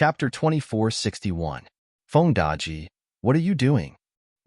Chapter 2461. Fengdaji, what are you doing?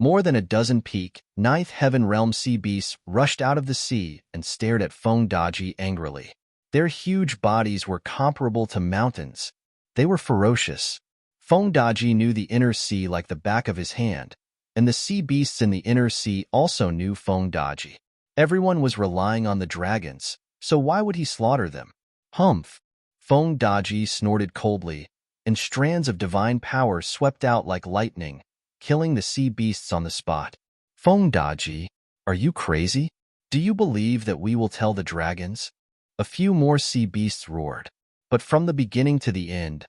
More than a dozen peak, ninth heaven realm sea beasts rushed out of the sea and stared at Fengdaji angrily. Their huge bodies were comparable to mountains. They were ferocious. Fengdaji knew the inner sea like the back of his hand, and the sea beasts in the inner sea also knew Fengdaji. Everyone was relying on the dragons, so why would he slaughter them? Humph! Fengdaji snorted coldly, and strands of divine power swept out like lightning, killing the sea beasts on the spot. Fengdaji, are you crazy? Do you believe that we will tell the dragons? A few more sea beasts roared, but from the beginning to the end,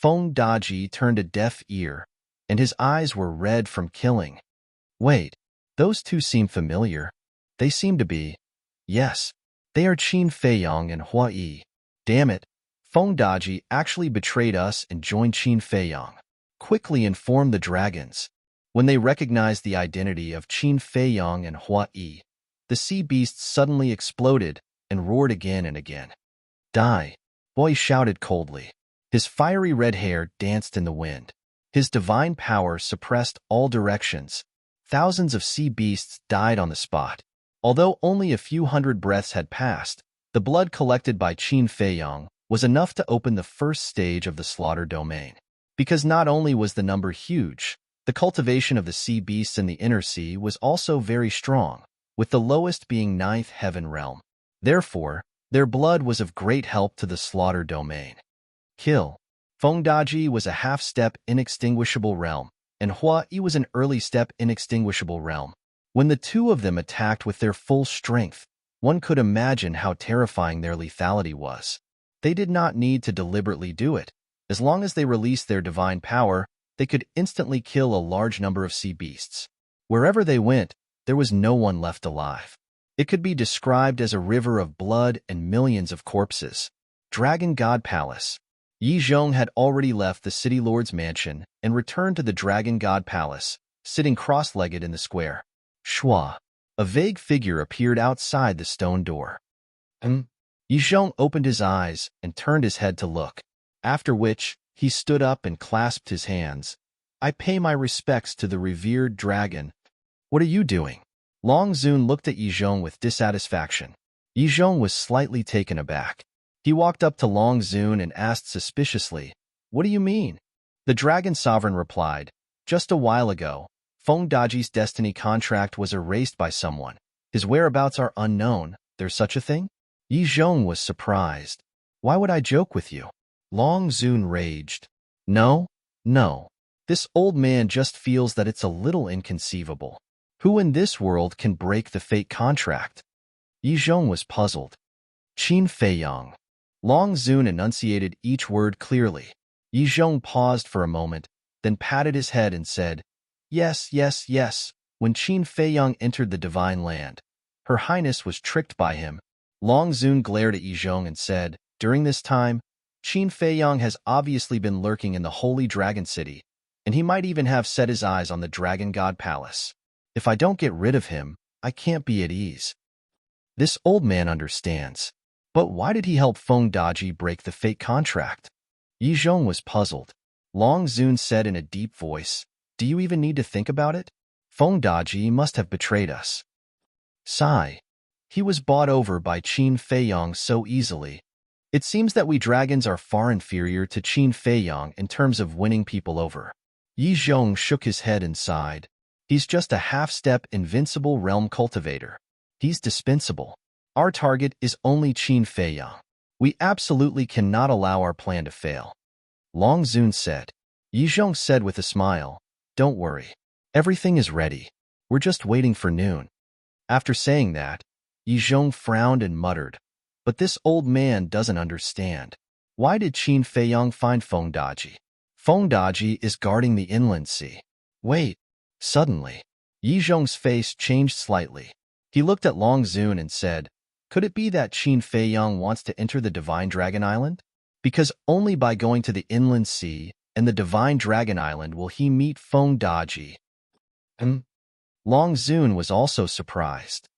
Fengdaji turned a deaf ear, and his eyes were red from killing. Wait, those two seem familiar. They seem to be. Yes, they are Qin Feiyang and Hua Yi. Damn it, Fengdaji actually betrayed us and joined Qin Feiyang. Quickly informed the dragons. When they recognized the identity of Qin Feiyang and Hua Yi, the sea beasts suddenly exploded and roared again and again. Die! Boy shouted coldly. His fiery red hair danced in the wind. His divine power suppressed all directions. Thousands of sea beasts died on the spot. Although only a few hundred breaths had passed, the blood collected by Qin Feiyang was enough to open the first stage of the slaughter domain. Because not only was the number huge, the cultivation of the sea beasts in the inner sea was also very strong, with the lowest being ninth heaven realm. Therefore, their blood was of great help to the slaughter domain. Kill. Fengdaji was a half-step inextinguishable realm, and Hua Yi was an early-step inextinguishable realm. When the two of them attacked with their full strength, one could imagine how terrifying their lethality was. They did not need to deliberately do it. As long as they released their divine power, they could instantly kill a large number of sea beasts. Wherever they went, there was no one left alive. It could be described as a river of blood and millions of corpses. Dragon God Palace. Yi Zhong had already left the city lord's mansion and returned to the Dragon God Palace, sitting cross-legged in the square. Shua. A vague figure appeared outside the stone door. Yi Zhong opened his eyes and turned his head to look, after which he stood up and clasped his hands. I pay my respects to the revered dragon. What are you doing? Long Zun looked at Yi Zhong with dissatisfaction. Yi Zhong was slightly taken aback. He walked up to Long Zun and asked suspiciously, What do you mean? The dragon sovereign replied, Just a while ago, Fengdaji's destiny contract was erased by someone. His whereabouts are unknown. There's such a thing? Yi Zhong was surprised. Why would I joke with you? Long Zun raged. No. This old man just feels that it's a little inconceivable. Who in this world can break the fate contract? Yi Zhong was puzzled. Qin Feiyang. Long Zun enunciated each word clearly. Yi Zhong paused for a moment, then patted his head and said, Yes. When Qin Feiyang entered the divine land, Her Highness was tricked by him. Long Zun glared at Yi Zhong and said, During this time, Qin Feiyang has obviously been lurking in the Holy Dragon City, and he might even have set his eyes on the Dragon God Palace. If I don't get rid of him, I can't be at ease. This old man understands. But why did he help Fengdaji break the fate contract? Yi Zhong was puzzled. Long Zun said in a deep voice, Do you even need to think about it? Fengdaji must have betrayed us. Sigh. He was bought over by Qin Feiyang so easily. It seems that we dragons are far inferior to Qin Feiyang in terms of winning people over. Yi Zhong shook his head and sighed. He's just a half-step invincible realm cultivator. He's dispensable. Our target is only Qin Feiyang. We absolutely cannot allow our plan to fail. Long Zun said. Yi Zhong said with a smile, Don't worry. Everything is ready. We're just waiting for noon. After saying that, Yi Zhong frowned and muttered, But this old man doesn't understand. Why did Qin Feiyang find Fengdaji? Fengdaji is guarding the inland sea. Wait. Suddenly, Yi Zhong's face changed slightly. He looked at Long Zun and said, Could it be that Qin Feiyang wants to enter the Divine Dragon Island? Because only by going to the inland sea and the Divine Dragon Island will he meet Fengdaji. Long Zun was also surprised.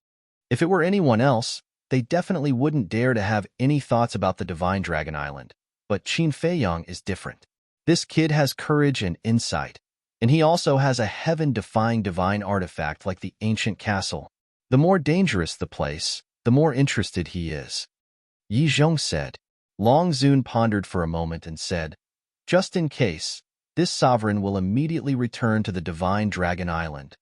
If it were anyone else, they definitely wouldn't dare to have any thoughts about the Divine Dragon Island. But Qin Feiyang is different. This kid has courage and insight, and he also has a heaven-defying divine artifact like the ancient castle. The more dangerous the place, the more interested he is. Yi Zhong said. Long Zun pondered for a moment and said, just in case, this sovereign will immediately return to the Divine Dragon Island.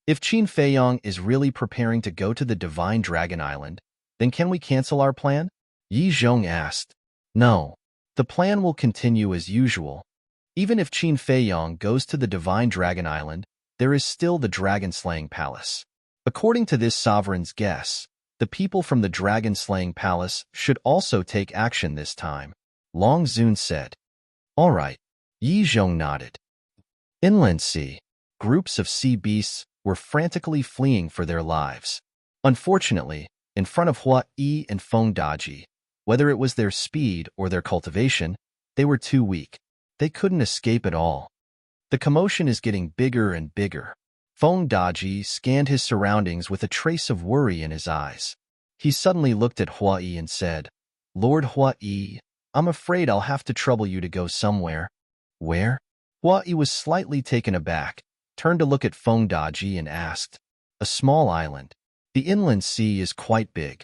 If Qin Feiyong is really preparing to go to the Divine Dragon Island, then can we cancel our plan? Yi Zhong asked. No. The plan will continue as usual. Even if Qin Feiyong goes to the Divine Dragon Island, there is still the Dragon-Slaying Palace. According to this sovereign's guess, the people from the Dragon-Slaying Palace should also take action this time, Long Zun said. All right. Yi Zhong nodded. Inland sea. Groups of sea beasts were frantically fleeing for their lives. Unfortunately, in front of Hua Yi and Feng Daji, whether it was their speed or their cultivation, they were too weak. They couldn't escape at all. The commotion is getting bigger and bigger. Feng Daji scanned his surroundings with a trace of worry in his eyes. He suddenly looked at Hua Yi and said, Lord Hua Yi, I'm afraid I'll have to trouble you to go somewhere. Where? Hua Yi was slightly taken aback, turned to look at Feng Daji and asked, a small island. The inland sea is quite big.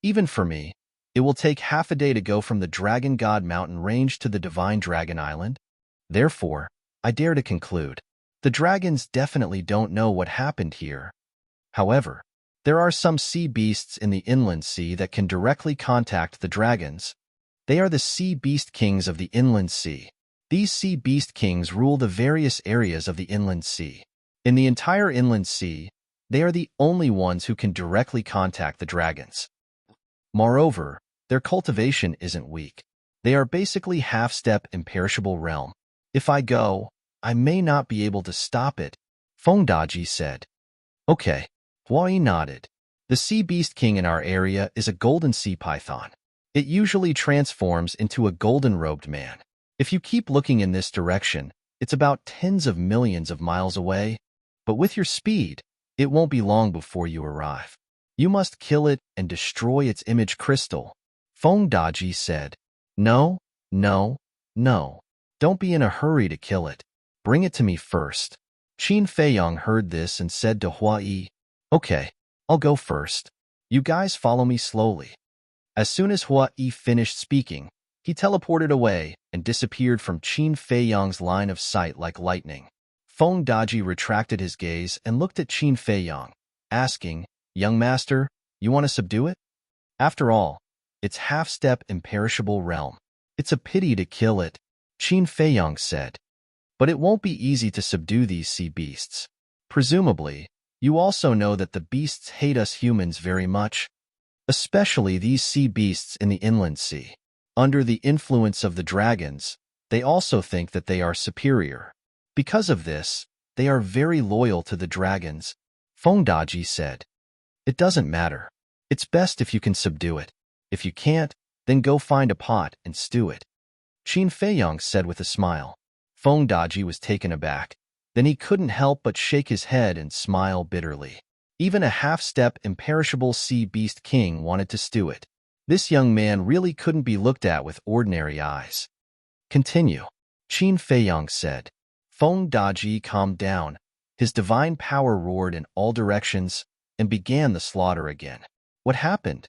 Even for me, it will take half a day to go from the Dragon God Mountain Range to the Divine Dragon Island. Therefore, I dare to conclude, the dragons definitely don't know what happened here. However, there are some sea beasts in the inland sea that can directly contact the dragons. They are the sea beast kings of the inland sea. These sea beast kings rule the various areas of the inland sea. In the entire inland sea, they are the only ones who can directly contact the dragons. Moreover, their cultivation isn't weak. They are basically half-step imperishable realm. If I go, I may not be able to stop it, Feng Daji said. Okay, Hua Yi nodded. The sea beast king in our area is a golden sea python. It usually transforms into a golden-robed man. If you keep looking in this direction, it's about tens of millions of miles away, but with your speed, it won't be long before you arrive. You must kill it and destroy its image crystal, Feng Daji said. No, no, no. Don't be in a hurry to kill it. Bring it to me first. Qin Feiyong heard this and said to Hua Yi, okay, I'll go first. You guys follow me slowly. As soon as Hua Yi finished speaking, he teleported away and disappeared from Qin Feiyong's line of sight like lightning. Feng Daji retracted his gaze and looked at Qin Feiyong, asking, young master, you want to subdue it? After all, it's half-step imperishable realm. It's a pity to kill it, Qin Feiyong said. But it won't be easy to subdue these sea beasts. Presumably, you also know that the beasts hate us humans very much, especially these sea beasts in the inland sea. Under the influence of the dragons, they also think that they are superior. Because of this, they are very loyal to the dragons, Feng Daji said. It doesn't matter. It's best if you can subdue it. If you can't, then go find a pot and stew it, Qin Feiyong said with a smile. Feng Daji was taken aback. Then he couldn't help but shake his head and smile bitterly. Even a half-step imperishable sea beast king wanted to stew it. This young man really couldn't be looked at with ordinary eyes. Continue, Qin Feiyong said. Feng Daji calmed down. His divine power roared in all directions and began the slaughter again. What happened?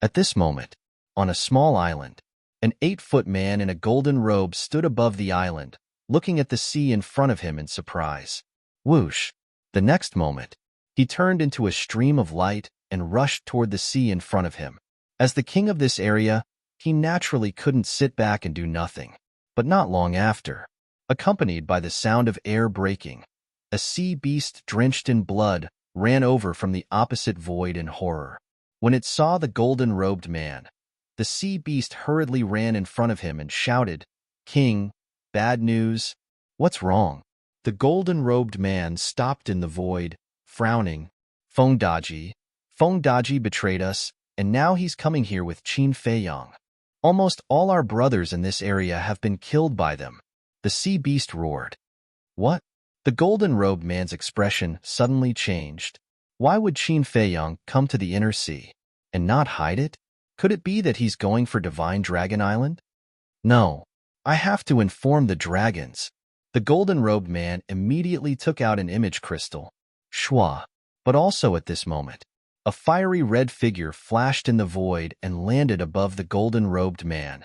At this moment, on a small island, an 8-foot man in a golden robe stood above the island, looking at the sea in front of him in surprise. Whoosh! The next moment, he turned into a stream of light and rushed toward the sea in front of him. As the king of this area, he naturally couldn't sit back and do nothing. But not long after, accompanied by the sound of air breaking, a sea beast drenched in blood ran over from the opposite void in horror. When it saw the golden-robed man, the sea beast hurriedly ran in front of him and shouted, King, bad news. What's wrong? The golden-robed man stopped in the void, frowning. Feng Daji betrayed us, and now he's coming here with Qin Feiyong. Almost all our brothers in this area have been killed by them, the sea beast roared. What? The golden-robed man's expression suddenly changed. Why would Qin Feiyong come to the inner sea and not hide it? Could it be that he's going for Divine Dragon Island? No, I have to inform the dragons. The golden-robed man immediately took out an image crystal. Shwa. But also at this moment, a fiery red figure flashed in the void and landed above the golden-robed man.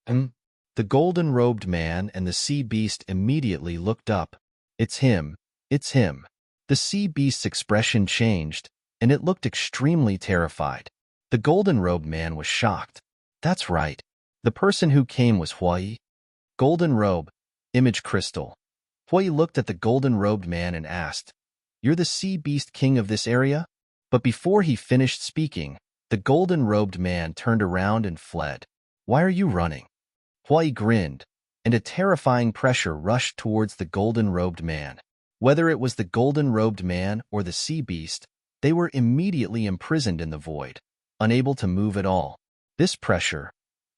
The golden-robed man and the sea beast immediately looked up. It's him. It's him. The sea beast's expression changed, and it looked extremely terrified. The golden-robed man was shocked. That's right. The person who came was Hui. Golden robe, image crystal. Hui looked at the golden-robed man and asked, "You're the sea beast king of this area?" But before he finished speaking, the golden-robed man turned around and fled. Why are you running? Hui grinned, and a terrifying pressure rushed towards the golden-robed man. Whether it was the golden-robed man or the sea beast, they were immediately imprisoned in the void, unable to move at all. This pressure,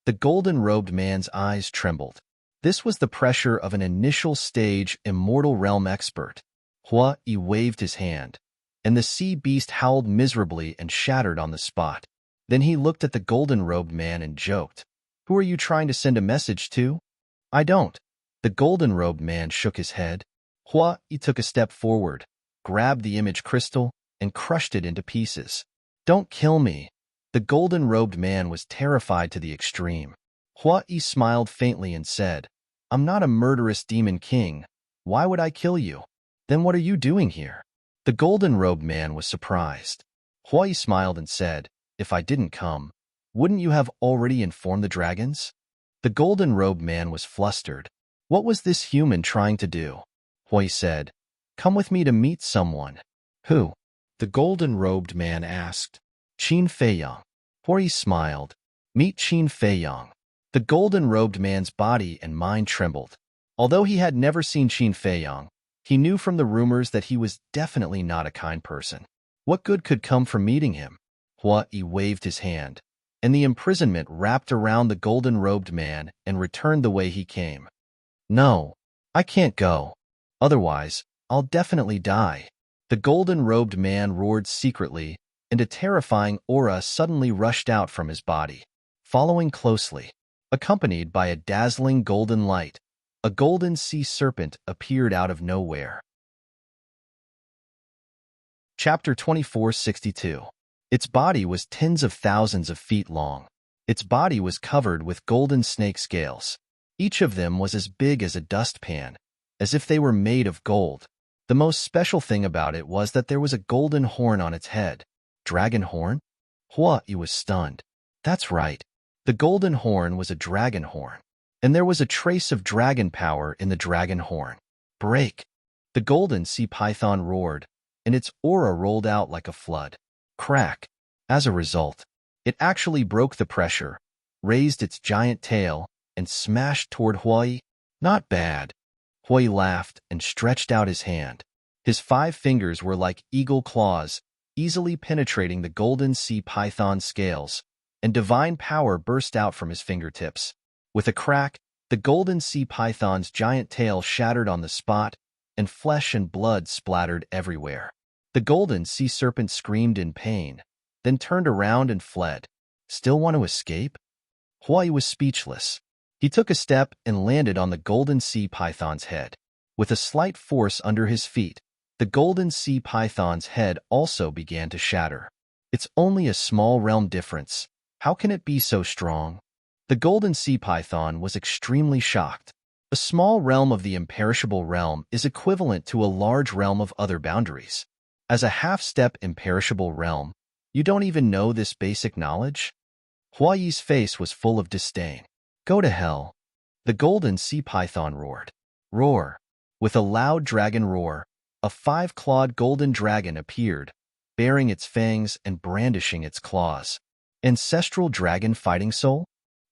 the golden-robed man's eyes trembled. This was the pressure of an initial stage immortal realm expert. Hui waved his hand, and the sea beast howled miserably and shattered on the spot. Then he looked at the golden-robed man and joked, "Who are you trying to send a message to?" "I don't." The golden-robed man shook his head. Hui took a step forward, grabbed the image crystal, and crushed it into pieces. "Don't kill me." The golden-robed man was terrified to the extreme. Hui smiled faintly and said, "I'm not a murderous demon king. Why would I kill you? Then what are you doing here?" The golden-robed man was surprised. Hui smiled and said, "If I didn't come, wouldn't you have already informed the dragons?" The golden-robed man was flustered. What was this human trying to do? Hui said, "Come with me to meet someone." "Who?" the golden-robed man asked. "Qin Feiyang." Hui smiled. "Meet Qin Feiyang." The golden-robed man's body and mind trembled. Although he had never seen Qin Feiyang, he knew from the rumors that he was definitely not a kind person. What good could come from meeting him? Hui waved his hand, and the imprisonment wrapped around the golden-robed man and returned the way he came. "No, I can't go. Otherwise, I'll definitely die." The golden-robed man roared secretly, and a terrifying aura suddenly rushed out from his body. Following closely, accompanied by a dazzling golden light, a golden sea serpent appeared out of nowhere. Chapter 2462. Its body was tens of thousands of feet long. Its body was covered with golden snake scales. Each of them was as big as a dustpan, as if they were made of gold. The most special thing about it was that there was a golden horn on its head. Dragon horn? Hui was stunned. That's right. The golden horn was a dragon horn, and there was a trace of dragon power in the dragon horn. "Break!" The golden sea python roared, and its aura rolled out like a flood. Crack! As a result, it actually broke the pressure, raised its giant tail, and smashed toward Hui. "Not bad." Hui laughed and stretched out his hand. His 5 fingers were like eagle claws, easily penetrating the golden sea python's scales, and divine power burst out from his fingertips. With a crack, the golden sea python's giant tail shattered on the spot, and flesh and blood splattered everywhere. The golden sea serpent screamed in pain, then turned around and fled. "Still want to escape?" Hui was speechless. He took a step and landed on the golden sea python's head. With a slight force under his feet, the golden sea python's head also began to shatter. "It's only a small realm difference. How can it be so strong?" The golden sea python was extremely shocked. A small realm of the imperishable realm is equivalent to a large realm of other boundaries. As a half-step imperishable realm, you don't even know this basic knowledge? Hui's face was full of disdain. "Go to hell." The golden sea python roared. Roar! With a loud dragon roar, a 5-clawed golden dragon appeared, baring its fangs and brandishing its claws. Ancestral dragon fighting soul?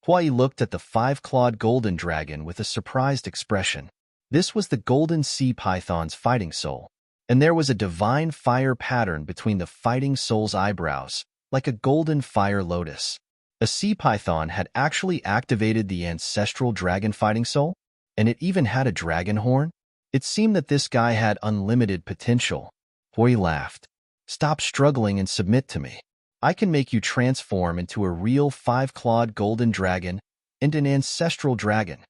Hui looked at the 5-clawed golden dragon with a surprised expression. This was the golden sea python's fighting soul, and there was a divine fire pattern between the fighting soul's eyebrows, like a golden fire lotus. A sea python had actually activated the ancestral dragon fighting soul, and it even had a dragon horn. It seemed that this guy had unlimited potential. Hui laughed. "Stop struggling and submit to me. I can make you transform into a real 5-clawed golden dragon and an ancestral dragon."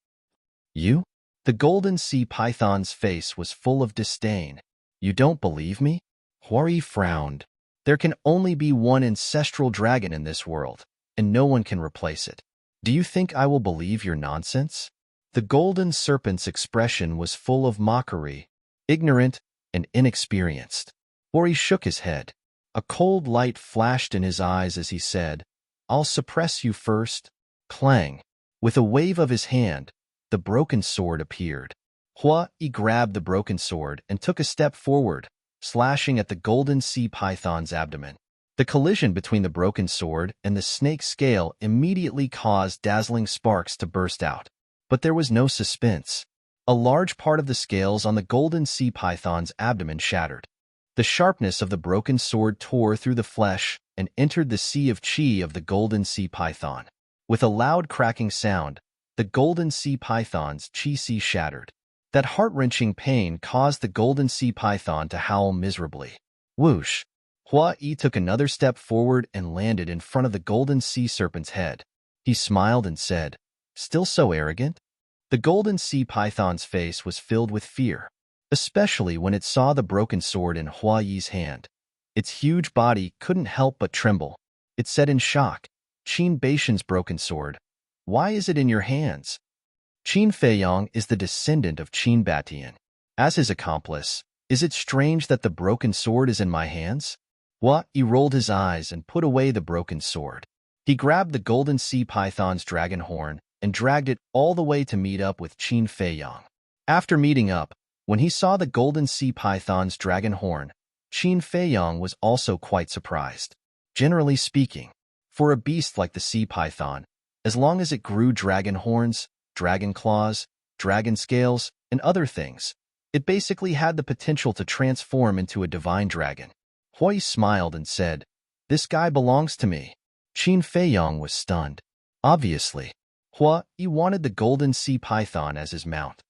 You? The golden sea python's face was full of disdain. You don't believe me? Huari frowned. There can only be one ancestral dragon in this world, and no one can replace it. Do you think I will believe your nonsense? The golden serpent's expression was full of mockery, ignorant and inexperienced. Huari shook his head. A cold light flashed in his eyes as he said, I'll suppress you first. Clang. With a wave of his hand, the broken sword appeared. Huai grabbed the broken sword and took a step forward, slashing at the golden sea python's abdomen. The collision between the broken sword and the snake's scale immediately caused dazzling sparks to burst out. But there was no suspense. A large part of the scales on the golden sea python's abdomen shattered. The sharpness of the broken sword tore through the flesh and entered the sea of chi of the golden sea python. With a loud cracking sound, the golden sea python's chi sea shattered. That heart-wrenching pain caused the golden sea python to howl miserably. Whoosh! Huai took another step forward and landed in front of the golden sea serpent's head. He smiled and said, Still so arrogant? The golden sea python's face was filled with fear, especially when it saw the broken sword in Huai's hand. Its huge body couldn't help but tremble. It said in shock, Qin Baishan's broken sword. Why is it in your hands? Qin Feiyang is the descendant of Qin Batian. As his accomplice, is it strange that the broken sword is in my hands? Huai rolled his eyes and put away the broken sword. He grabbed the golden sea python's dragon horn and dragged it all the way to meet up with Qin Feiyang. After meeting up, when he saw the golden sea python's dragon horn, Qin Feiyang was also quite surprised. Generally speaking, for a beast like the sea python, as long as it grew dragon horns, dragon claws, dragon scales, and other things, it basically had the potential to transform into a divine dragon. Huai smiled and said, This guy belongs to me. Qin Feiyang was stunned. Obviously, Huai wanted the golden sea python as his mount.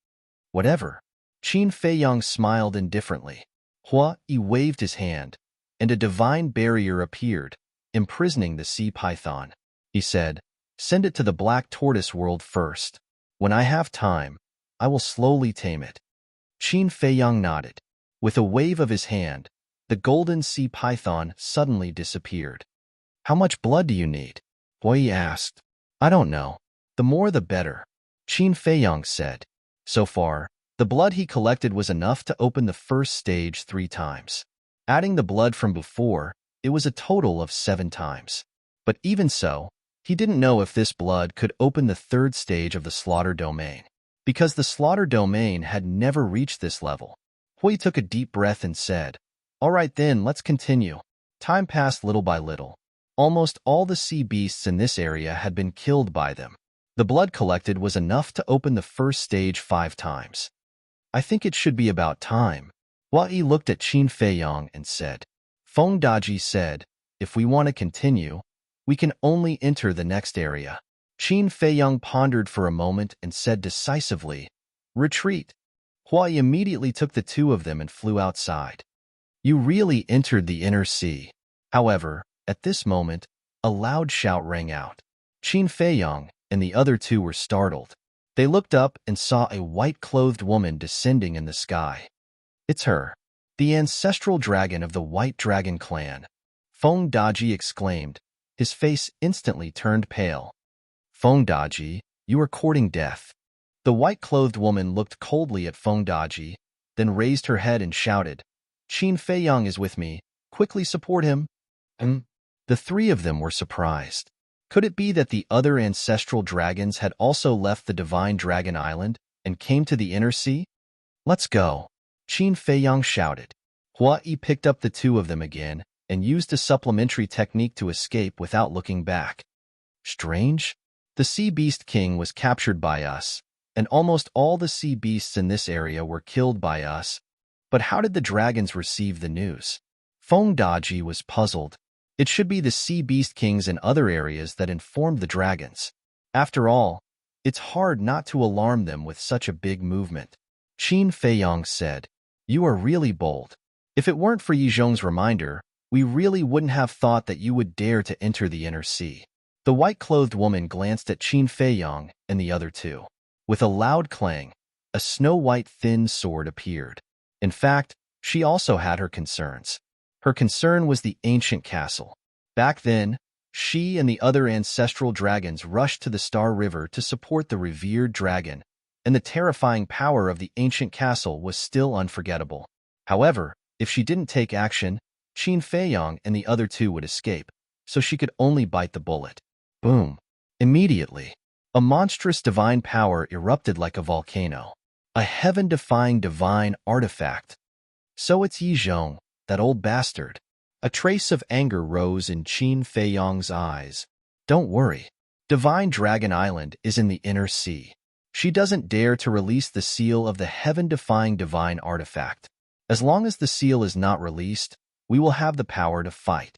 Whatever. Qin Feiyang smiled indifferently. Huai waved his hand, and a divine barrier appeared, imprisoning the sea python. He said, Send it to the black tortoise world first. When I have time, I will slowly tame it. Qin Feiyang nodded. With a wave of his hand, the golden sea python suddenly disappeared. How much blood do you need? Huai asked. I don't know. The more the better, Qin Feiyang said. So far, the blood he collected was enough to open the first stage 3 times. Adding the blood from before, it was a total of 7 times. But even so, he didn't know if this blood could open the 3rd stage of the slaughter domain, because the slaughter domain had never reached this level. Huai took a deep breath and said, All right then, let's continue. Time passed little by little. Almost all the sea beasts in this area had been killed by them. The blood collected was enough to open the first stage 5 times. I think it should be about time. Huai looked at Qin Feiyang and said. Feng Daji said, If we want to continue, we can only enter the next area. Qin Feiyang pondered for a moment and said decisively, Retreat. Huai immediately took the 2 of them and flew outside. You really entered the inner sea. However, at this moment, a loud shout rang out. Qin Feiyang and the other 2 were startled. They looked up and saw a white-clothed woman descending in the sky. It's her, the ancestral dragon of the White Dragon clan. Feng Daji exclaimed. His face instantly turned pale. Feng Daji, you are courting death. The white-clothed woman looked coldly at Feng Daji, then raised her head and shouted, Qin Feiyang is with me. Quickly support him. The 3 of them were surprised. Could it be that the other ancestral dragons had also left the Divine Dragon Island and came to the inner sea? Let's go. Qin Feiyang shouted. Huai picked up the 2 of them again and used a supplementary technique to escape without looking back. Strange? The Sea Beast King was captured by us, and almost all the sea beasts in this area were killed by us. But how did the dragons receive the news? Feng Daji was puzzled. It should be the Sea Beast Kings in other areas that informed the dragons. After all, it's hard not to alarm them with such a big movement. Qin Feiyang said, You are really bold. If it weren't for Yizhong's reminder, we really wouldn't have thought that you would dare to enter the inner sea. The white-clothed woman glanced at Qin Feiyang and the other 2. With a loud clang, a snow-white thin sword appeared. In fact, she also had her concerns. Her concern was the ancient castle. Back then, she and the other ancestral dragons rushed to the Star River to support the revered dragon, and the terrifying power of the ancient castle was still unforgettable. However, if she didn't take action, Qin Feiyong and the other two would escape, so she could only bite the bullet. Boom! Immediately, a monstrous divine power erupted like a volcano. A heaven-defying divine artifact. So it's Yi Zhong, that old bastard. A trace of anger rose in Qin Feiyong's eyes. Don't worry. Divine Dragon Island is in the inner sea. She doesn't dare to release the seal of the heaven-defying divine artifact. As long as the seal is not released, we will have the power to fight.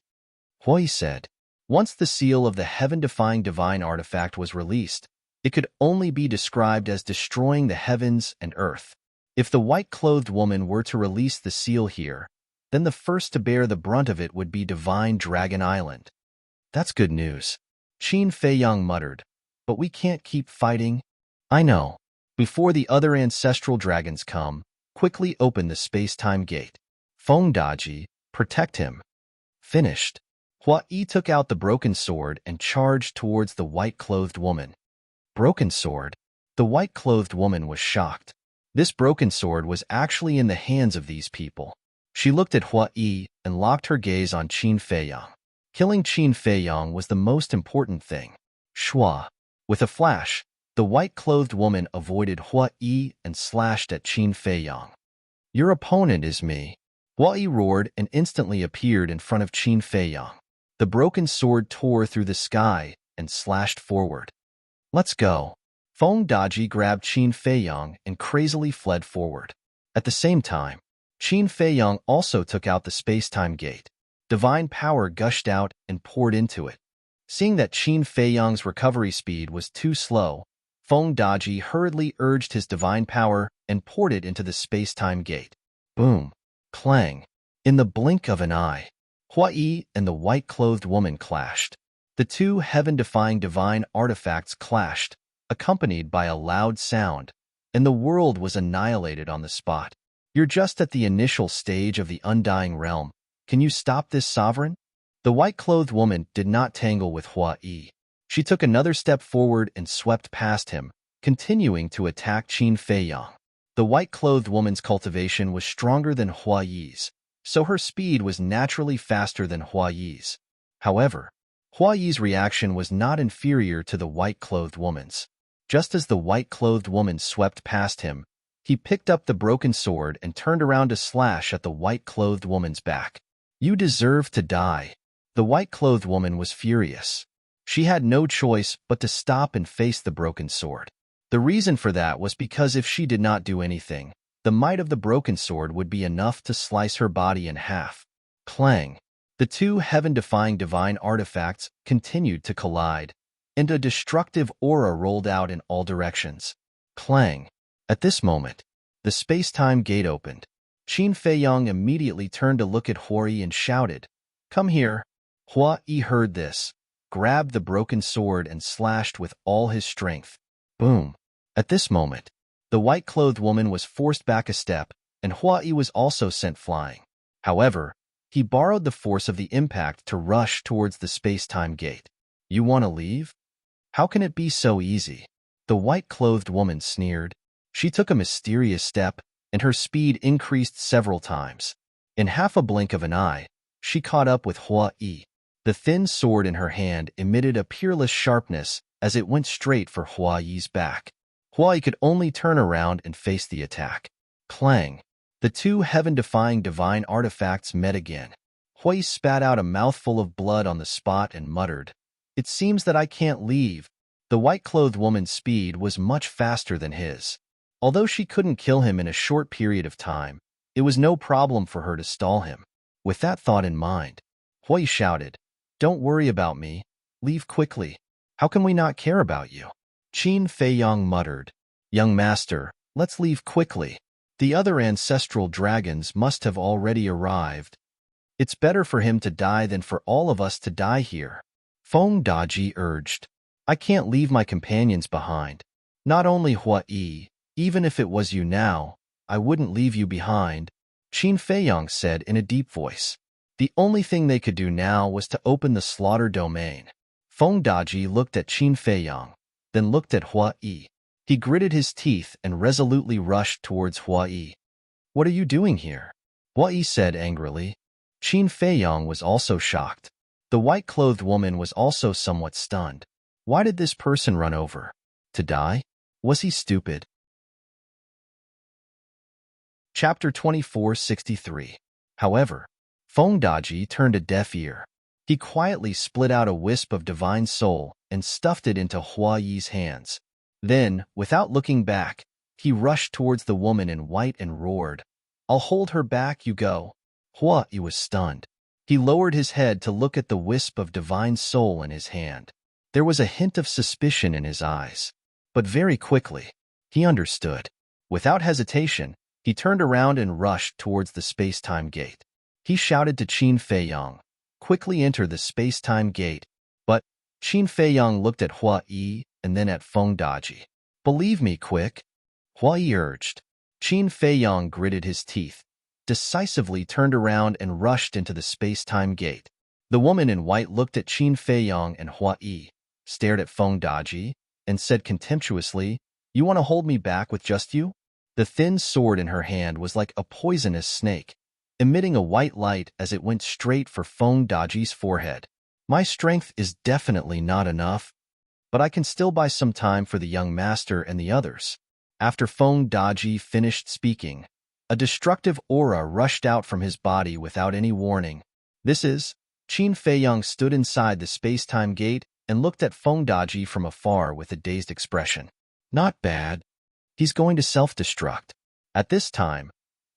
Hui said. Once the seal of the heaven-defying divine artifact was released, it could only be described as destroying the heavens and earth. If the white-clothed woman were to release the seal here, then the first to bear the brunt of it would be Divine Dragon Island. That's good news. Qin Feiyong muttered, but we can't keep fighting. I know. Before the other ancestral dragons come, quickly open the space-time gate. Feng Daji, protect him. Finished. Hua Yi took out the broken sword and charged towards the white-clothed woman. Broken sword? The white-clothed woman was shocked. This broken sword was actually in the hands of these people. She looked at Hua Yi and locked her gaze on Qin Feiyong. Killing Qin Feiyong was the most important thing. Shua. With a flash, the white-clothed woman avoided Hua Yi and slashed at Qin Feiyong. Your opponent is me. Hua Yi roared and instantly appeared in front of Qin Feiyong. The broken sword tore through the sky and slashed forward. Let's go. Feng Daji grabbed Qin Feiyong and crazily fled forward. At the same time, Qin Feiyong also took out the space-time gate. Divine power gushed out and poured into it. Seeing that Qin Feiyong's recovery speed was too slow, Feng Daji hurriedly urged his divine power and poured it into the space-time gate. Boom! Clang! In the blink of an eye, Hua Yi and the white-clothed woman clashed. The two heaven-defying divine artifacts clashed, accompanied by a loud sound, and the world was annihilated on the spot. You're just at the initial stage of the undying realm. Can you stop this, sovereign? The white-clothed woman did not tangle with Hua Yi. She took another step forward and swept past him, continuing to attack Qin Feiyong. The white-clothed woman's cultivation was stronger than Hua Yi's, so her speed was naturally faster than Hua Yi's. However, Hua Yi's reaction was not inferior to the white-clothed woman's. Just as the white-clothed woman swept past him, he picked up the broken sword and turned around to slash at the white-clothed woman's back. You deserve to die. The white-clothed woman was furious. She had no choice but to stop and face the broken sword. The reason for that was because if she did not do anything, the might of the broken sword would be enough to slice her body in half. Clang! The two heaven-defying divine artifacts continued to collide, and a destructive aura rolled out in all directions. Clang! At this moment, the space-time gate opened. Qin Feiyong immediately turned to look at Hua Yi and shouted, "Come here." Hua Yi heard this, grabbed the broken sword and slashed with all his strength. Boom! At this moment, the white-clothed woman was forced back a step, and Hua Yi was also sent flying. However, he borrowed the force of the impact to rush towards the space-time gate. You want to leave? How can it be so easy? The white-clothed woman sneered. She took a mysterious step, and her speed increased several times. In half a blink of an eye, she caught up with Hua Yi. The thin sword in her hand emitted a peerless sharpness as it went straight for Hua Yi's back. Hua Yi could only turn around and face the attack. Clang! The two heaven-defying divine artifacts met again. Hua Yi spat out a mouthful of blood on the spot and muttered, "It seems that I can't leave." The white-clothed woman's speed was much faster than his. Although she couldn't kill him in a short period of time, it was no problem for her to stall him. With that thought in mind, Hua Yi shouted, "Don't worry about me. Leave quickly. How can we not care about you?" Qin Feiyong muttered, "Young master, let's leave quickly. The other ancestral dragons must have already arrived. It's better for him to die than for all of us to die here." Feng Daji urged, "I can't leave my companions behind. Not only Hua-yi, even if it was you now, I wouldn't leave you behind, Qin Feiyang said in a deep voice. The only thing they could do now was to open the slaughter domain. Feng Daji looked at Qin Feiyang, then looked at Hua-yi. He gritted his teeth and resolutely rushed towards Hua-yi. What are you doing here? Hua-yi said angrily. Qin Feiyang was also shocked. The white-clothed woman was also somewhat stunned. Why did this person run over? To die? Was he stupid? Chapter 2463. However, Feng Daji turned a deaf ear. He quietly split out a wisp of divine soul and stuffed it into Hua-yi's hands. Then, without looking back, he rushed towards the woman in white and roared, I'll hold her back, you go. Hua-yi was stunned. He lowered his head to look at the wisp of divine soul in his hand. There was a hint of suspicion in his eyes. But very quickly, he understood. Without hesitation, he turned around and rushed towards the space-time gate. He shouted to Qin Feiyang, quickly enter the space-time gate. But Qin Feiyang looked at Hua-yi and then at Feng Daji. Believe me, quick, Hua-yi urged. Qin Feiyang gritted his teeth, decisively turned around and rushed into the space-time gate. The woman in white looked at Qin Feiyang and Hua-yi, stared at Feng Daji, and said contemptuously, You want to hold me back with just you? The thin sword in her hand was like a poisonous snake, emitting a white light as it went straight for Feng Daji's forehead. My strength is definitely not enough, but I can still buy some time for the young master and the others. After Feng Daji finished speaking, a destructive aura rushed out from his body without any warning. Qin Feiyang stood inside the space-time gate and looked at Feng Daji from afar with a dazed expression. Not bad. He's going to self-destruct. At this time,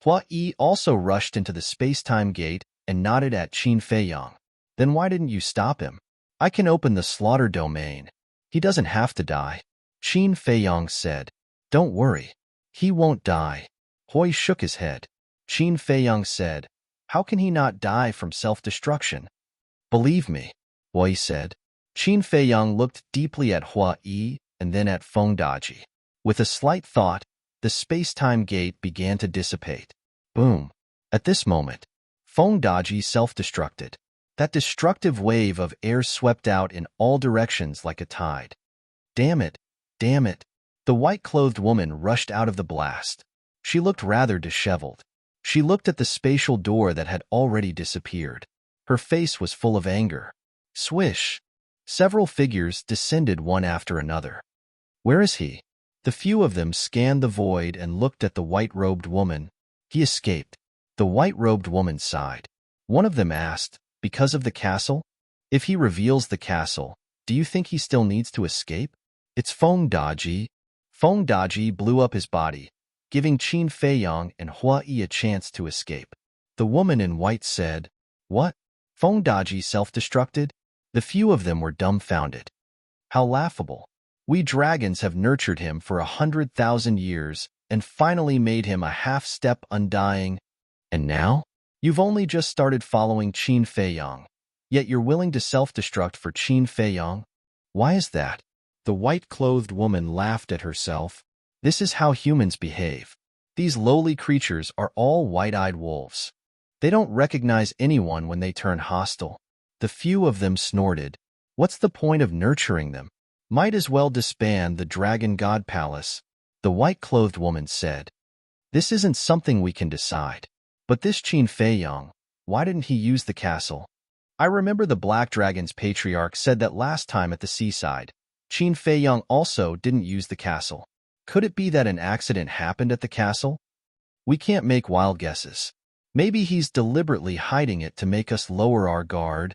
Hua-yi also rushed into the space-time gate and nodded at Qin Feiyang. Then why didn't you stop him? I can open the slaughter domain. He doesn't have to die. Qin Feiyang said. Don't worry. He won't die. Hoi shook his head. Qin Feiyang said, How can he not die from self-destruction? Believe me, Hoi said. Qin Feiyang looked deeply at Hua-yi and then at Feng Daji. With a slight thought, the space-time gate began to dissipate. Boom. At this moment, Feng Daji self-destructed. That destructive wave of air swept out in all directions like a tide. Damn it, damn it. The white-clothed woman rushed out of the blast. She looked rather disheveled. She looked at the spatial door that had already disappeared. Her face was full of anger. Swish! Several figures descended one after another. Where is he? The few of them scanned the void and looked at the white-robed woman. He escaped. The white-robed woman sighed. One of them asked, Because of the castle? If he reveals the castle, do you think he still needs to escape? It's Feng Daji. Feng Daji blew up his body, giving Qin Feiyang and Hua-yi a chance to escape. The woman in white said, What? Feng Daji self-destructed? The few of them were dumbfounded. How laughable. We dragons have nurtured him for 100,000 years and finally made him a half-step undying. And now? You've only just started following Qin Feiyang, yet you're willing to self-destruct for Qin Feiyang? Why is that? The white-clothed woman laughed at herself. This is how humans behave. These lowly creatures are all white-eyed wolves. They don't recognize anyone when they turn hostile. The few of them snorted. What's the point of nurturing them? Might as well disband the Dragon God Palace, the white-clothed woman said. This isn't something we can decide. But this Qin Feiyang, why didn't he use the castle? I remember the Black Dragon's patriarch said that last time at the seaside. Qin Feiyang also didn't use the castle. Could it be that an accident happened at the castle? We can't make wild guesses. Maybe he's deliberately hiding it to make us lower our guard.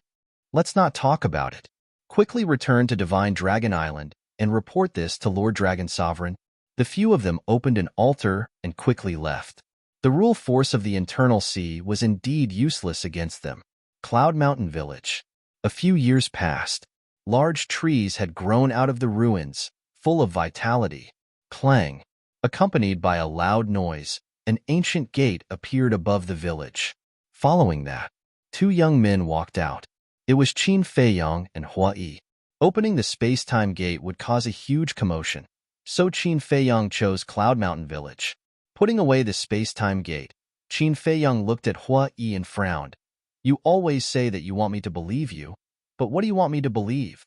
Let's not talk about it. Quickly return to Divine Dragon Island and report this to Lord Dragon Sovereign. The few of them opened an altar and quickly left. The rule force of the internal sea was indeed useless against them. Cloud Mountain Village. A few years passed. Large trees had grown out of the ruins, full of vitality. Clang. Accompanied by a loud noise, an ancient gate appeared above the village. Following that, two young men walked out. It was Qin Feiyang and Hua-yi. Opening the space-time gate would cause a huge commotion. So Qin Feiyang chose Cloud Mountain Village. Putting away the space-time gate, Qin Feiyang looked at Hua Yi and frowned. You always say that you want me to believe you, but what do you want me to believe?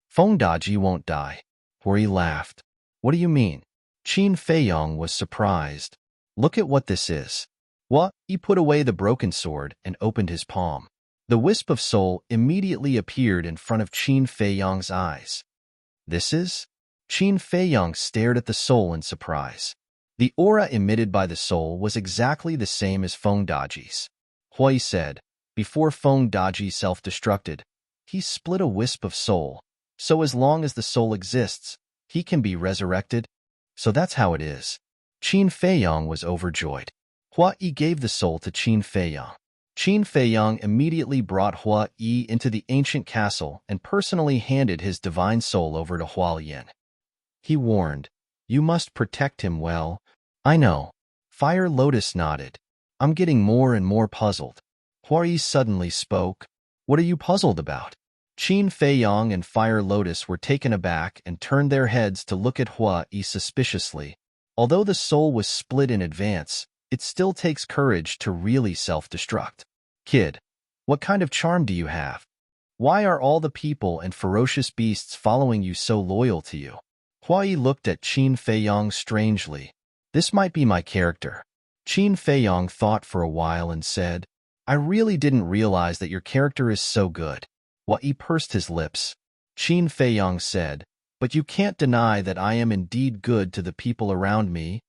Feng Daji won't die. Hua Yi laughed. What do you mean? Qin Feiyang was surprised. Look at what this is. Hua Yi put away the broken sword and opened his palm. The wisp of soul immediately appeared in front of Qin Feiyang's eyes. This is? Qin Feiyang stared at the soul in surprise. The aura emitted by the soul was exactly the same as Feng Daji's. Hua Yi said, before Feng Daji self-destructed, he split a wisp of soul, so as long as the soul exists, he can be resurrected. So that's how it is. Qin Feiyang was overjoyed. Hua Yi gave the soul to Qin Feiyang. Qin Feiyang immediately brought Hua Yi into the ancient castle and personally handed his divine soul over to Hua Lian. He warned, you must protect him well. I know. Fire Lotus nodded. I'm getting more and more puzzled. Hua Yi suddenly spoke. What are you puzzled about? Qin Feiyang and Fire Lotus were taken aback and turned their heads to look at Hua Yi suspiciously. Although the soul was split in advance, it still takes courage to really self-destruct. Kid, what kind of charm do you have? Why are all the people and ferocious beasts following you so loyal to you? Hua Yi looked at Qin Feiyang strangely. This might be my character. Qin Feiyang thought for a while and said, I really didn't realize that your character is so good. Hua Yi pursed his lips. Qin Feiyang said, but you can't deny that I am indeed good to the people around me.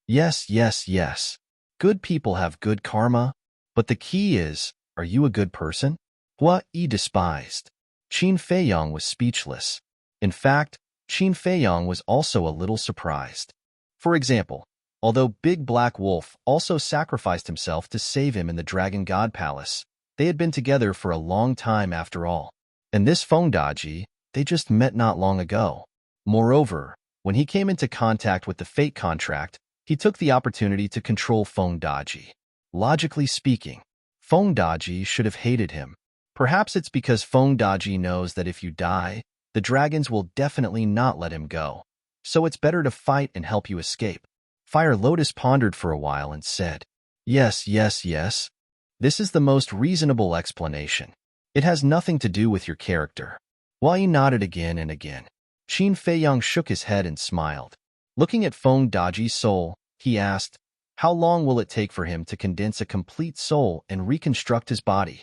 Yes, yes, yes. Good people have good karma, but the key is, are you a good person? Hua Yi despised. Qin Feiyang was speechless. In fact, Qin Feiyang was also a little surprised. For example, although Big Black Wolf also sacrificed himself to save him in the Dragon God Palace, they had been together for a long time after all. And this Feng Daji, they just met not long ago. Moreover, when he came into contact with the fate contract, he took the opportunity to control Feng Daji. Logically speaking, Feng Daji should have hated him. Perhaps it's because Feng Daji knows that if you die, the dragons will definitely not let him go. So it's better to fight and help you escape. Fire Lotus pondered for a while and said, Yes, yes, yes. This is the most reasonable explanation. It has nothing to do with your character. Hua Yi nodded again and again. Qin Feiyang shook his head and smiled. Looking at Feng Daji's soul, he asked, how long will it take for him to condense a complete soul and reconstruct his body?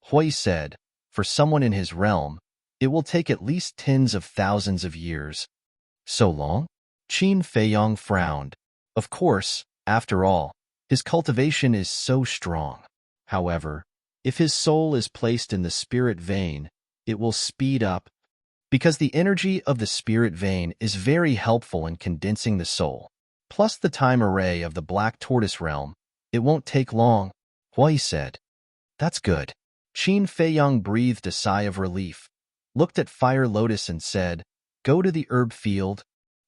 Hua Yi said, for someone in his realm, it will take at least tens of thousands of years. So long? Qin Feiyang frowned. Of course, after all, his cultivation is so strong. However, if his soul is placed in the spirit vein, it will speed up, because the energy of the spirit vein is very helpful in condensing the soul. Plus the time array of the Black Tortoise realm, it won't take long, Hua Yi said. That's good. Qin Feiyang breathed a sigh of relief, looked at Fire Lotus and said, go to the herb field.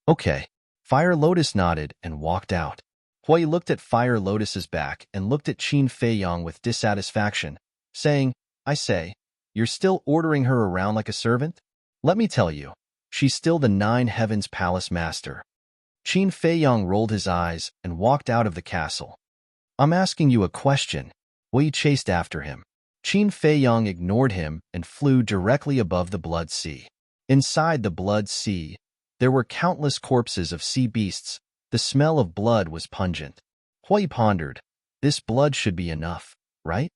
Okay. Fire Lotus nodded and walked out. Hua Yi looked at Fire Lotus's back and looked at Qin Feiyang with dissatisfaction, saying, I say, you're still ordering her around like a servant? Let me tell you, she's still the Nine Heavens Palace Master. Qin Feiyang rolled his eyes and walked out of the castle. I'm asking you a question. Hua Yi chased after him. Qin Feiyang ignored him and flew directly above the Blood Sea. Inside the Blood Sea, there were countless corpses of sea beasts. The smell of blood was pungent. Hua Yi pondered, this blood should be enough, right?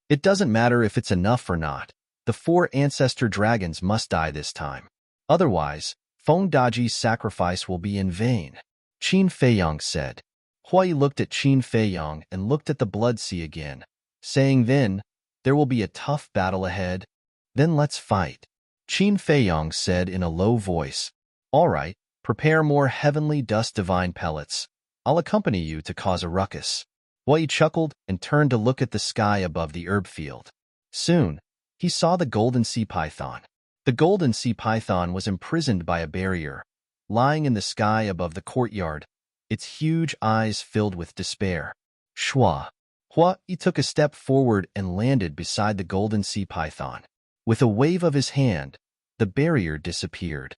It doesn't matter if it's enough or not. The 4 ancestor dragons must die this time. Otherwise, Feng Daji's sacrifice will be in vain. Qin Feiyang said. Hua Yi looked at Qin Feiyang and looked at the Blood Sea again, saying then, there will be a tough battle ahead. Then let's fight. Qin Feiyang said in a low voice, all right, prepare more heavenly dust divine pellets. I'll accompany you to cause a ruckus. Hua Yi chuckled and turned to look at the sky above the herb field. Soon, he saw the golden sea python. The golden sea python was imprisoned by a barrier, lying in the sky above the courtyard, its huge eyes filled with despair. Shua. Hua Yi took a step forward and landed beside the golden sea python. With a wave of his hand, the barrier disappeared.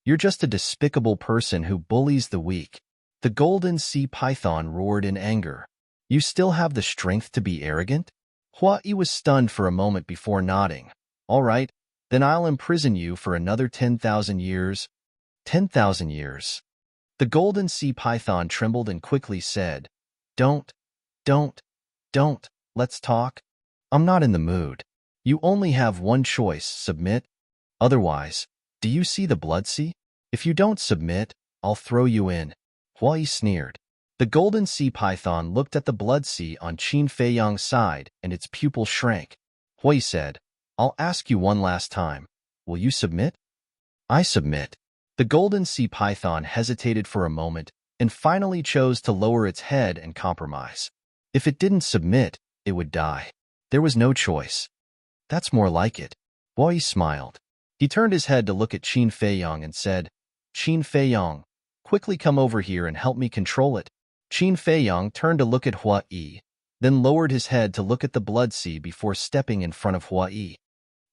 You're just a despicable person who bullies the weak. The golden sea python roared in anger. You still have the strength to be arrogant? Huai was stunned for a moment before nodding. All right, then I'll imprison you for another 10,000 years. 10,000 years. The golden sea python trembled and quickly said, Don't, don't, don't, let's talk. I'm not in the mood. You only have one choice, submit. Otherwise, do you see the blood sea? If you don't submit, I'll throw you in. Huai sneered. The golden sea python looked at the blood sea on Qin Feiyang's side, and its pupil shrank. Huai said, I'll ask you one last time. Will you submit? I submit. The golden sea python hesitated for a moment, and finally chose to lower its head and compromise. If it didn't submit, it would die. There was no choice. That's more like it. Huai smiled. He turned his head to look at Qin Feiyang and said, Qin Feiyang, quickly come over here and help me control it. Qin Feiyang turned to look at Huai, then lowered his head to look at the blood sea before stepping in front of Huai.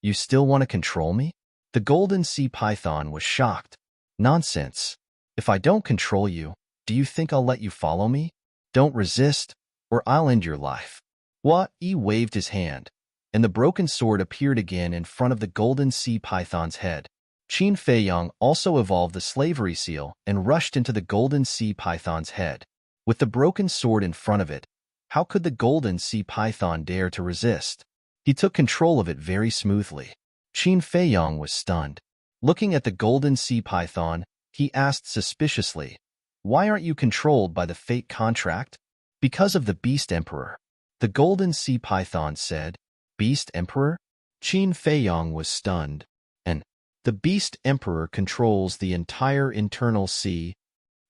You still want to control me? The golden sea python was shocked. Nonsense. If I don't control you, do you think I'll let you follow me? Don't resist, or I'll end your life. Huai waved his hand, and the broken sword appeared again in front of the golden sea python's head. Qin Feiyang also evolved the slavery seal and rushed into the golden sea python's head. With the broken sword in front of it, how could the golden sea python dare to resist? He took control of it very smoothly. Qin Feiyang was stunned. Looking at the golden sea python, he asked suspiciously, Why aren't you controlled by the fate contract? Because of the Beast Emperor. The golden sea python said, Beast Emperor? Qin Feiyang was stunned. And the Beast Emperor controls the entire internal sea.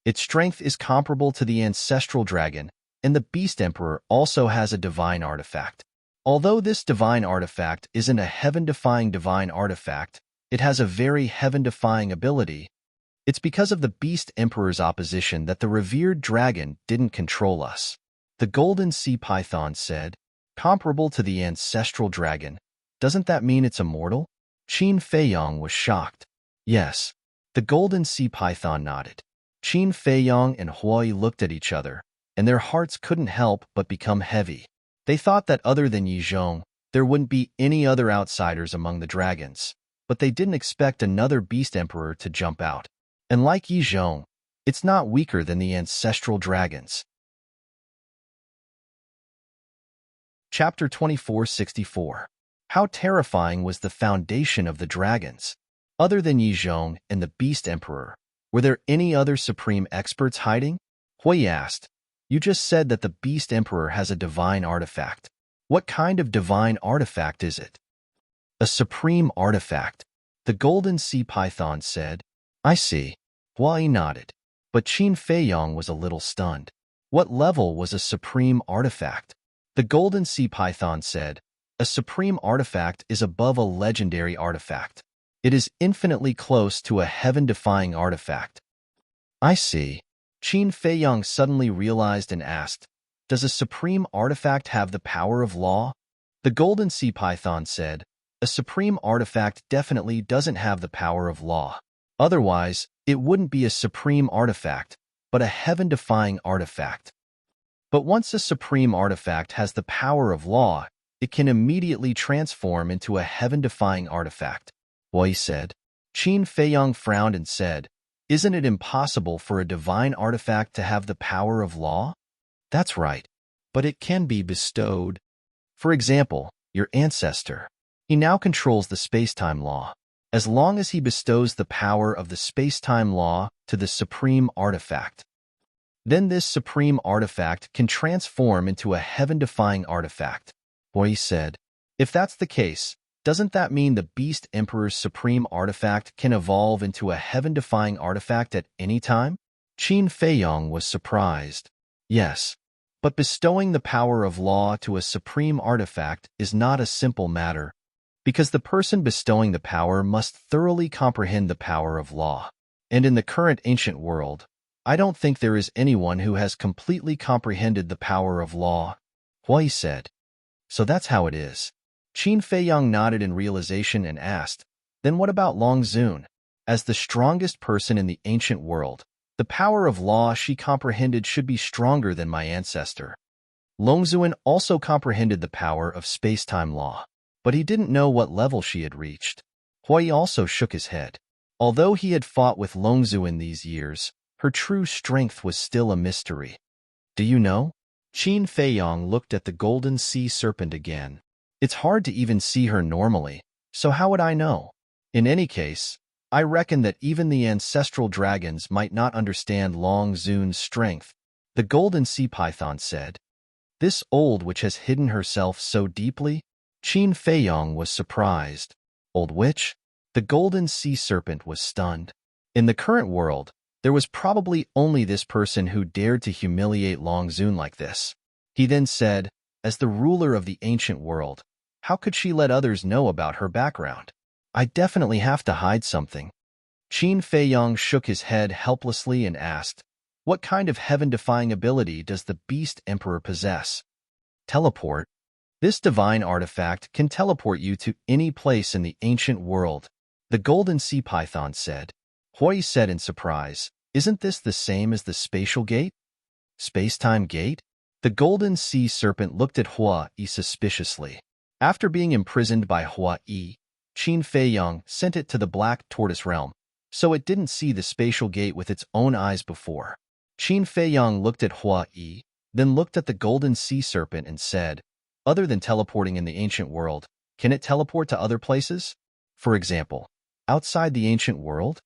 Its strength is comparable to the ancestral dragon, and the Beast Emperor also has a divine artifact. Although this divine artifact isn't a heaven-defying divine artifact, it has a very heaven-defying ability. It's because of the Beast Emperor's opposition that the revered dragon didn't control us. The golden sea python said, Comparable to the ancestral dragon, doesn't that mean it's immortal? Qin Feiyang was shocked. Yes. The golden sea python nodded. Qin Feiyang and Huai looked at each other, and their hearts couldn't help but become heavy. They thought that other than Yi Zhong, there wouldn't be any other outsiders among the dragons, but they didn't expect another Beast Emperor to jump out. And like Yi Zhong, it's not weaker than the ancestral dragons. Chapter 2464. How terrifying was the foundation of the dragons? Other than Yi Zhong and the Beast Emperor, were there any other supreme experts hiding? Huai asked. You just said that the Beast Emperor has a divine artifact. What kind of divine artifact is it? A supreme artifact. The golden sea python said. I see. Huai nodded. But Qin Feiyang was a little stunned. What level was a supreme artifact? The golden sea python said, A supreme artifact is above a legendary artifact. It is infinitely close to a heaven-defying artifact. I see. Qin Feiyang suddenly realized and asked, Does a supreme artifact have the power of law? The golden sea python said, A supreme artifact definitely doesn't have the power of law. Otherwise, it wouldn't be a supreme artifact, but a heaven-defying artifact. But once a supreme artifact has the power of law, it can immediately transform into a heaven-defying artifact. Huai said. Qin Feiyang frowned and said, Isn't it impossible for a divine artifact to have the power of law? That's right, but it can be bestowed. For example, your ancestor. He now controls the space-time law. As long as he bestows the power of the space-time law to the supreme artifact, then this supreme artifact can transform into a heaven-defying artifact. Huai said, If that's the case, doesn't that mean the Beast Emperor's supreme artifact can evolve into a heaven-defying artifact at any time? Qin Feiyang was surprised. Yes, but bestowing the power of law to a supreme artifact is not a simple matter, because the person bestowing the power must thoroughly comprehend the power of law. And in the current ancient world, I don't think there is anyone who has completely comprehended the power of law. Huai said. So that's how it is. Qin Feiyang nodded in realization and asked, Then what about Long Zun? As the strongest person in the ancient world, the power of law she comprehended should be stronger than my ancestor. Longzuan also comprehended the power of space-time law, but he didn't know what level she had reached. Hui also shook his head. Although he had fought with Longzuan these years, her true strength was still a mystery. Do you know? Qin Feiyang looked at the golden sea serpent again. It's hard to even see her normally, so how would I know? In any case, I reckon that even the ancestral dragons might not understand Long Zun's strength, the golden sea python said. This old witch has hidden herself so deeply? Qin Feiyang was surprised. Old witch? The golden sea serpent was stunned. In the current world, there was probably only this person who dared to humiliate Long Zun like this. He then said, as the ruler of the ancient world, how could she let others know about her background? I definitely have to hide something. Qin Feiyang shook his head helplessly and asked, what kind of heaven-defying ability does the Beast Emperor possess? Teleport. This divine artifact can teleport you to any place in the ancient world, the golden sea python said. Hui said in surprise, isn't this the same as the spatial gate? Space-time gate? The golden sea serpent looked at Hua Yi suspiciously. After being imprisoned by Hua Yi, Qin Feiyang sent it to the Black Tortoise realm, so it didn't see the spatial gate with its own eyes before. Qin Feiyang looked at Hua Yi, then looked at the golden sea serpent and said, other than teleporting in the ancient world, can it teleport to other places? For example, outside the ancient world?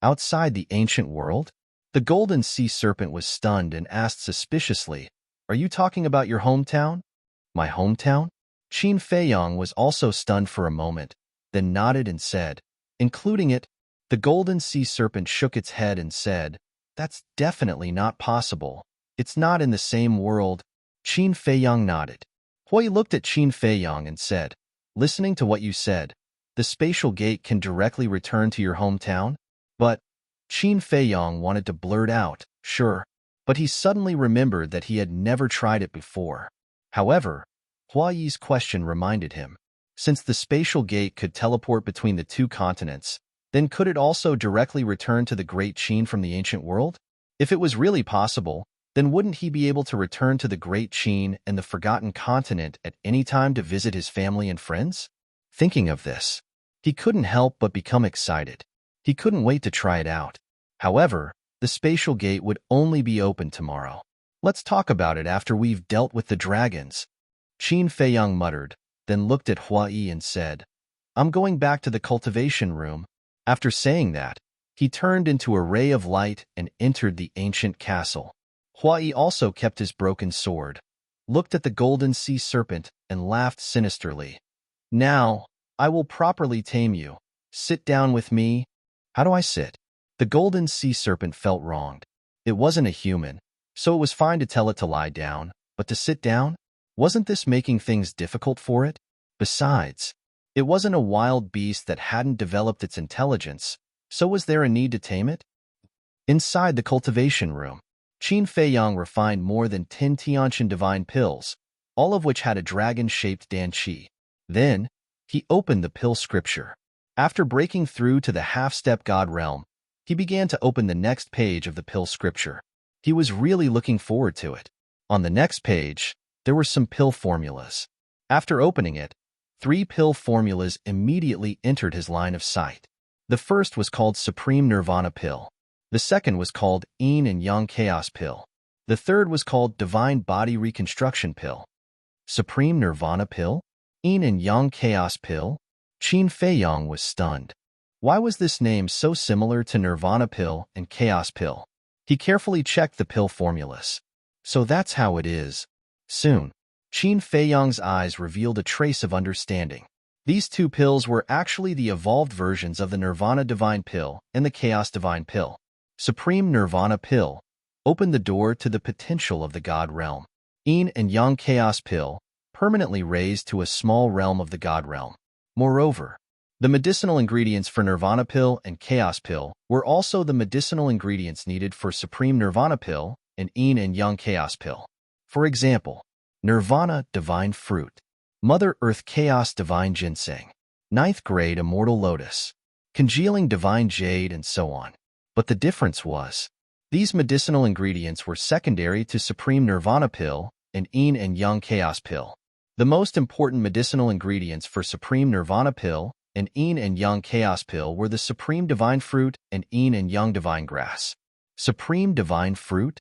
Outside the ancient world? The golden sea serpent was stunned and asked suspiciously, are you talking about your hometown? My hometown? Qin Feiyang was also stunned for a moment, then nodded and said, including it. The golden sea serpent shook its head and said, that's definitely not possible. It's not in the same world. Qin Feiyang nodded. Hui looked at Qin Feiyang and said, listening to what you said, the spatial gate can directly return to your hometown? But Qin Feiyang wanted to blurt out, sure, but he suddenly remembered that he had never tried it before. However, Hua Yi's question reminded him, since the spatial gate could teleport between the two continents, then could it also directly return to the Great Qin from the ancient world? If it was really possible, then wouldn't he be able to return to the Great Qin and the Forgotten Continent at any time to visit his family and friends? Thinking of this, he couldn't help but become excited. He couldn't wait to try it out. However, the spatial gate would only be open tomorrow. Let's talk about it after we've dealt with the dragons. Qin Feiyang muttered, then looked at Hua Yi and said, I'm going back to the cultivation room. After saying that, he turned into a ray of light and entered the ancient castle. Hua Yi also kept his broken sword, looked at the golden sea serpent, and laughed sinisterly. Now, I will properly tame you. Sit down with me. How do I sit? The golden sea serpent felt wronged. It wasn't a human, so it was fine to tell it to lie down, but to sit down? Wasn't this making things difficult for it? Besides, it wasn't a wild beast that hadn't developed its intelligence, so was there a need to tame it? Inside the cultivation room, Qin Feiyang refined more than 10 Tianqian divine pills, all of which had a dragon-shaped danqi. Then, he opened the pill scripture. After breaking through to the half-step god realm, he began to open the next page of the pill scripture. He was really looking forward to it. On the next page, there were some pill formulas. After opening it, 3 pill formulas immediately entered his line of sight. The first was called Supreme Nirvana Pill. The second was called Yin and Yang Chaos Pill. The third was called Divine Body Reconstruction Pill. Supreme Nirvana Pill? Yin and Yang Chaos Pill? Qin Feiyang was stunned. Why was this name so similar to Nirvana Pill and Chaos Pill? He carefully checked the pill formulas. So that's how it is. Soon, Qin Feiyang's eyes revealed a trace of understanding. These 2 pills were actually the evolved versions of the Nirvana Divine Pill and the Chaos Divine Pill. Supreme Nirvana Pill opened the door to the potential of the God realm. Yin and Yang Chaos Pill permanently raised to a small realm of the God realm. Moreover, the medicinal ingredients for Nirvana Pill and Chaos Pill were also the medicinal ingredients needed for Supreme Nirvana Pill and Yin and Yang Chaos Pill. For example, Nirvana Divine Fruit, Mother Earth Chaos Divine Ginseng, 9th Grade Immortal Lotus, congealing divine jade, and so on. But the difference was, these medicinal ingredients were secondary to Supreme Nirvana Pill and Yin and Yang Chaos Pill. The most important medicinal ingredients for Supreme Nirvana Pill and Yin and Yang Chaos Pill were the Supreme Divine Fruit and Yin and Yang Divine Grass. Supreme Divine Fruit?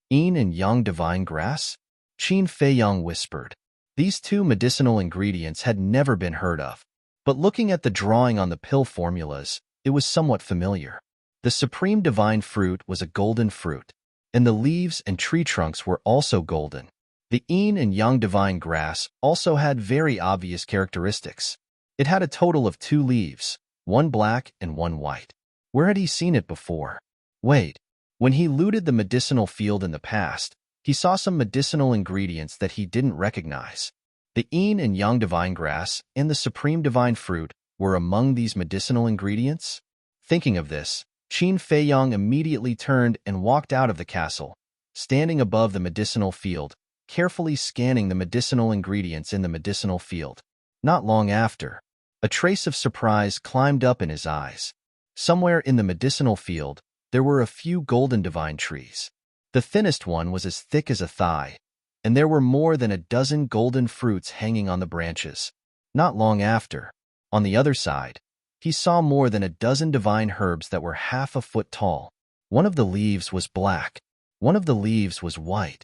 Yin and Yang Divine Grass? Qin Feiyang whispered. These two medicinal ingredients had never been heard of. But looking at the drawing on the pill formulas, it was somewhat familiar. The Supreme Divine Fruit was a golden fruit, and the leaves and tree trunks were also golden. The Yin and Yang Divine Grass also had very obvious characteristics. It had a total of 2 leaves, one black and one white. Where had he seen it before? Wait, when he looted the medicinal field in the past, he saw some medicinal ingredients that he didn't recognize. The Yin and Yang Divine Grass and the Supreme Divine Fruit were among these medicinal ingredients? Thinking of this, Qin Feiyang immediately turned and walked out of the castle, standing above the medicinal field, carefully scanning the medicinal ingredients in the medicinal field. Not long after, a trace of surprise climbed up in his eyes. Somewhere in the medicinal field, there were a few golden divine trees. The thinnest one was as thick as a thigh, and there were more than a dozen golden fruits hanging on the branches. Not long after, on the other side, he saw more than a dozen divine herbs that were half a foot tall. One of the leaves was black. One of the leaves was white.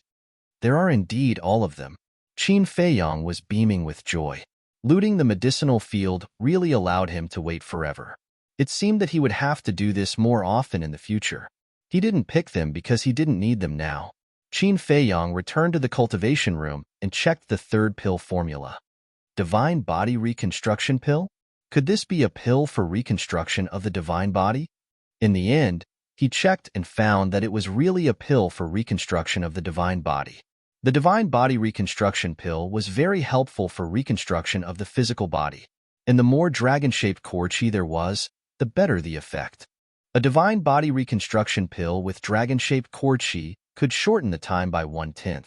There are indeed all of them. Qin Feiyang was beaming with joy. Looting the medicinal field really allowed him to wait forever. It seemed that he would have to do this more often in the future. He didn't pick them because he didn't need them now. Qin Feiyang returned to the cultivation room and checked the 3rd pill formula. Divine Body Reconstruction Pill? Could this be a pill for reconstruction of the divine body? In the end, he checked and found that it was really a pill for reconstruction of the divine body. The Divine Body Reconstruction Pill was very helpful for reconstruction of the physical body, and the more dragon-shaped core chi there was, the better the effect. A Divine Body Reconstruction Pill with dragon-shaped core chi could shorten the time by 1/10.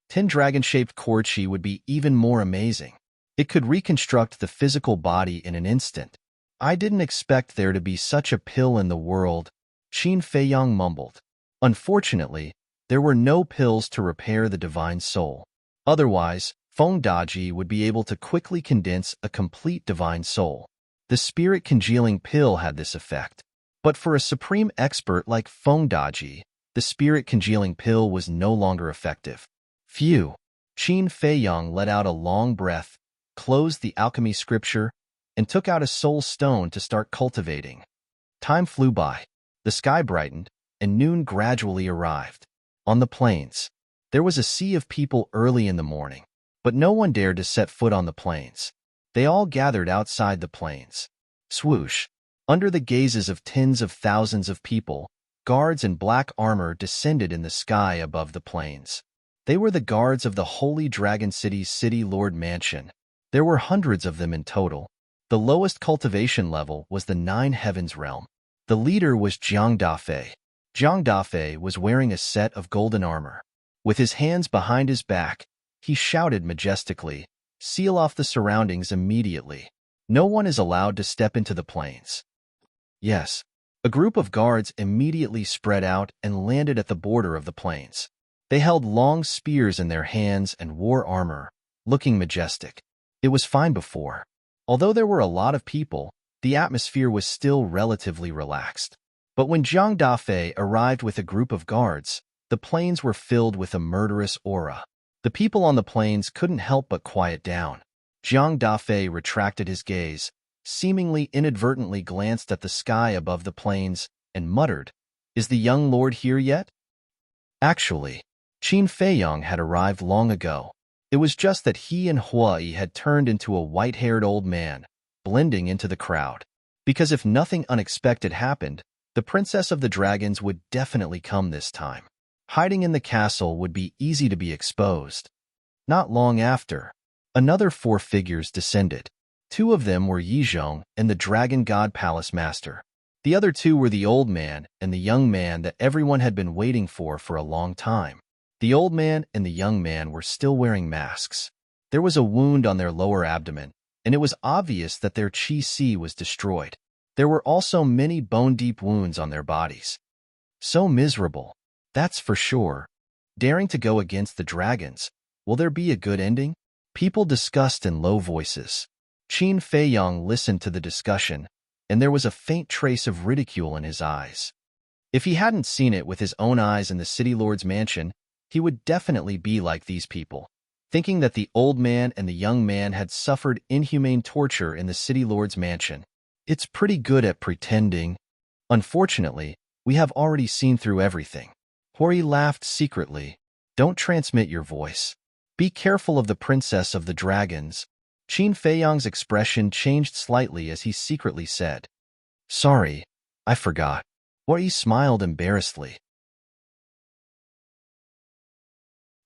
10 dragon-shaped core chi would be even more amazing. It could reconstruct the physical body in an instant. I didn't expect there to be such a pill in the world, Qin Feiyang mumbled. Unfortunately, there were no pills to repair the divine soul. Otherwise, Feng Daji would be able to quickly condense a complete divine soul. The spirit congealing pill had this effect. But for a supreme expert like Feng Daji, the spirit congealing pill was no longer effective. Phew! Qin Feiyang let out a long breath, closed the alchemy scripture, and took out a soul stone to start cultivating. Time flew by. The sky brightened, and noon gradually arrived. On the plains, there was a sea of people early in the morning, but no one dared to set foot on the plains. They all gathered outside the plains. Swoosh! Under the gazes of tens of thousands of people, guards in black armor descended in the sky above the plains. They were the guards of the Holy Dragon City's City Lord Mansion. There were hundreds of them in total. The lowest cultivation level was the 9 Heavens realm. The leader was Jiang Dafei. Jiang Dafei was wearing a set of golden armor. With his hands behind his back, he shouted majestically, "Seal off the surroundings immediately. No one is allowed to step into the plains." Yes, a group of guards immediately spread out and landed at the border of the plains. They held long spears in their hands and wore armor, looking majestic. It was fine before. Although there were a lot of people, the atmosphere was still relatively relaxed. But when Jiang Dafei arrived with a group of guards, the plains were filled with a murderous aura. The people on the plains couldn't help but quiet down. Jiang Dafei retracted his gaze, seemingly inadvertently glanced at the sky above the plains, and muttered, "Is the young lord here yet?" Actually, Qin Feiyang had arrived long ago. It was just that he and Huai had turned into a white-haired old man, blending into the crowd. Because if nothing unexpected happened, the Princess of the Dragons would definitely come this time. Hiding in the castle would be easy to be exposed. Not long after, another 4 figures descended. 2 of them were Yizhong and the Dragon God Palace Master. The other 2 were the old man and the young man that everyone had been waiting for a long time. The old man and the young man were still wearing masks. There was a wound on their lower abdomen, and it was obvious that their Qi Si was destroyed. There were also many bone-deep wounds on their bodies. So miserable, that's for sure. Daring to go against the dragons, will there be a good ending? People discussed in low voices. Qin Feiyang listened to the discussion, and there was a faint trace of ridicule in his eyes. If he hadn't seen it with his own eyes in the city lord's mansion, he would definitely be like these people, thinking that the old man and the young man had suffered inhumane torture in the city lord's mansion. It's pretty good at pretending. Unfortunately, we have already seen through everything. Hori laughed secretly. Don't transmit your voice. Be careful of the princess of the dragons. Qin Feiyang's expression changed slightly as he secretly said, Sorry, I forgot. Hori smiled embarrassedly.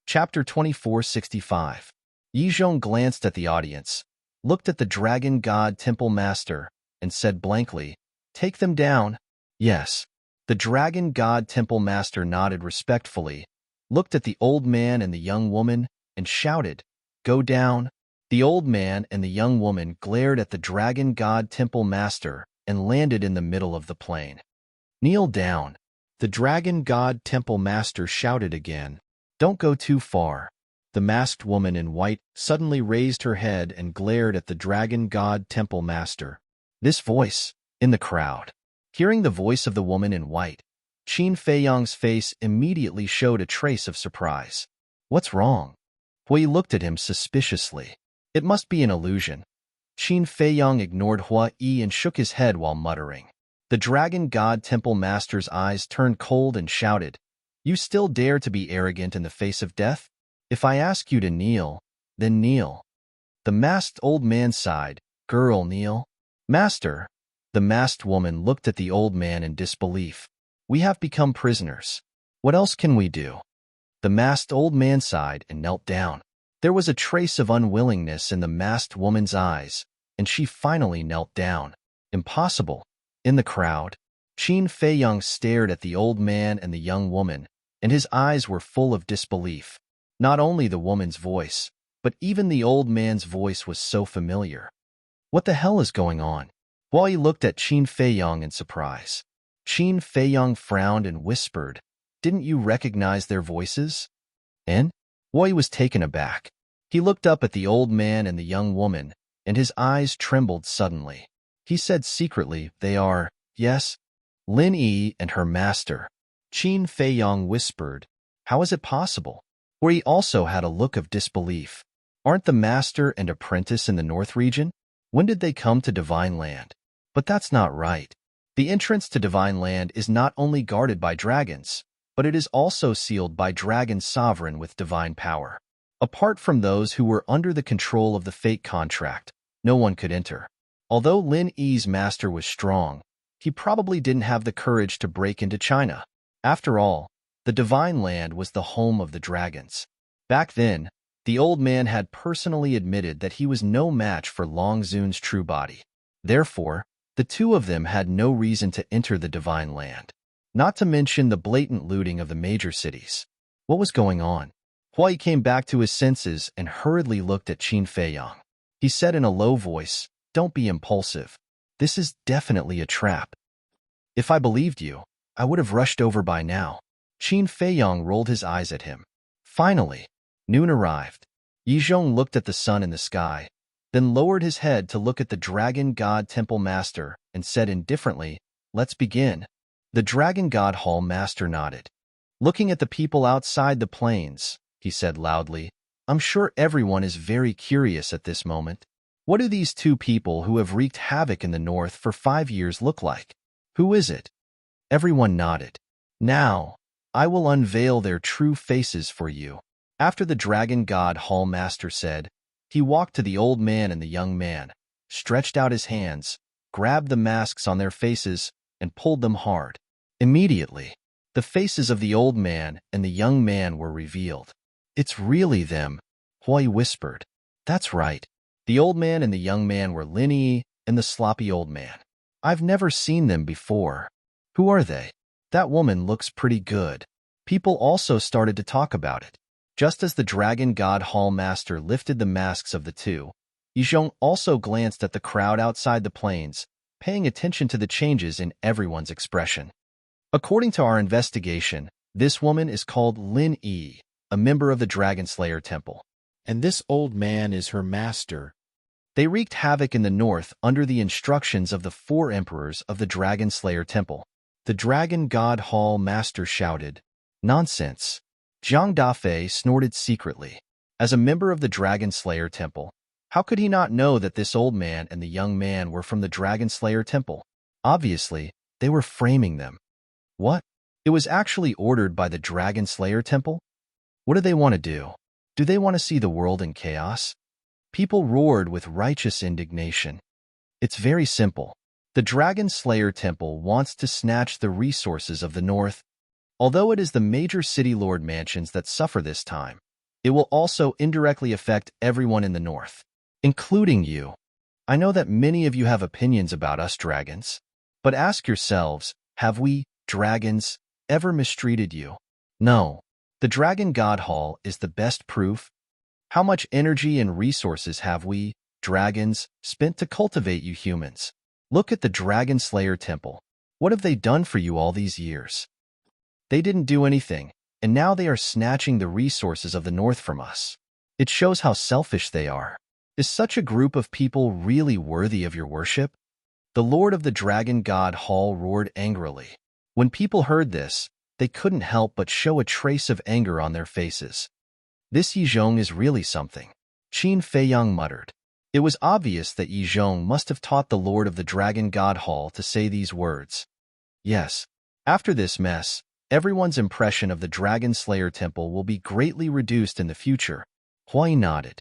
Chapter 2465. Yizhong glanced at the audience, looked at the dragon god temple master, and said blankly, Take them down. Yes. The dragon god temple master nodded respectfully, looked at the old man and the young woman, and shouted, Go down. The old man and the young woman glared at the dragon god temple master and landed in the middle of the plain. Kneel down. The dragon god temple master shouted again. Don't go too far. The masked woman in white suddenly raised her head and glared at the dragon god temple master. This voice, in the crowd. Hearing the voice of the woman in white, Qin Feiyang's face immediately showed a trace of surprise. What's wrong? Hui looked at him suspiciously. It must be an illusion. Qin Feiyang ignored Hui and shook his head while muttering. The dragon god temple master's eyes turned cold and shouted, You still dare to be arrogant in the face of death? If I ask you to kneel, then kneel. The masked old man sighed, Girl, kneel. Master. The masked woman looked at the old man in disbelief. We have become prisoners. What else can we do? The masked old man sighed and knelt down. There was a trace of unwillingness in the masked woman's eyes, and she finally knelt down. Impossible. In the crowd, Qin Feiyang stared at the old man and the young woman, and his eyes were full of disbelief. Not only the woman's voice, but even the old man's voice was so familiar. What the hell is going on? Hui looked at Qin Feiyang in surprise. Qin Feiyang frowned and whispered, Didn't you recognize their voices? And? Hui was taken aback. He looked up at the old man and the young woman, and his eyes trembled suddenly. He said secretly, They are, yes, Lin Yi and her master. Qin Feiyang whispered, How is it possible? Hui also had a look of disbelief. Aren't the master and apprentice in the north region? When did they come to Divine Land? But that's not right. The entrance to Divine Land is not only guarded by dragons, but it is also sealed by Dragon Sovereign with divine power. Apart from those who were under the control of the fate contract, no one could enter. Although Lin Yi's master was strong, he probably didn't have the courage to break into China. After all, the Divine Land was the home of the dragons. Back then, the old man had personally admitted that he was no match for Long Zun's true body. Therefore, the two of them had no reason to enter the Divine Land. Not to mention the blatant looting of the major cities. What was going on? Hui came back to his senses and hurriedly looked at Qin Feiyang. He said in a low voice, Don't be impulsive. This is definitely a trap. If I believed you, I would have rushed over by now. Qin Feiyang rolled his eyes at him. Finally, noon arrived. Yizhong looked at the sun in the sky, then lowered his head to look at the dragon god temple master and said indifferently, Let's begin. The dragon god hall master nodded. Looking at the people outside the plains, he said loudly, I'm sure everyone is very curious at this moment. What do these two people who have wreaked havoc in the north for 5 years look like? Who is it? Everyone nodded. Now, I will unveil their true faces for you. After the dragon god hall master said, he walked to the old man and the young man, stretched out his hands, grabbed the masks on their faces, and pulled them hard. Immediately, the faces of the old man and the young man were revealed. It's really them, Hui whispered. That's right. The old man and the young man were Lin Yi and the sloppy old man. I've never seen them before. Who are they? That woman looks pretty good. People also started to talk about it. Just as the dragon god hall master lifted the masks of the two, Yizhong also glanced at the crowd outside the plains, paying attention to the changes in everyone's expression. According to our investigation, this woman is called Lin Yi, a member of the Dragon Slayer Temple. And this old man is her master. They wreaked havoc in the north under the instructions of the 4 emperors of the Dragon Slayer Temple. The Dragon God Hall Master shouted, "Nonsense!" Zhang Dafei snorted secretly. As a member of the Dragon Slayer Temple, how could he not know that this old man and the young man were from the Dragon Slayer Temple? Obviously, they were framing them. What? It was actually ordered by the Dragon Slayer Temple? What do they want to do? Do they want to see the world in chaos? People roared with righteous indignation. It's very simple. The Dragon Slayer Temple wants to snatch the resources of the north. Although it is the major city lord mansions that suffer this time, it will also indirectly affect everyone in the north, including you. I know that many of you have opinions about us dragons, but ask yourselves, have we, dragons, ever mistreated you? No. The Dragon God Hall is the best proof. How much energy and resources have we, dragons, spent to cultivate you humans? Look at the Dragon Slayer Temple. What have they done for you all these years? They didn't do anything, and now they are snatching the resources of the north from us. It shows how selfish they are. Is such a group of people really worthy of your worship? The Lord of the Dragon God Hall roared angrily. When people heard this, they couldn't help but show a trace of anger on their faces. This Yizhong is really something, Qin Feiyang muttered. It was obvious that Yizhong must have taught the Lord of the Dragon God Hall to say these words. Yes, after this mess, everyone's impression of the Dragon Slayer Temple will be greatly reduced in the future. Huai nodded.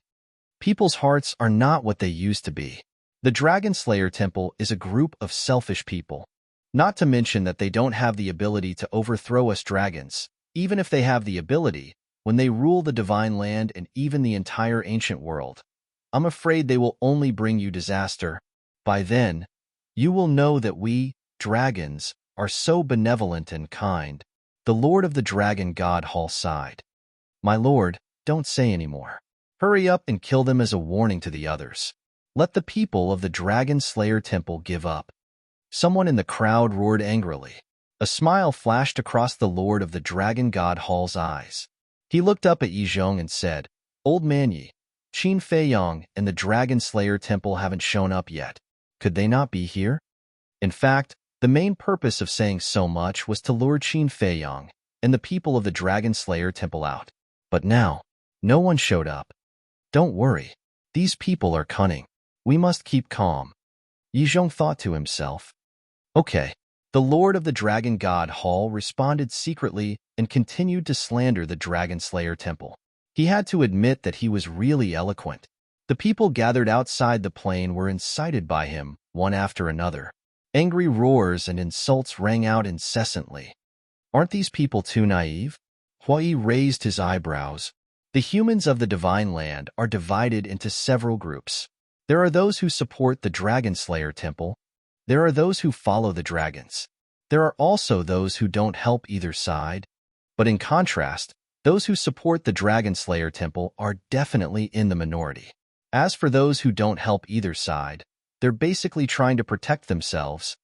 People's hearts are not what they used to be. The Dragon Slayer Temple is a group of selfish people. Not to mention that they don't have the ability to overthrow us dragons. Even if they have the ability, when they rule the divine land and even the entire ancient world, I'm afraid they will only bring you disaster. By then, you will know that we, dragons, are so benevolent and kind. The Lord of the Dragon God Hall sighed. My lord, don't say any more. Hurry up and kill them as a warning to the others. Let the people of the Dragon Slayer Temple give up. Someone in the crowd roared angrily. A smile flashed across the Lord of the Dragon God Hall's eyes. He looked up at Yizhong and said, Old man Yi, Qin Feiyang and the Dragon Slayer Temple haven't shown up yet. Could they not be here? In fact, the main purpose of saying so much was to lure Qin Feiyang and the people of the Dragon Slayer Temple out. But now, no one showed up. Don't worry. These people are cunning. We must keep calm. Yizhong thought to himself. Okay. The Lord of the Dragon God Hall responded secretly and continued to slander the Dragon Slayer Temple. He had to admit that he was really eloquent. The people gathered outside the plain were incited by him, one after another. Angry roars and insults rang out incessantly. Aren't these people too naive? Huai raised his eyebrows. The humans of the Divine Land are divided into several groups. There are those who support the Dragon Slayer Temple. There are those who follow the dragons. There are also those who don't help either side. But in contrast, those who support the Dragon Slayer Temple are definitely in the minority. As for those who don't help either side, they're basically trying to protect themselves.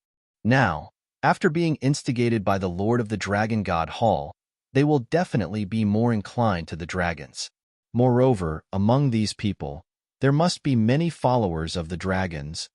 Now, after being instigated by the Lord of the Dragon God Hall, they will definitely be more inclined to the dragons. Moreover, among these people, there must be many followers of the dragons.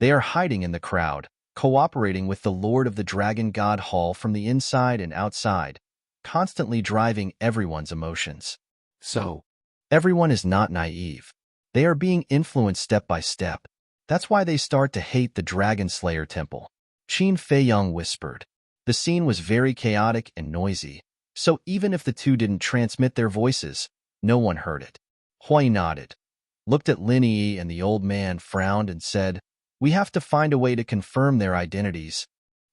They are hiding in the crowd, cooperating with the Lord of the Dragon God Hall from the inside and outside, constantly driving everyone's emotions. So, everyone is not naive. They are being influenced step by step. That's why they start to hate the Dragon Slayer Temple. Qin Feiyang whispered. The scene was very chaotic and noisy, so even if the two didn't transmit their voices, no one heard it. Huai nodded, looked at Lin Yi, and the old man frowned and said, We have to find a way to confirm their identities.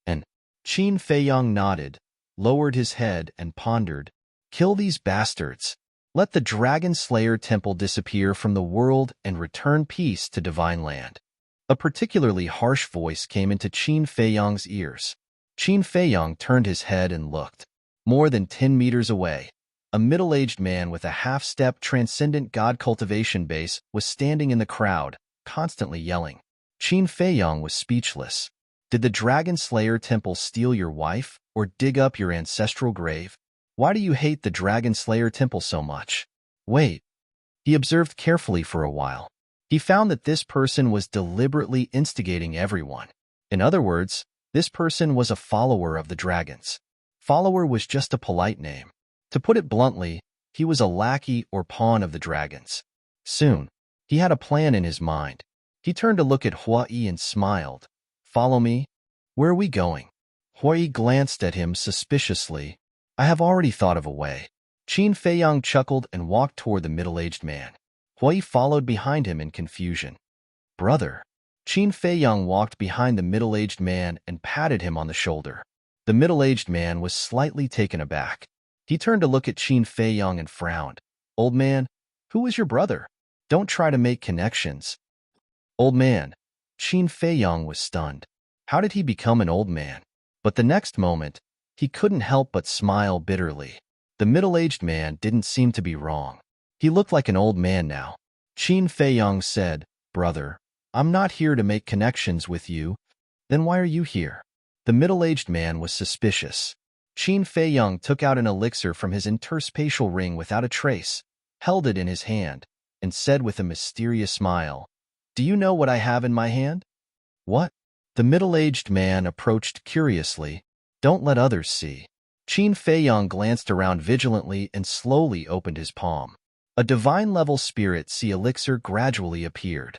And Qin Feiyang nodded, lowered his head, and pondered, Kill these bastards. Let the Dragon Slayer Temple disappear from the world and return peace to Divine Land. A particularly harsh voice came into Qin Feiyang's ears. Qin Feiyang turned his head and looked. More than 10 meters away, a middle-aged man with a half-step transcendent god cultivation base was standing in the crowd, constantly yelling. Qin Feiyang was speechless. Did the Dragon Slayer Temple steal your wife or dig up your ancestral grave? Why do you hate the Dragon Slayer Temple so much? Wait. He observed carefully for a while. He found that this person was deliberately instigating everyone. In other words, this person was a follower of the dragons. Follower was just a polite name. To put it bluntly, he was a lackey or pawn of the dragons. Soon, he had a plan in his mind. He turned to look at Hua Yi and smiled. Follow me? Where are we going? Hua Yi glanced at him suspiciously. I have already thought of a way. Qin Feiyang chuckled and walked toward the middle-aged man. Hua Yi followed behind him in confusion. Brother. Qin Feiyang walked behind the middle-aged man and patted him on the shoulder. The middle-aged man was slightly taken aback. He turned to look at Qin Feiyang and frowned. Old man, who is your brother? Don't try to make connections. Old man. Qin Feiyang was stunned. How did he become an old man? But the next moment, he couldn't help but smile bitterly. The middle-aged man didn't seem to be wrong. He looked like an old man now. Qin Feiyang said, Brother, I'm not here to make connections with you. Then why are you here? The middle-aged man was suspicious. Qin Feiyang took out an elixir from his interspatial ring without a trace, held it in his hand, and said with a mysterious smile, Do you know what I have in my hand? What? The middle-aged man approached curiously. Don't let others see. Qin Feiyang glanced around vigilantly and slowly opened his palm. A divine-level spirit sea elixir gradually appeared.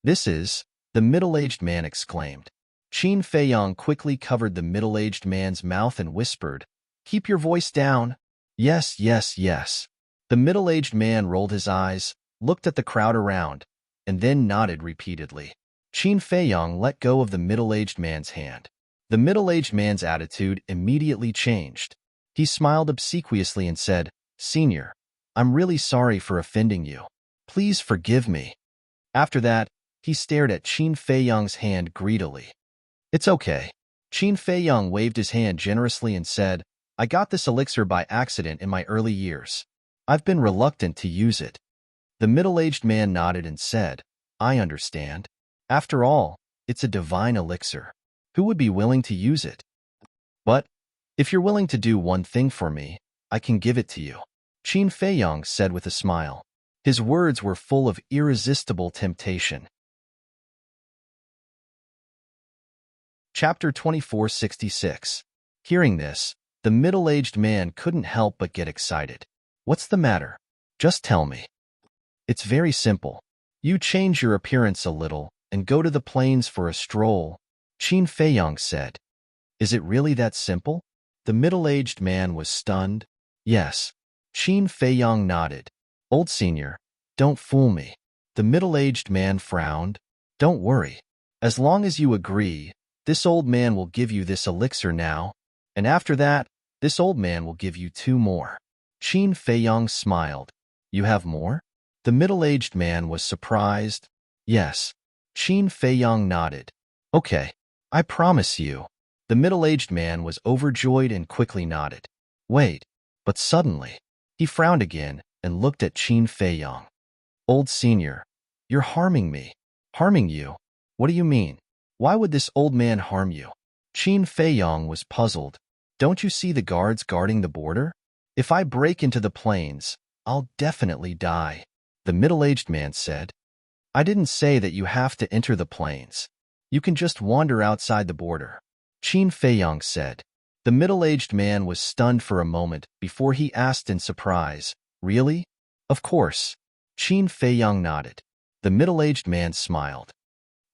This is, the middle-aged man exclaimed. Qin Feiyang quickly covered the middle-aged man's mouth and whispered, Keep your voice down. Yes, yes, yes. The middle-aged man rolled his eyes, looked at the crowd around, and then nodded repeatedly. Qin Feiyang let go of the middle-aged man's hand. The middle-aged man's attitude immediately changed. He smiled obsequiously and said, Senior, I'm really sorry for offending you. Please forgive me. After that, he stared at Qin Feiyang's hand greedily. It's okay. Qin Feiyang waved his hand generously and said, I got this elixir by accident in my early years. I've been reluctant to use it. The middle-aged man nodded and said, I understand. After all, it's a divine elixir. Who would be willing to use it? But, if you're willing to do one thing for me, I can give it to you. Qin Feiyang said with a smile. His words were full of irresistible temptation. Chapter 2466. Hearing this, the middle-aged man couldn't help but get excited. What's the matter? Just tell me. It's very simple. You change your appearance a little and go to the plains for a stroll, Qin Feiyang said. Is it really that simple? The middle-aged man was stunned. Yes. Qin Feiyang nodded. Old senior, don't fool me. The middle-aged man frowned. Don't worry. As long as you agree, this old man will give you this elixir now, and after that, this old man will give you 2 more. Qin Feiyang smiled. You have more? The middle-aged man was surprised. Yes. Qin Feiyang nodded. Okay, I promise you. The middle-aged man was overjoyed and quickly nodded. Wait, but suddenly, he frowned again and looked at Qin Feiyang. Old senior, you're harming me. Harming you? What do you mean? Why would this old man harm you? Qin Feiyang was puzzled. Don't you see the guards guarding the border? If I break into the plains, I'll definitely die, the middle-aged man said. I didn't say that you have to enter the plains. You can just wander outside the border, Qin Feiyang said. The middle-aged man was stunned for a moment before he asked in surprise, Really? Of course. Qin Feiyang nodded. The middle-aged man smiled.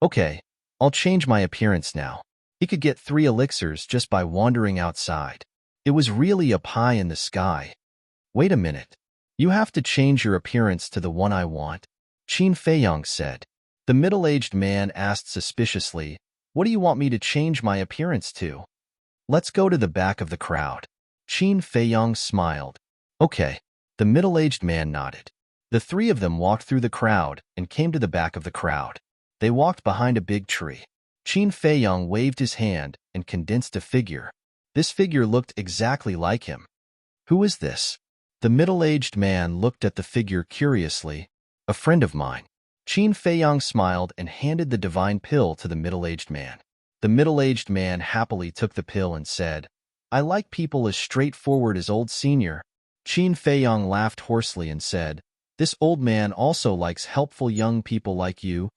Okay, I'll change my appearance now. He could get 3 elixirs just by wandering outside. It was really a pie in the sky. Wait a minute. You have to change your appearance to the one I want, Qin Feiyang said. The middle-aged man asked suspiciously, What do you want me to change my appearance to? Let's go to the back of the crowd. Qin Feiyang smiled. Okay. The middle-aged man nodded. The 3 of them walked through the crowd and came to the back of the crowd. They walked behind a big tree. Qin Feiyang waved his hand and condensed a figure. This figure looked exactly like him. Who is this? The middle-aged man looked at the figure curiously. A friend of mine. Qin Feiyang smiled and handed the divine pill to the middle-aged man. The middle-aged man happily took the pill and said, "I like people as straightforward as old senior." Qin Feiyang laughed hoarsely and said, "This old man also likes helpful young people like you.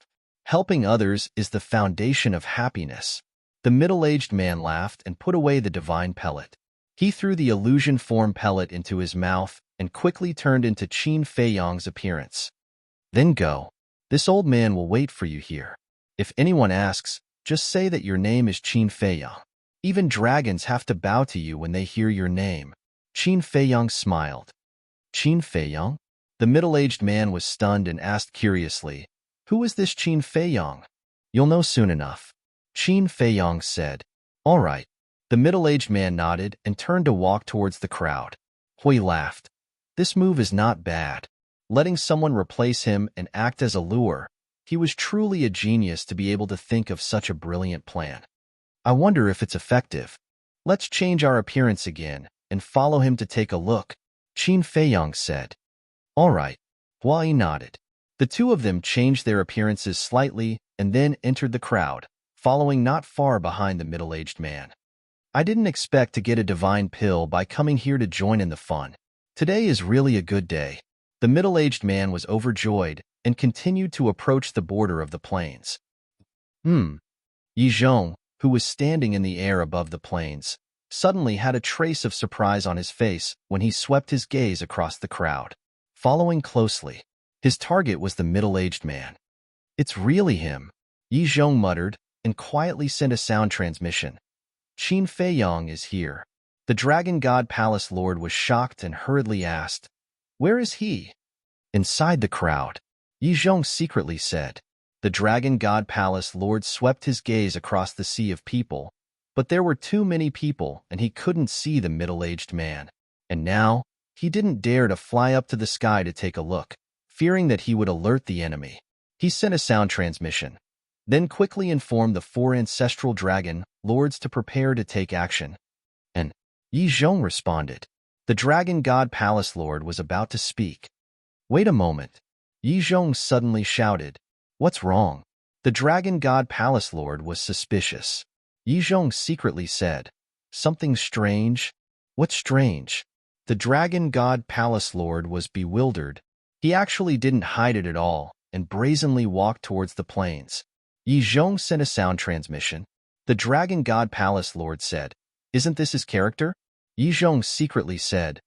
Helping others is the foundation of happiness." The middle-aged man laughed and put away the divine pellet. He threw the illusion form pellet into his mouth and quickly turned into Qin Feiyang's appearance. "Then go. This old man will wait for you here. If anyone asks, just say that your name is Qin Feiyang. Even dragons have to bow to you when they hear your name." Qin Feiyang smiled. "Qin Feiyang?" The middle-aged man was stunned and asked curiously, "Who is this Qin Feiyang?" "You'll know soon enough," Qin Feiyang said. "All right." The middle-aged man nodded and turned to walk towards the crowd. Hui laughed. This move is not bad. Letting someone replace him and act as a lure, he was truly a genius to be able to think of such a brilliant plan. "I wonder if it's effective. Let's change our appearance again and follow him to take a look," Qin Feiyang said. "All right." Hui nodded. The two of them changed their appearances slightly and then entered the crowd, following not far behind the middle-aged man. "I didn't expect to get a divine pill by coming here to join in the fun. Today is really a good day." The middle-aged man was overjoyed and continued to approach the border of the plains. Yi Zhong, who was standing in the air above the plains, suddenly had a trace of surprise on his face when he swept his gaze across the crowd. Following closely, his target was the middle-aged man. "It's really him," Yi Zhong muttered and quietly sent a sound transmission. "Qin Feiyang is here." The Dragon God Palace Lord was shocked and hurriedly asked, "Where is he?" "Inside the crowd," Yi Zhong secretly said. The Dragon God Palace Lord swept his gaze across the sea of people, but there were too many people and he couldn't see the middle-aged man. And now, he didn't dare to fly up to the sky to take a look, fearing that he would alert the enemy. He sent a sound transmission, then quickly informed the four ancestral dragon lords to prepare to take action. And Yi Zhong responded. The Dragon God Palace Lord was about to speak. "Wait a moment," Yi Zhong suddenly shouted. "What's wrong?" The Dragon God Palace Lord was suspicious. Yi Zhong secretly said, "Something strange?" "What's strange?" The Dragon God Palace Lord was bewildered. He actually didn't hide it at all and brazenly walked towards the plains. Yi Zhong sent a sound transmission. The Dragon God Palace Lord said, "Isn't this his character?" Yi Zhong secretly said,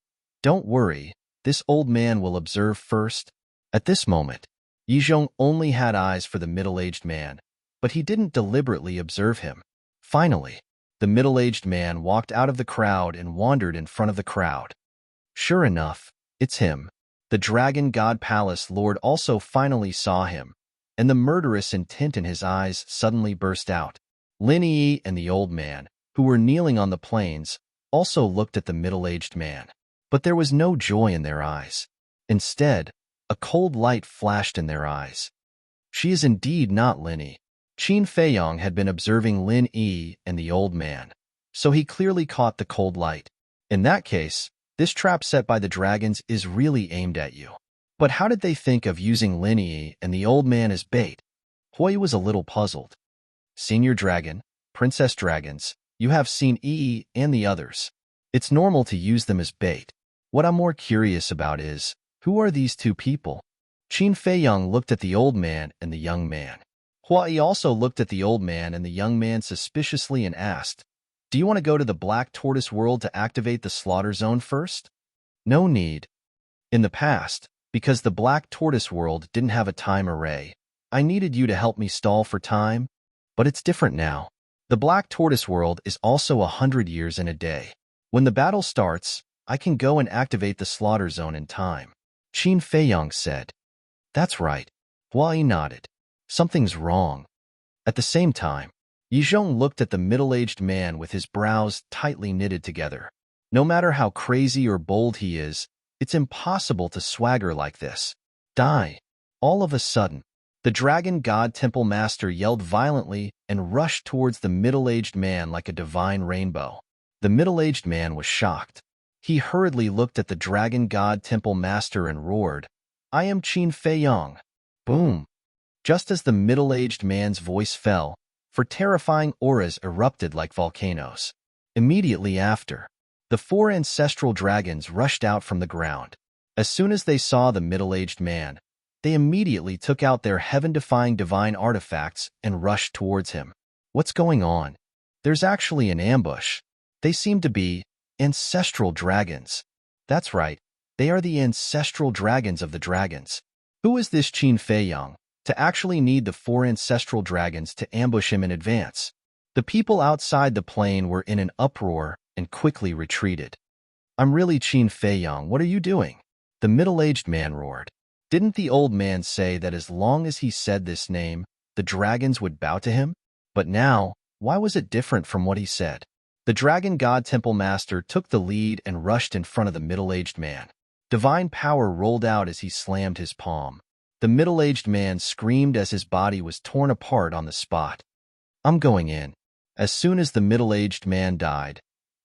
"Don't worry, this old man will observe first." At this moment, Yi Zhong only had eyes for the middle-aged man, but he didn't deliberately observe him. Finally, the middle-aged man walked out of the crowd and wandered in front of the crowd. Sure enough, it's him. The Dragon God Palace Lord also finally saw him, and the murderous intent in his eyes suddenly burst out. Lin Yi and the old man, who were kneeling on the plains, also looked at the middle-aged man. But there was no joy in their eyes. Instead, a cold light flashed in their eyes. She is indeed not Lin Yi. Qin Feiyang had been observing Lin Yi and the old man, so he clearly caught the cold light. In that case, this trap set by the dragons is really aimed at you. But how did they think of using Lin Yi and the old man as bait? Hui was a little puzzled. Senior Dragon, Princess Dragons, you have seen Yi and the others. It's normal to use them as bait. What I'm more curious about is, who are these two people? Qin Feiyang looked at the old man and the young man. Hui also looked at the old man and the young man suspiciously and asked, "Do you want to go to the Black Tortoise world to activate the slaughter zone first?" "No need. In the past, because the Black Tortoise world didn't have a time array, I needed you to help me stall for time, but it's different now. The Black Tortoise world is also 100 years in a day. When the battle starts, I can go and activate the slaughter zone in time," Qin Feiyang said. "That's right." Hui nodded. "Something's wrong." At the same time, Yi Zhong looked at the middle-aged man with his brows tightly knitted together. No matter how crazy or bold he is, it's impossible to swagger like this. Die. All of a sudden, the Dragon God Temple Master yelled violently and rushed towards the middle-aged man like a divine rainbow. The middle-aged man was shocked. He hurriedly looked at the Dragon God Temple Master and roared, "I am Qin Feiyang." Boom! Just as the middle-aged man's voice fell, for terrifying auras erupted like volcanoes. Immediately after, the four ancestral dragons rushed out from the ground. As soon as they saw the middle-aged man, they immediately took out their heaven-defying divine artifacts and rushed towards him. What's going on? There's actually an ambush. They seem to be ancestral dragons. That's right, they are the ancestral dragons of the dragons. Who is this Qin Feiyang to actually need the four ancestral dragons to ambush him in advance? The people outside the plane were in an uproar and quickly retreated. I'm really Qin Feiyang, what are you doing? The middle-aged man roared. Didn't the old man say that as long as he said this name, the dragons would bow to him? But now, why was it different from what he said? The Dragon God Temple Master took the lead and rushed in front of the middle-aged man. Divine power rolled out as he slammed his palm. The middle-aged man screamed as his body was torn apart on the spot. I'm going in. As soon as the middle-aged man died,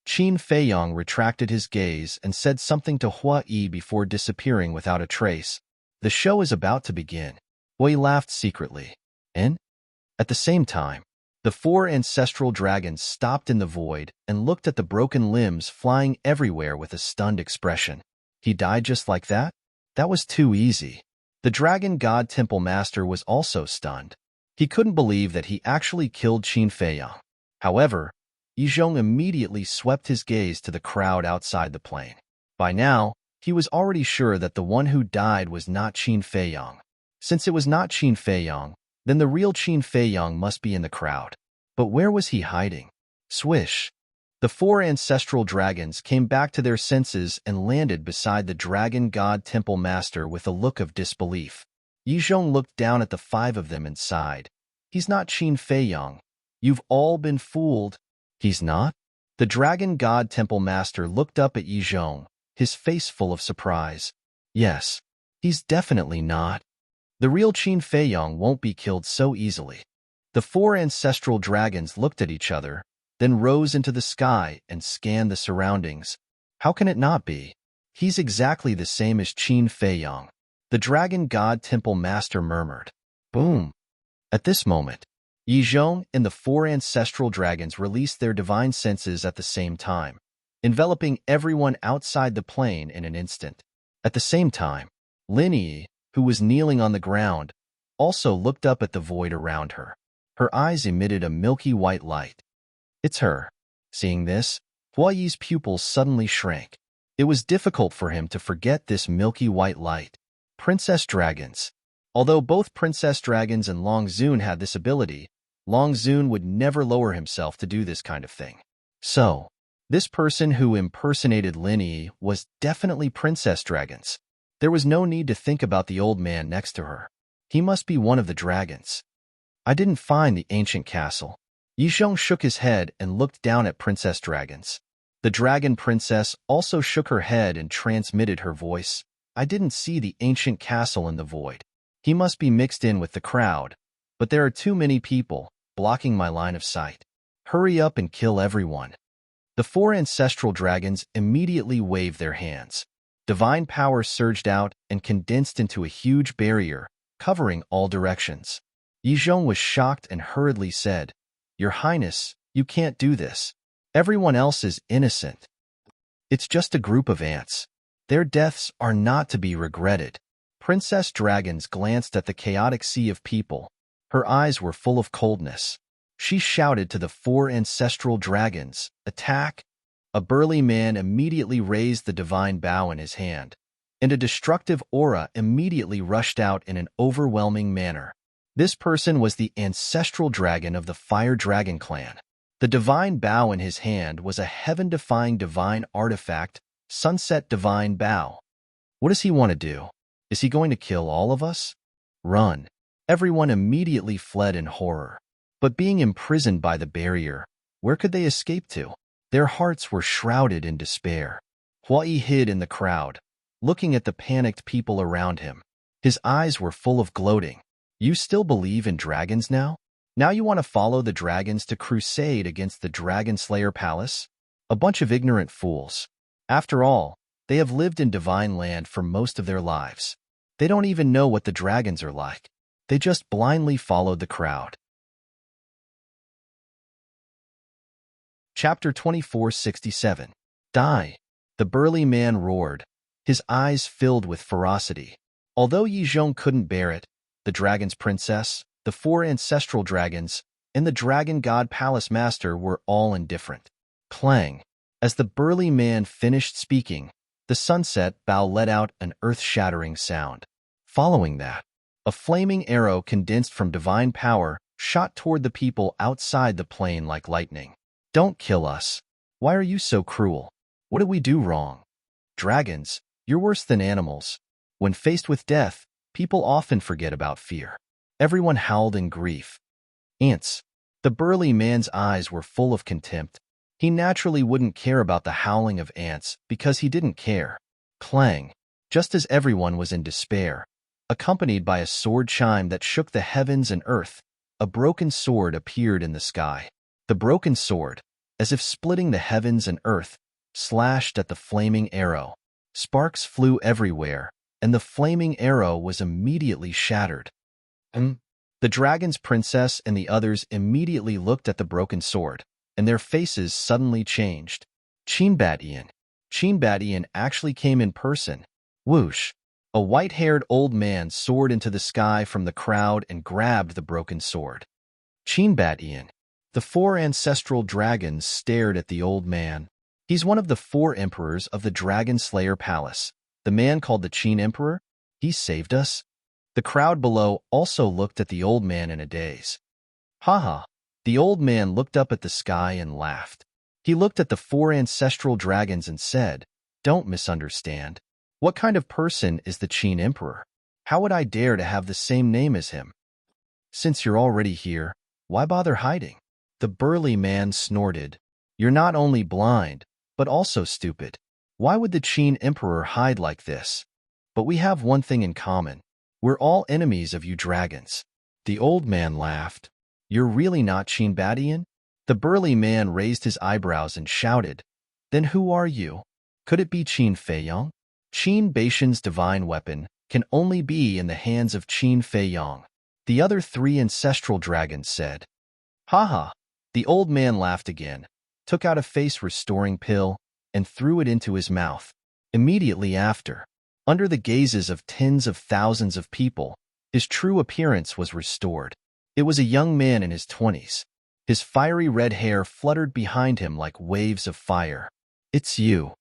Qin Feiyang retracted his gaze and said something to Hua Yi before disappearing without a trace. The show is about to begin. Hua Yi laughed secretly. And? At the same time, the four ancestral dragons stopped in the void and looked at the broken limbs flying everywhere with a stunned expression. He died just like that? That was too easy. The Dragon God Temple Master was also stunned. He couldn't believe that he actually killed Qin Feiyang. However, Yizhong immediately swept his gaze to the crowd outside the plane. By now, he was already sure that the one who died was not Qin Feiyang. Since it was not Qin Feiyang, then the real Qin Feiyang must be in the crowd. But where was he hiding? Swish! The four ancestral dragons came back to their senses and landed beside the Dragon God Temple Master with a look of disbelief. Yizhong looked down at the five of them and sighed. He's not Qin Feiyang. You've all been fooled. He's not? The Dragon God Temple Master looked up at Yizhong, his face full of surprise. Yes, he's definitely not. The real Qin Feiyang won't be killed so easily. The four ancestral dragons looked at each other, then rose into the sky and scanned the surroundings. How can it not be? He's exactly the same as Qin Feiyang. The Dragon God Temple Master murmured. Boom! At this moment, Yizhong and the four ancestral dragons released their divine senses at the same time, enveloping everyone outside the plane in an instant. At the same time, Lin Yi, who was kneeling on the ground, also looked up at the void around her. Her eyes emitted a milky white light. It's her. Seeing this, Hua Yi's pupils suddenly shrank. It was difficult for him to forget this milky white light. Princess Dragons. Although both Princess Dragons and Long Zun had this ability, Long Zun would never lower himself to do this kind of thing. So, this person who impersonated Lin Yi was definitely Princess Dragons. There was no need to think about the old man next to her. He must be one of the dragons. I didn't find the ancient castle. Yizhong shook his head and looked down at Princess Dragons. The dragon princess also shook her head and transmitted her voice. I didn't see the ancient castle in the void. He must be mixed in with the crowd, but there are too many people blocking my line of sight. Hurry up and kill everyone. The four ancestral dragons immediately waved their hands. Divine power surged out and condensed into a huge barrier, covering all directions. Yizhong was shocked and hurriedly said, Your Highness, you can't do this. Everyone else is innocent. It's just a group of ants. Their deaths are not to be regretted. Princess Dragons glanced at the chaotic sea of people. Her eyes were full of coldness. She shouted to the four ancestral dragons, Attack! A burly man immediately raised the divine bow in his hand, and a destructive aura immediately rushed out in an overwhelming manner. This person was the ancestral dragon of the Fire Dragon clan. The divine bow in his hand was a heaven-defying divine artifact, Sunset Divine Bow. What does he want to do? Is he going to kill all of us? Run. Everyone immediately fled in horror. But being imprisoned by the barrier, where could they escape to? Their hearts were shrouded in despair. Hua Yi hid in the crowd, looking at the panicked people around him. His eyes were full of gloating. You still believe in dragons now? Now you want to follow the dragons to crusade against the Dragon Slayer Palace? A bunch of ignorant fools. After all, they have lived in Divine Land for most of their lives. They don't even know what the dragons are like. They just blindly followed the crowd. Chapter 2467. Die! The burly man roared, his eyes filled with ferocity. Although Yi Zhong couldn't bear it, the dragon's princess, the 4 ancestral dragons, and the dragon god palace master were all indifferent. Clang! As the burly man finished speaking, the sunset bow let out an earth-shattering sound. Following that, a flaming arrow condensed from divine power shot toward the people outside the plane like lightning. Don't kill us. Why are you so cruel? What did we do wrong? Dragons, you're worse than animals. When faced with death, people often forget about fear. Everyone howled in grief. Ants. The burly man's eyes were full of contempt. He naturally wouldn't care about the howling of ants because he didn't care. Clang. Just as everyone was in despair, accompanied by a sword chime that shook the heavens and earth, a broken sword appeared in the sky. The broken sword, as if splitting the heavens and earth, slashed at the flaming arrow. Sparks flew everywhere, and the flaming arrow was immediately shattered. The dragon's princess and the others immediately looked at the broken sword, and their faces suddenly changed. Qinbadian actually came in person. Whoosh! A white-haired old man soared into the sky from the crowd and grabbed the broken sword. Qinbadian. The 4 ancestral dragons stared at the old man. He's one of the 4 emperors of the Dragon Slayer Palace. The man called the Qin Emperor? He saved us? The crowd below also looked at the old man in a daze. Haha! The old man looked up at the sky and laughed. He looked at the 4 ancestral dragons and said, "Don't misunderstand. What kind of person is the Qin Emperor? How would I dare to have the same name as him? Since you're already here, why bother hiding?" The burly man snorted. "You're not only blind, but also stupid. Why would the Qin Emperor hide like this? But we have one thing in common. We're all enemies of you dragons." The old man laughed. "You're really not Qinbadian?" The burly man raised his eyebrows and shouted, "Then who are you? Could it be Qin Feiyang? Qin Baishan's divine weapon can only be in the hands of Qin Feiyang." The other 3 ancestral dragons said. "Haha!" The old man laughed again, took out a face-restoring pill, and threw it into his mouth. Immediately after, under the gazes of tens of thousands of people, his true appearance was restored. It was a young man in his 20s. His fiery red hair fluttered behind him like waves of fire. "It's you,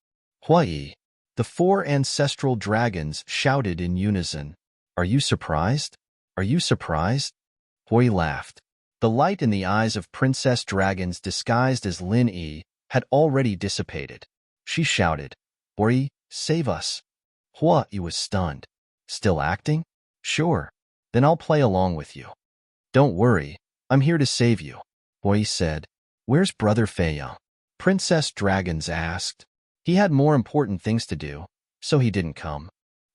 Hui!" The 4 ancestral dragons shouted in unison. "Are you surprised? Are you surprised?" Hui laughed. The light in the eyes of Princess Dragons disguised as Lin Yi had already dissipated. She shouted, "Hui, save us!" Hui was stunned. "Still acting? Sure. Then I'll play along with you." "Don't worry, I'm here to save you," Hui said. "Where's Brother Feiyang?" Princess Dragons asked. "He had more important things to do, so he didn't come."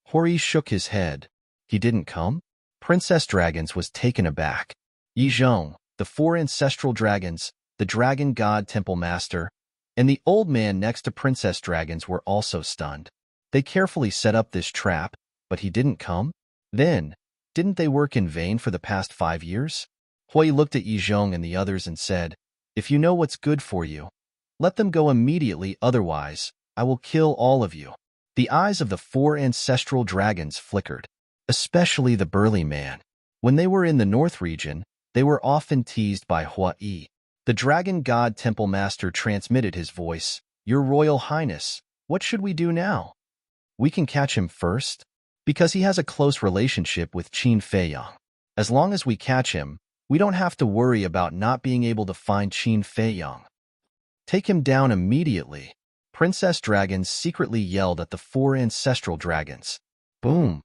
Hui shook his head. "He didn't come?" Princess Dragons was taken aback. Yi Zhong, the 4 ancestral dragons, the dragon god temple master, and the old man next to Princess Dragons were also stunned. They carefully set up this trap, but he didn't come? Then, didn't they work in vain for the past 5 years? Hui looked at Yi Zhong and the others and said, "If you know what's good for you, let them go immediately, otherwise, I will kill all of you." The eyes of the 4 ancestral dragons flickered, especially the burly man. When they were in the North region, they were often teased by Hui. The dragon god temple master transmitted his voice, "Your Royal Highness, what should we do now? We can catch him first, because he has a close relationship with Qin Feiyang. As long as we catch him, we don't have to worry about not being able to find Qin Feiyang. Take him down immediately." Princess Dragons secretly yelled at the 4 ancestral dragons. Boom!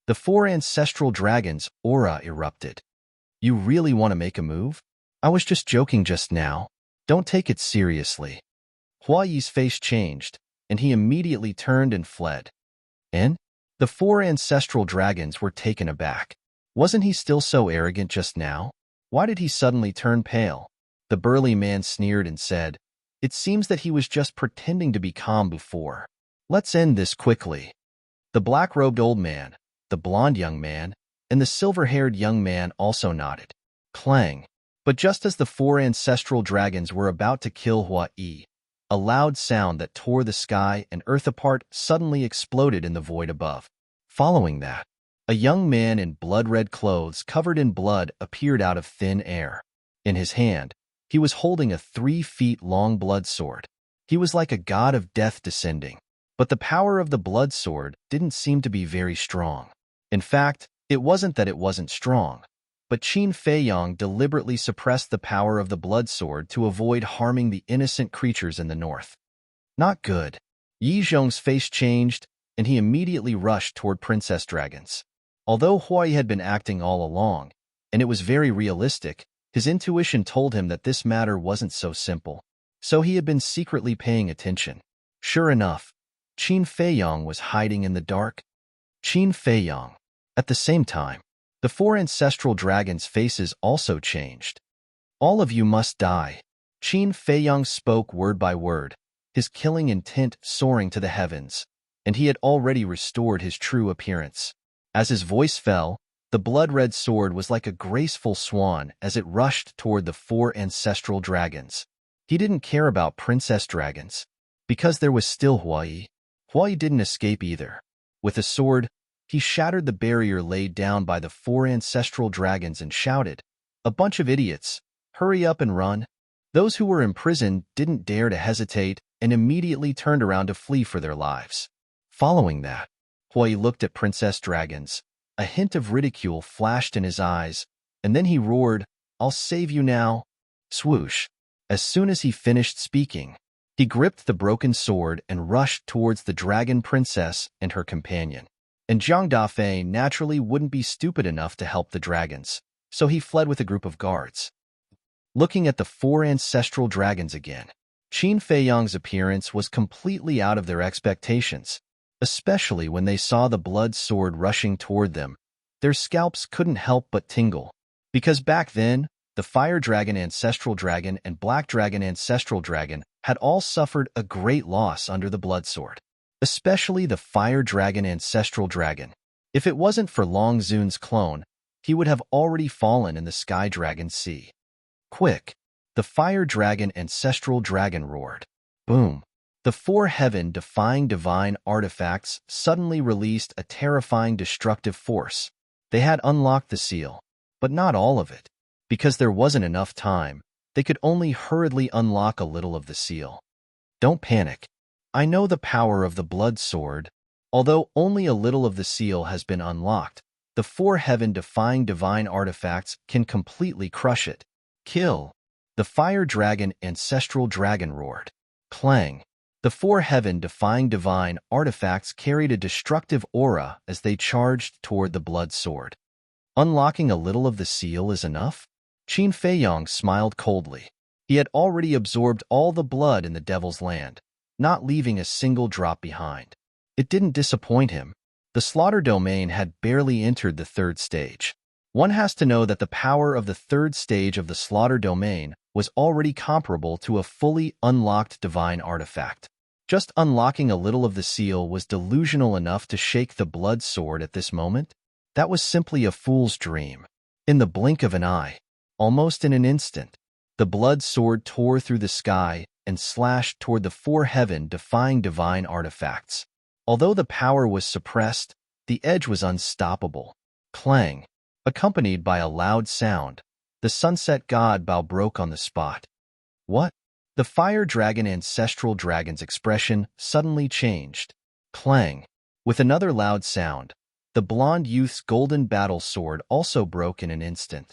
The 4 ancestral dragons' aura erupted. "You really want to make a move? I was just joking just now. Don't take it seriously." Huayi's face changed, and he immediately turned and fled. And the 4 ancestral dragons were taken aback. Wasn't he still so arrogant just now? Why did he suddenly turn pale? The burly man sneered and said, "It seems that he was just pretending to be calm before. Let's end this quickly." The black-robed old man, the blond young man, and the silver-haired young man also nodded. Clang. But just as the 4 ancestral dragons were about to kill Hua-Yi, a loud sound that tore the sky and earth apart suddenly exploded in the void above. Following that, a young man in blood-red clothes covered in blood appeared out of thin air. In his hand, he was holding a 3-feet-long blood sword. He was like a god of death descending, but the power of the blood sword didn't seem to be very strong. In fact, it wasn't that it wasn't strong, but Qin Feiyang deliberately suppressed the power of the blood sword to avoid harming the innocent creatures in the north. Not good. Yi Zhong's face changed, and he immediately rushed toward Princess Dragons. Although Huai had been acting all along, and it was very realistic, his intuition told him that this matter wasn't so simple. So he had been secretly paying attention. Sure enough, Qin Feiyang was hiding in the dark. Qin Feiyang. At the same time, the 4 ancestral dragons' faces also changed. All of you must die. Qin Feiyang spoke word by word, his killing intent soaring to the heavens, and he had already restored his true appearance. As his voice fell, the blood-red sword was like a graceful swan as it rushed toward the 4 ancestral dragons. He didn't care about Princess Dragons, because there was still Huai. Huai didn't escape either. With a sword, he shattered the barrier laid down by the 4 ancestral dragons and shouted, "A bunch of idiots! Hurry up and run!" Those who were imprisoned didn't dare to hesitate and immediately turned around to flee for their lives. Following that, Huai looked at Princess Dragons. A hint of ridicule flashed in his eyes, and then he roared, "I'll save you now!" Swoosh! As soon as he finished speaking, he gripped the broken sword and rushed towards the dragon princess and her companion. And Zhang Dafei naturally wouldn't be stupid enough to help the dragons, so he fled with a group of guards. Looking at the 4 ancestral dragons again, Qin Feiyang's appearance was completely out of their expectations, especially when they saw the blood sword rushing toward them. Their scalps couldn't help but tingle, because back then, the Fire Dragon Ancestral Dragon and Black Dragon Ancestral Dragon had all suffered a great loss under the blood sword, especially the Fire Dragon Ancestral Dragon. If it wasn't for Long Zun's clone, he would have already fallen in the Sky Dragon Sea. Quick! The Fire Dragon Ancestral Dragon roared. Boom! The 4 heaven-defying divine artifacts suddenly released a terrifying destructive force. They had unlocked the seal, but not all of it. Because there wasn't enough time, they could only hurriedly unlock a little of the seal. Don't panic. I know the power of the blood sword. Although only a little of the seal has been unlocked, the 4 heaven-defying divine artifacts can completely crush it. Kill! The Fire Dragon Ancestral Dragon roared. Clang! The 4 heaven-defying divine artifacts carried a destructive aura as they charged toward the blood sword. Unlocking a little of the seal is enough? Qin Feiyang smiled coldly. He had already absorbed all the blood in the Devil's Land, not leaving a single drop behind. It didn't disappoint him. The slaughter domain had barely entered the 3rd stage. One has to know that the power of the 3rd stage of the slaughter domain was already comparable to a fully unlocked divine artifact. Just unlocking a little of the seal was delusional enough to shake the blood sword at this moment. That was simply a fool's dream. In the blink of an eye, almost in an instant, the blood sword tore through the sky and slashed toward the 4 heaven-defying divine artifacts. Although the power was suppressed, the edge was unstoppable. Clang! Accompanied by a loud sound, the sunset god Bao broke on the spot. What? The Fire Dragon Ancestral Dragon's expression suddenly changed. Clang! With another loud sound, the blonde youth's golden battle sword also broke in an instant.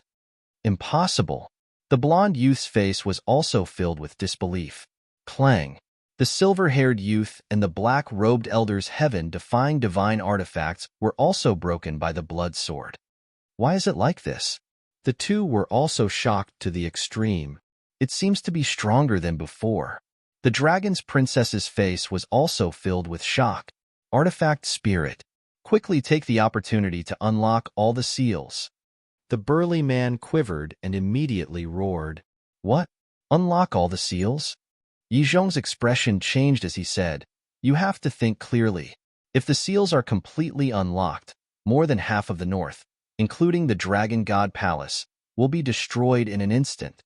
Impossible! The blonde youth's face was also filled with disbelief. Clang! The silver-haired youth and the black-robed elder's heaven-defying divine artifacts were also broken by the blood sword. Why is it like this? The two were also shocked to the extreme. It seems to be stronger than before. The dragon's princess's face was also filled with shock. Artifact Spirit. Quickly take the opportunity to unlock all the seals. The burly man quivered and immediately roared. What? Unlock all the seals? Yi Zhong's expression changed as he said, You have to think clearly. If the seals are completely unlocked, more than half of the north, including the Dragon God Palace, will be destroyed in an instant.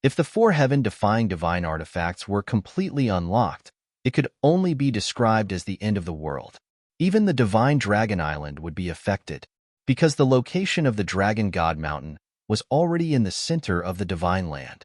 If the four heaven-defying divine artifacts were completely unlocked, it could only be described as the end of the world. Even the divine Dragon Island would be affected, because the location of the Dragon God Mountain was already in the center of the divine land.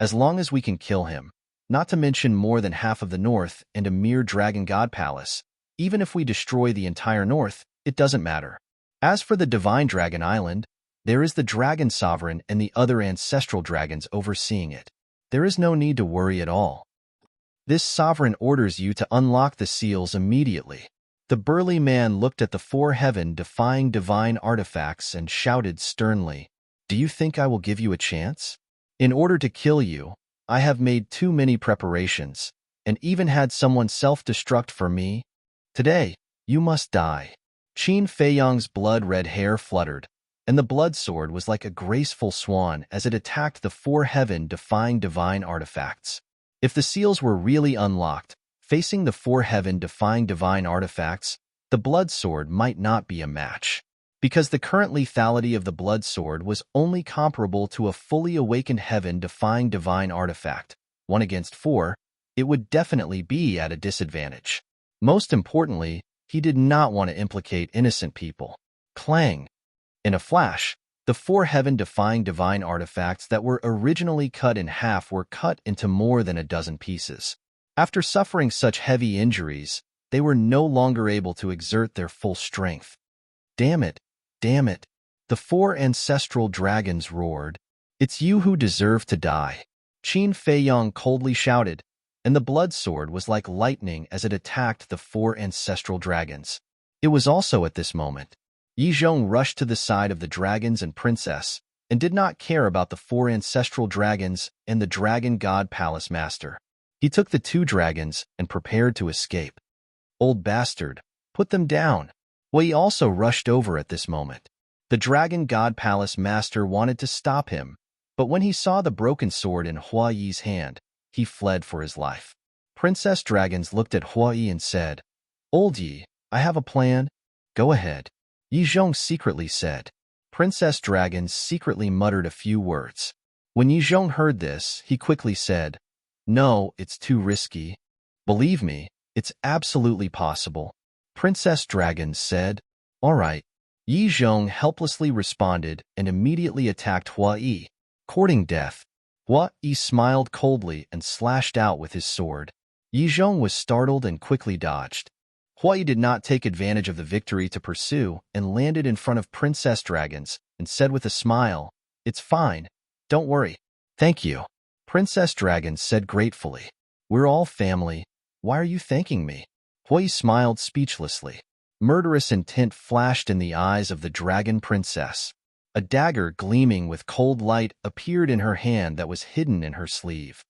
As long as we can kill him, not to mention more than half of the north and a mere Dragon God Palace, even if we destroy the entire north, it doesn't matter. As for the divine Dragon Island, there is the Dragon Sovereign and the other ancestral dragons overseeing it. There is no need to worry at all. This sovereign orders you to unlock the seals immediately. The burly man looked at the four heaven-defying divine artifacts and shouted sternly, "Do you think I will give you a chance? In order to kill you, I have made too many preparations, and even had someone self-destruct for me. Today, you must die." Qin Feiyang's blood-red hair fluttered, and the blood sword was like a graceful swan as it attacked the four heaven-defying divine artifacts. If the seals were really unlocked, facing the four heaven-defying divine artifacts, the blood sword might not be a match. Because the current lethality of the blood sword was only comparable to a fully awakened heaven-defying divine artifact, 1 against 4, it would definitely be at a disadvantage. Most importantly, he did not want to implicate innocent people. Clang! In a flash, the four heaven-defying divine artifacts that were originally cut in half were cut into more than a dozen pieces. After suffering such heavy injuries, they were no longer able to exert their full strength. Damn it! Damn it! The four ancestral dragons roared. "It's you who deserve to die," Qin Feiyang coldly shouted, and the blood sword was like lightning as it attacked the four ancestral dragons. It was also at this moment Yi Zhong rushed to the side of the dragons and princess and did not care about the four ancestral dragons and the Dragon God Palace Master. He took the two dragons and prepared to escape. "Old bastard, put them down." Wei also rushed over at this moment. The Dragon God Palace Master wanted to stop him, but when he saw the broken sword in Hua Yi's hand, he fled for his life. Princess Dragons looked at Hua Yi and said, "Old Yi, I have a plan. Go ahead." Yi Zhong secretly said. Princess Dragons secretly muttered a few words. When Yi Zhong heard this, he quickly said, "No, it's too risky. Believe me, it's absolutely possible." Princess Dragons said, "All right." Yi Zhong helplessly responded and immediately attacked Hua Yi, courting death. Hua Yi smiled coldly and slashed out with his sword. Yi Zhong was startled and quickly dodged. Hua Yi did not take advantage of the victory to pursue and landed in front of Princess Dragons and said with a smile, "It's fine. Don't worry." "Thank you," Princess Dragons said gratefully. "We're all family. Why are you thanking me?" Hua Yi smiled speechlessly. Murderous intent flashed in the eyes of the Dragon Princess. A dagger gleaming with cold light appeared in her hand that was hidden in her sleeve.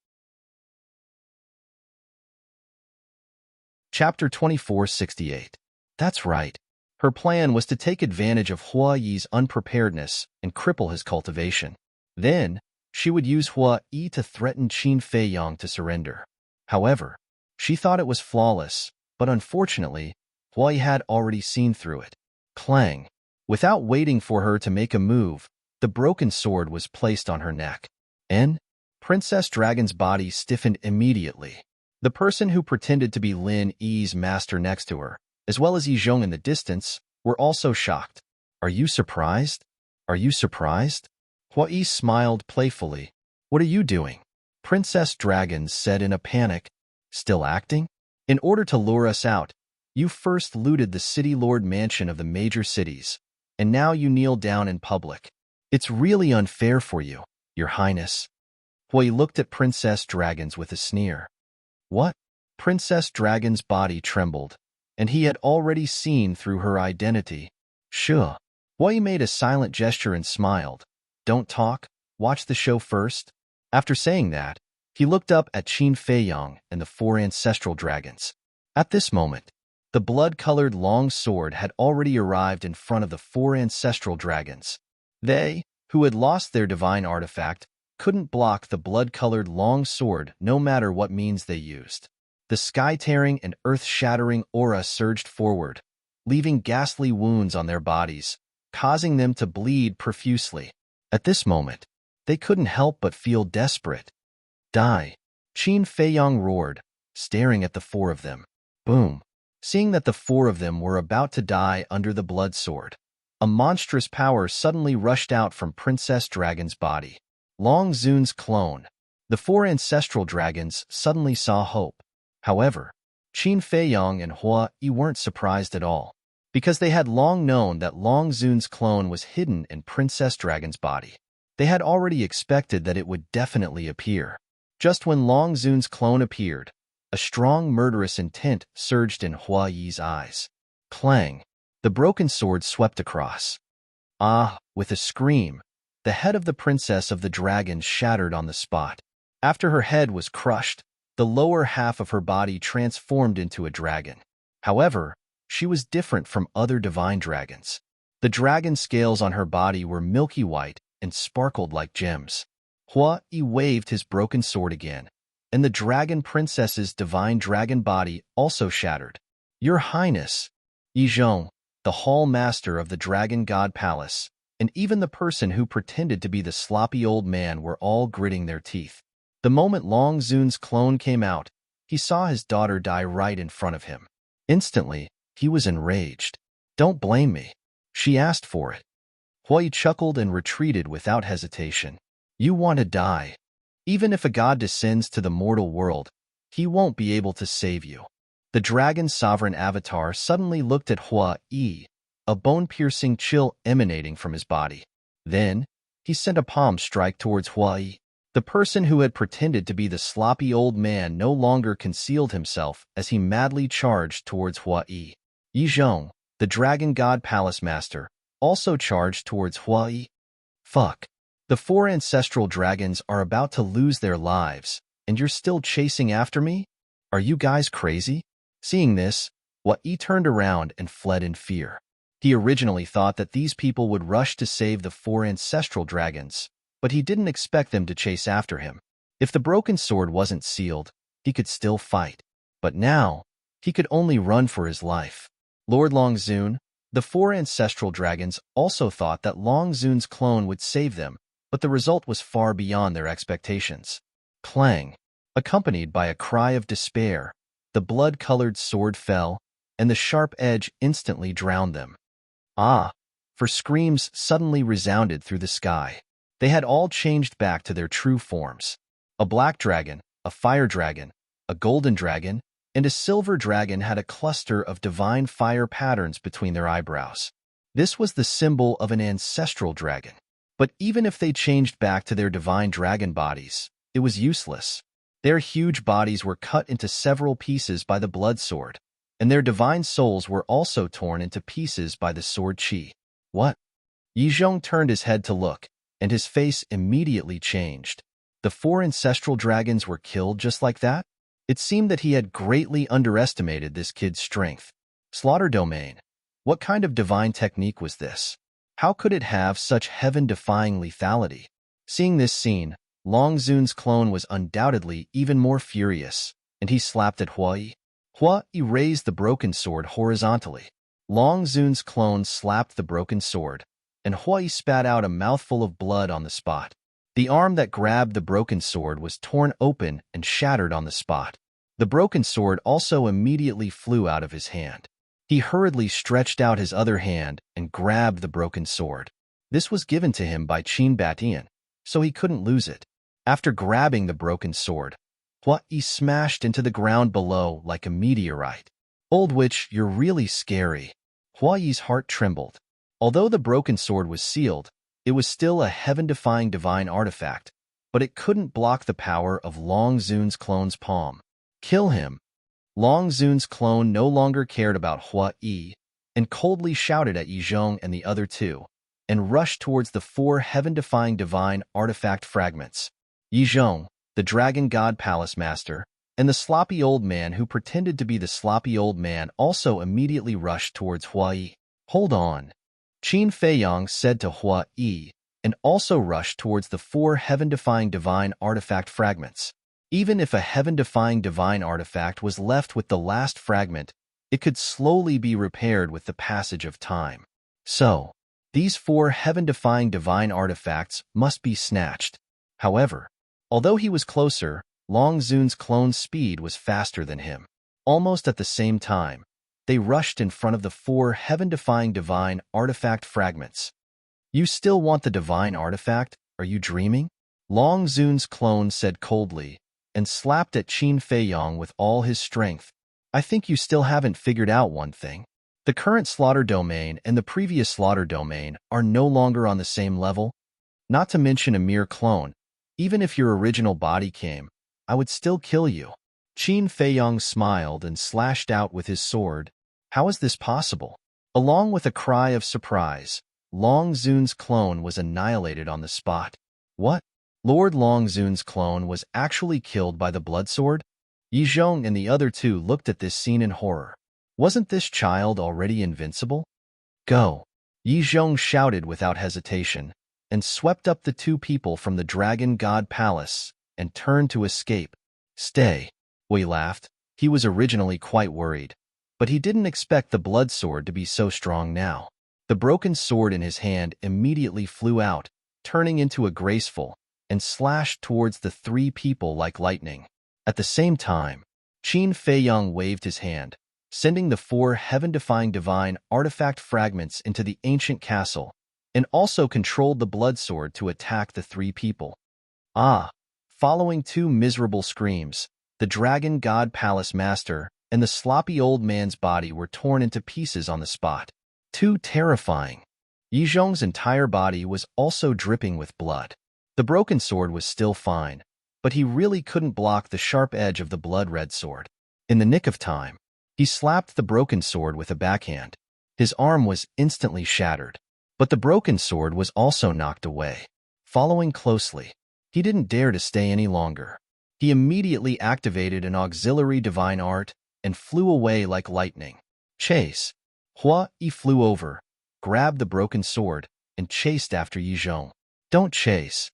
Chapter 2468. That's right. Her plan was to take advantage of Hua Yi's unpreparedness and cripple his cultivation. Then, she would use Hua Yi to threaten Qin Feiyang to surrender. However, she thought it was flawless, but unfortunately, Hua Yi had already seen through it. Clang! Without waiting for her to make a move, the broken sword was placed on her neck. Princess Dragon's body stiffened immediately. The person who pretended to be Lin Yi's master next to her, as well as Yi Zhong in the distance, were also shocked. "Are you surprised? Are you surprised?" Hua Yi smiled playfully. "What are you doing?" Princess Dragons said in a panic. "Still acting? In order to lure us out, you first looted the city lord mansion of the major cities, and now you kneel down in public. It's really unfair for you, Your Highness." Hua Yi looked at Princess Dragons with a sneer. "What?" Princess Dragon's body trembled, and he had already seen through her identity. "Sure." Hua Yi made a silent gesture and smiled. "Don't talk, watch the show first." After saying that, he looked up at Qin Feiyang and the four ancestral dragons. At this moment, the blood-colored long sword had already arrived in front of the four ancestral dragons. They, who had lost their divine artifact, couldn't block the blood-colored long sword no matter what means they used. The sky-tearing and earth-shattering aura surged forward, leaving ghastly wounds on their bodies, causing them to bleed profusely. At this moment, they couldn't help but feel desperate. Die! Qin Feiyang roared, staring at the four of them. Boom! Seeing that the four of them were about to die under the blood sword, a monstrous power suddenly rushed out from Princess Dragon's body. Long Zun's clone. The four ancestral dragons suddenly saw hope. However, Qin Feiyang and Hua Yi weren't surprised at all, because they had long known that Long Zun's clone was hidden in Princess Dragon's body. They had already expected that it would definitely appear. Just when Long Zun's clone appeared, a strong murderous intent surged in Hua Yi's eyes. Clang! The broken sword swept across. Ah! With a scream, the head of the princess of the dragons shattered on the spot. After her head was crushed, the lower half of her body transformed into a dragon. However, she was different from other divine dragons. The dragon scales on her body were milky white and sparkled like gems. Hua Yi waved his broken sword again, and the dragon princess's divine dragon body also shattered. Your Highness, Yi Zhong, the hall master of the Dragon God Palace, and even the person who pretended to be the sloppy old man were all gritting their teeth. The moment Long Zun's clone came out, he saw his daughter die right in front of him. Instantly, he was enraged. Don't blame me. She asked for it. Hua Yi chuckled and retreated without hesitation. You want to die. Even if a god descends to the mortal world, he won't be able to save you. The dragon's sovereign avatar suddenly looked at Hua Yi, a bone-piercing chill emanating from his body. Then, he sent a palm strike towards Hua Yi. The person who had pretended to be the sloppy old man no longer concealed himself as he madly charged towards Hua Yi. Yi Zhong, the Dragon God Palace Master, also charged towards Hua Yi. Fuck. The four ancestral dragons are about to lose their lives, and you're still chasing after me? Are you guys crazy? Seeing this, Hua Yi turned around and fled in fear. He originally thought that these people would rush to save the four ancestral dragons, but he didn't expect them to chase after him. If the broken sword wasn't sealed, he could still fight. But now, he could only run for his life. Lord Long Zun, the four ancestral dragons also thought that Long Zun's clone would save them, but the result was far beyond their expectations. Clang! Accompanied by a cry of despair, the blood-colored sword fell, and the sharp edge instantly drowned them. Ah! For screams suddenly resounded through the sky. They had all changed back to their true forms. A black dragon, a fire dragon, a golden dragon, and a silver dragon had a cluster of divine fire patterns between their eyebrows. This was the symbol of an ancestral dragon. But even if they changed back to their divine dragon bodies, it was useless. Their huge bodies were cut into several pieces by the blood sword, and their divine souls were also torn into pieces by the sword qi. What? Yi Zhong turned his head to look, and his face immediately changed. The four ancestral dragons were killed just like that? It seemed that he had greatly underestimated this kid's strength. Slaughter domain. What kind of divine technique was this? How could it have such heaven-defying lethality? Seeing this scene, Long Zun's clone was undoubtedly even more furious, and he slapped at Hua Yi. Hua Yi raised the broken sword horizontally. Long Zun's clone slapped the broken sword, and Hua Yi spat out a mouthful of blood on the spot. The arm that grabbed the broken sword was torn open and shattered on the spot. The broken sword also immediately flew out of his hand. He hurriedly stretched out his other hand and grabbed the broken sword. This was given to him by Qin Batian, so he couldn't lose it. After grabbing the broken sword, Hua Yi smashed into the ground below like a meteorite. Old witch, you're really scary. Hua Yi's heart trembled. Although the broken sword was sealed, it was still a heaven-defying divine artifact, but it couldn't block the power of Long Zun's clone's palm. Kill him. Long Zun's clone no longer cared about Hua Yi and coldly shouted at Yi Zhong and the other two, and rushed towards the four heaven-defying divine artifact fragments. Yi Zhong, the Dragon God Palace Master, and the sloppy old man who pretended to be the sloppy old man also immediately rushed towards Hua Yi. Hold on. Qin Feiyang said to Hua Yi, and also rushed towards the four heaven-defying divine artifact fragments. Even if a heaven-defying divine artifact was left with the last fragment, it could slowly be repaired with the passage of time. So, These 4 heaven-defying divine artifacts must be snatched. However, although he was closer, Long Zun's clone's speed was faster than him. Almost at the same time, they rushed in front of the 4 heaven-defying divine artifact fragments. You still want the divine artifact? Are you dreaming? Long Zun's clone said coldly, and slapped at Qin Feiyong with all his strength. I think you still haven't figured out one thing. The current slaughter domain and the previous slaughter domain are no longer on the same level. Not to mention a mere clone. Even if your original body came, I would still kill you. Qin Feiyong smiled and slashed out with his sword. How is this possible? Along with a cry of surprise, Long Zun's clone was annihilated on the spot. What? Lord Long Zun's clone was actually killed by the blood sword? Yi Zhong and the other 2 looked at this scene in horror. Wasn't this child already invincible? Go! Yi Zhong shouted without hesitation, and swept up the 2 people from the Dragon God Palace and turned to escape. Stay. Wei laughed. He was originally quite worried, but he didn't expect the blood sword to be so strong now. The broken sword in his hand immediately flew out, turning into a graceful, and slashed towards the 3 people like lightning. At the same time, Qin Feiyong waved his hand, sending the 4 heaven-defying divine artifact fragments into the ancient castle, and also controlled the blood sword to attack the 3 people. Ah! Following 2 miserable screams, the Dragon God Palace Master and the sloppy old man's body were torn into pieces on the spot. Too terrifying. Yi Zhong's entire body was also dripping with blood. The broken sword was still fine, but he really couldn't block the sharp edge of the blood-red sword. In the nick of time, he slapped the broken sword with a backhand. His arm was instantly shattered, but the broken sword was also knocked away. Following closely, he didn't dare to stay any longer. He immediately activated an auxiliary divine art and flew away like lightning. Chase! Hua Yi flew over, grabbed the broken sword, and chased after Yi Zhong. Don't chase!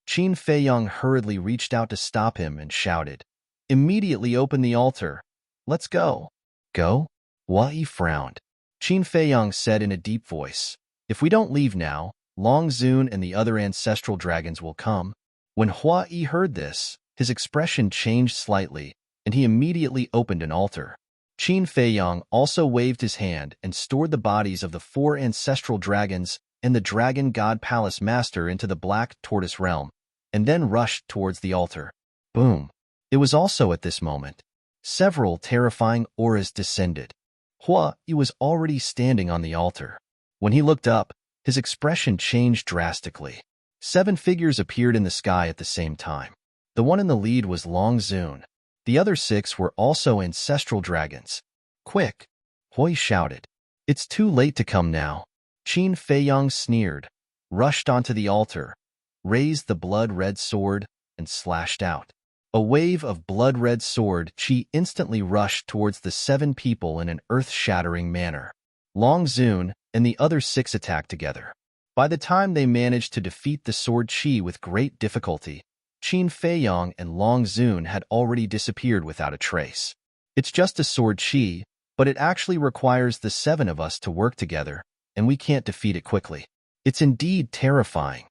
Qin Feiyong hurriedly reached out to stop him and shouted, Immediately open the altar. Let's go. Go? Hua Yi frowned. Qin Feiyong said in a deep voice, If we don't leave now, Long Zun and the other ancestral dragons will come. When Hua Yi heard this, his expression changed slightly, and he immediately opened an altar. Qin Feiyong also waved his hand and stored the bodies of the 4 ancestral dragons and the Dragon God Palace Master into the Black Tortoise realm, and then rushed towards the altar. Boom! It was also at this moment. Several terrifying auras descended. Hua Yi was already standing on the altar. When he looked up, his expression changed drastically. 7 figures appeared in the sky at the same time. The one in the lead was Long Zun. The other 6 were also ancestral dragons. Quick! Hua Yi shouted. It's too late to come now. Qin Feiyong sneered, rushed onto the altar, raised the blood-red sword, and slashed out. A wave of blood-red sword chi instantly rushed towards the 7 people in an earth-shattering manner. Long Zun and the other 6 attacked together. By the time they managed to defeat the sword chi with great difficulty, Qin Feiyong and Long Zun had already disappeared without a trace. It's just a sword chi, but it actually requires the 7 of us to work together, and we can't defeat it quickly. It's indeed terrifying.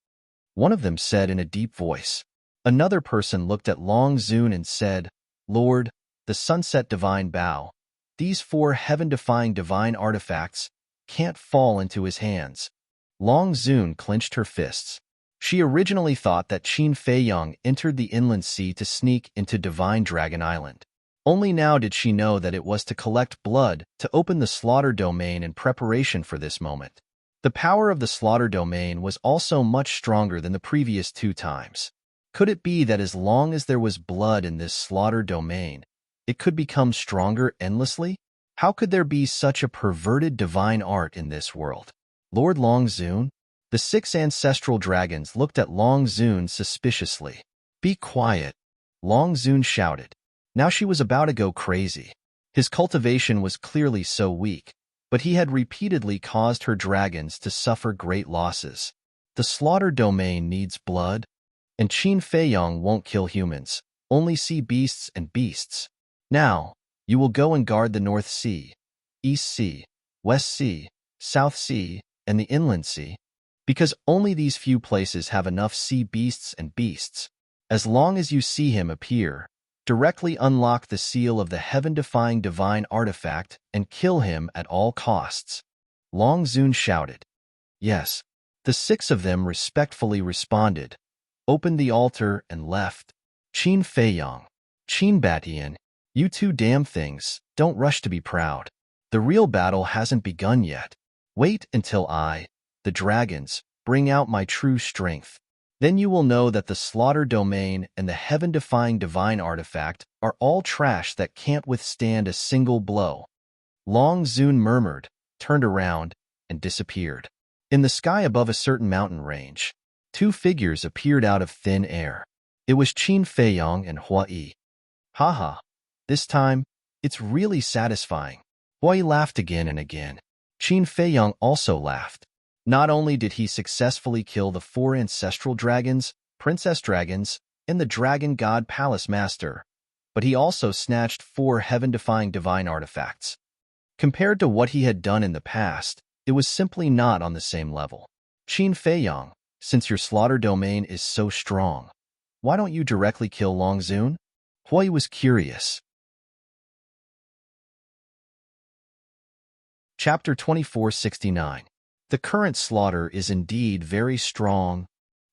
One of them said in a deep voice. Another person looked at Long Zun and said, Lord, the Sunset Divine Bow, these 4 heaven-defying divine artifacts can't fall into his hands. Long Zun clenched her fists. She originally thought that Qin Feiyong entered the inland sea to sneak into Divine Dragon Island. Only now did she know that it was to collect blood to open the slaughter domain in preparation for this moment. The power of the slaughter domain was also much stronger than the previous 2 times. Could it be that as long as there was blood in this slaughter domain, it could become stronger endlessly? How could there be such a perverted divine art in this world? Lord Long Zun? The 6 ancestral dragons looked at Long Zun suspiciously. Be quiet, Long Zun shouted. Now she was about to go crazy. His cultivation was clearly so weak, but he had repeatedly caused her dragons to suffer great losses. The slaughter domain needs blood, and Qin Feiyong won't kill humans, only sea beasts and beasts. Now, you will go and guard the North Sea, East Sea, West Sea, South Sea, and the Inland Sea. because only these few places have enough sea beasts and beasts. As long as you see him appear, directly unlock the seal of the heaven-defying divine artifact and kill him at all costs. Long Zun shouted. Yes. The 6 of them respectfully responded, opened the altar, and left. Qin Feiyang, Qin Batian, you two damn things, don't rush to be proud. The real battle hasn't begun yet. Wait until I, the dragons, bring out my true strength. Then you will know that the slaughter domain and the heaven-defying divine artifact are all trash that can't withstand a single blow. Long Zun murmured, turned around, and disappeared. In the sky above a certain mountain range, 2 figures appeared out of thin air. It was Qin Feiyang and Hua Yi. Haha, this time, it's really satisfying. Hua Yi laughed again and again. Qin Feiyang also laughed. Not only did he successfully kill the 4 ancestral dragons, princess dragons, and the dragon god palace master, but he also snatched 4 heaven-defying divine artifacts. Compared to what he had done in the past, it was simply not on the same level. Qin Feiyang, since your slaughter domain is so strong, why don't you directly kill Long Zun? Hua Yi was curious. Chapter 2469. The current slaughter is indeed very strong,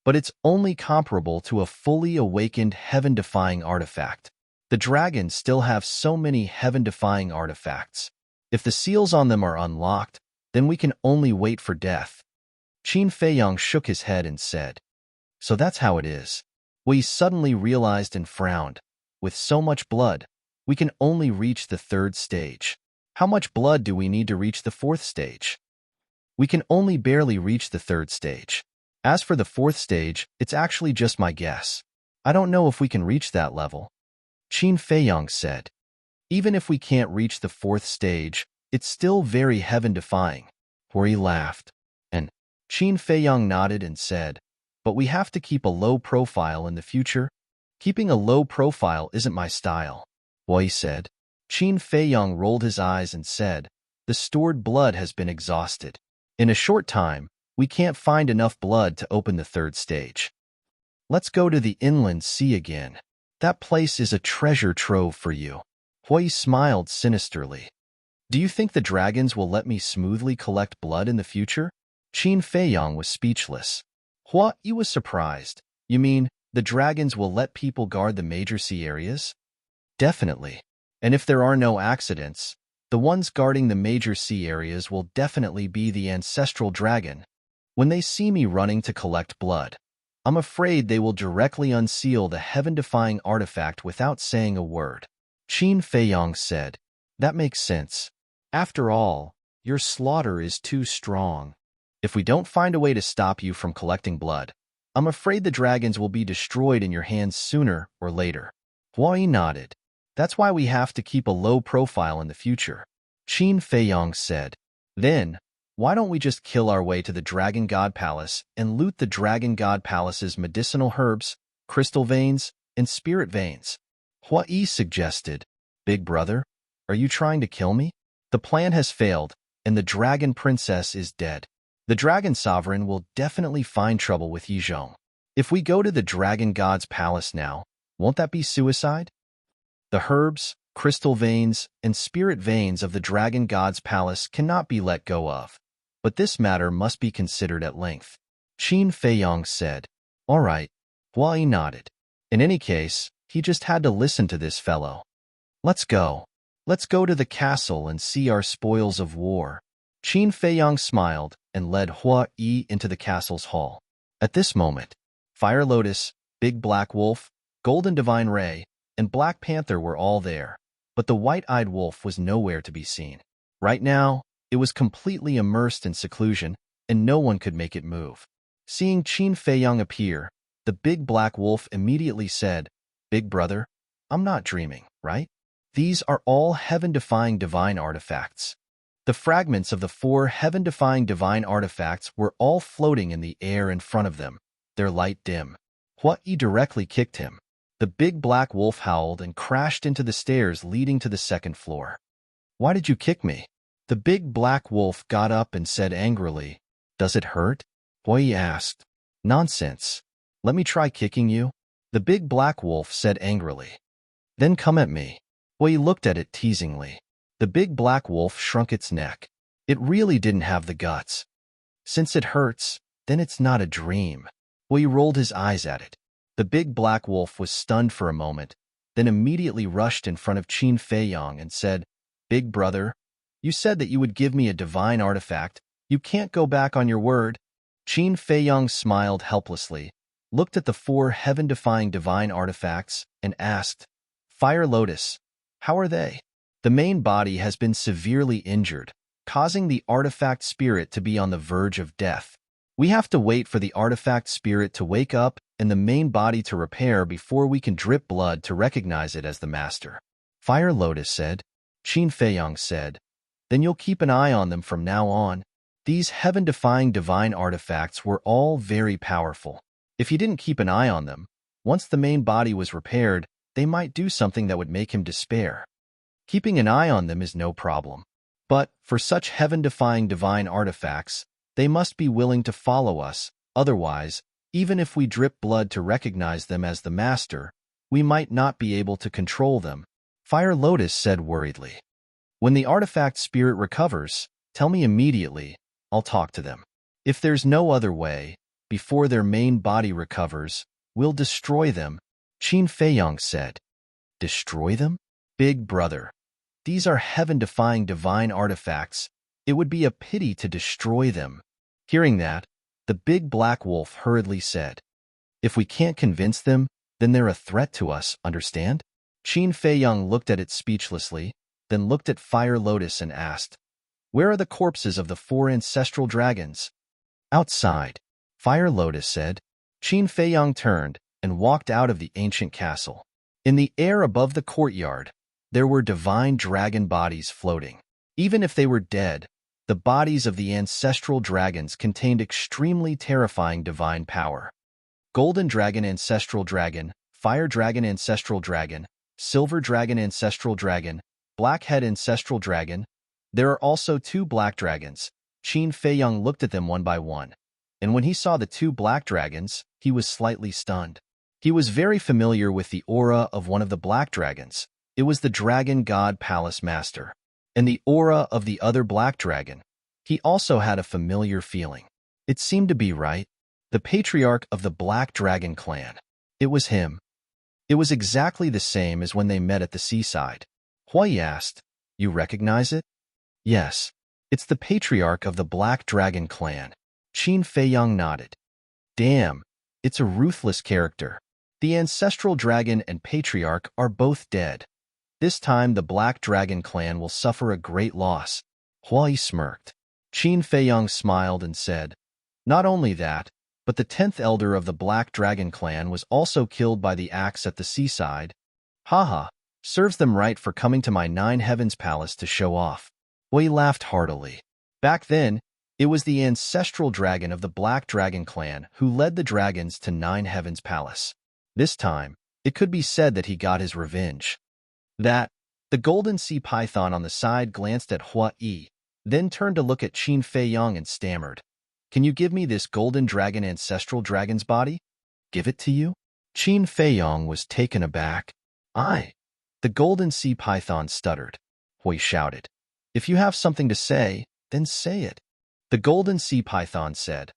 but it's only comparable to a fully awakened heaven-defying artifact. The dragons still have so many heaven-defying artifacts. If the seals on them are unlocked, then we can only wait for death. Qin Feiyang shook his head and said, So that's how it is. We suddenly realized and frowned. With so much blood, we can only reach the 3rd stage. How much blood do we need to reach the 4th stage? We can only barely reach the 3rd stage. As for the 4th stage, it's actually just my guess. I don't know if we can reach that level. Qin Feiyang said. Even if we can't reach the 4th stage, it's still very heaven-defying. Hua Yi laughed, and Qin Feiyang nodded and said, But we have to keep a low profile in the future. Keeping a low profile isn't my style, Hua Yi said. Qin Feiyang rolled his eyes and said, The stored blood has been exhausted. In a short time, we can't find enough blood to open the 3rd stage. Let's go to the inland sea again. That place is a treasure trove for you. Hua Yi smiled sinisterly. Do you think the dragons will let me smoothly collect blood in the future? Qin Feiyang was speechless. Hua Yi was surprised. You mean, the dragons will let people guard the major sea areas? Definitely. And if there are no accidents, the ones guarding the major sea areas will definitely be the ancestral dragon. When they see me running to collect blood, I'm afraid they will directly unseal the heaven-defying artifact without saying a word. Qin Feiyang said, That makes sense. After all, your slaughter is too strong. If we don't find a way to stop you from collecting blood, I'm afraid the dragons will be destroyed in your hands sooner or later. Hua Yi nodded. That's why we have to keep a low profile in the future. Qin Feiyang said. Then, why don't we just kill our way to the Dragon God Palace and loot the Dragon God Palace's medicinal herbs, crystal veins, and spirit veins? Hua Yi suggested. Big brother, are you trying to kill me? The plan has failed, and the Dragon Princess is dead. The Dragon Sovereign will definitely find trouble with Yizhong. If we go to the Dragon God's Palace now, won't that be suicide? The herbs, crystal veins, and spirit veins of the Dragon God's Palace cannot be let go of, but this matter must be considered at length. Qin Feiyang said. All right. Hua Yi nodded. In any case, he just had to listen to this fellow. Let's go. Let's go to the castle and see our spoils of war. Qin Feiyang smiled and led Hua Yi into the castle's hall. At this moment, Fire Lotus, Big Black Wolf, Golden Divine Ray, and Black Panther were all there, but the white-eyed wolf was nowhere to be seen. Right now, it was completely immersed in seclusion, and no one could make it move. Seeing Qin Feiyang appear, the Big Black Wolf immediately said, Big brother, I'm not dreaming, right? These are all heaven-defying divine artifacts. The fragments of the 4 heaven-defying divine artifacts were all floating in the air in front of them, their light dim. Hua Yi directly kicked him. The Big Black Wolf howled and crashed into the stairs leading to the 2nd floor. Why did you kick me? The Big Black Wolf got up and said angrily, Does it hurt? Hui asked. Nonsense. Let me try kicking you? The big black wolf said angrily. Then come at me. Hui looked at it teasingly. The big black wolf shrunk its neck. It really didn't have the guts. Since it hurts, then it's not a dream. Hui rolled his eyes at it. The big black wolf was stunned for a moment, then immediately rushed in front of Qin Feiyong and said, Big brother, you said that you would give me a divine artifact. You can't go back on your word. Qin Feiyong smiled helplessly, looked at the 4 heaven-defying divine artifacts, and asked, Fire Lotus, how are they? The main body has been severely injured, causing the artifact spirit to be on the verge of death. We have to wait for the artifact spirit to wake up and the main body to repair before we can drip blood to recognize it as the master. Fire Lotus said. Qin Feiyong said, Then you'll keep an eye on them from now on. These heaven-defying divine artifacts were all very powerful. If you didn't keep an eye on them, once the main body was repaired, they might do something that would make him despair. Keeping an eye on them is no problem. But for such heaven-defying divine artifacts, they must be willing to follow us. Otherwise, even if we drip blood to recognize them as the master, we might not be able to control them. Fire Lotus said worriedly. When the artifact spirit recovers, tell me immediately. I'll talk to them. If there's no other way, before their main body recovers, we'll destroy them, Qin Feiyong said. Destroy them? Big brother. These are heaven-defying divine artifacts. It would be a pity to destroy them. Hearing that, the big black wolf hurriedly said, If we can't convince them, then they're a threat to us, understand? Qin Feiyong looked at it speechlessly, then looked at Fire Lotus and asked, Where are the corpses of the 4 ancestral dragons? Outside, Fire Lotus said. Qin Feiyong turned and walked out of the ancient castle. In the air above the courtyard, there were divine dragon bodies floating. Even if they were dead, the bodies of the ancestral dragons contained extremely terrifying divine power. Golden Dragon Ancestral Dragon, Fire Dragon Ancestral Dragon, Silver Dragon Ancestral Dragon, Blackhead Ancestral Dragon. There are also 2 black dragons. Qin Feiyong looked at them one by one, and when he saw the 2 black dragons, he was slightly stunned. He was very familiar with the aura of one of the black dragons. It was the Dragon God Palace Master. And the aura of the other black dragon. He also had a familiar feeling. It seemed to be right. The patriarch of the Black Dragon clan. It was him. It was exactly the same as when they met at the seaside. Hui asked, You recognize it? Yes. It's the patriarch of the Black Dragon clan. Qin Feiyong nodded. Damn, it's a ruthless character. The ancestral dragon and patriarch are both dead. This time the Black Dragon clan will suffer a great loss. Hui smirked. Qin Feiyong smiled and said, Not only that, but the 10th elder of the Black Dragon clan was also killed by the axe at the seaside. Haha, serves them right for coming to my 9 Heavens Palace to show off. Hui laughed heartily. Back then, it was the ancestral dragon of the Black Dragon clan who led the dragons to 9 Heavens Palace. This time, it could be said that he got his revenge. The golden sea python on the side glanced at Hui, then turned to look at Qin Feiyong and stammered, Can you give me this golden dragon ancestral dragon's body? Give it to you? Qin Feiyong was taken aback. The golden sea python stuttered. Hui shouted, If you have something to say, then say it. The golden sea python said,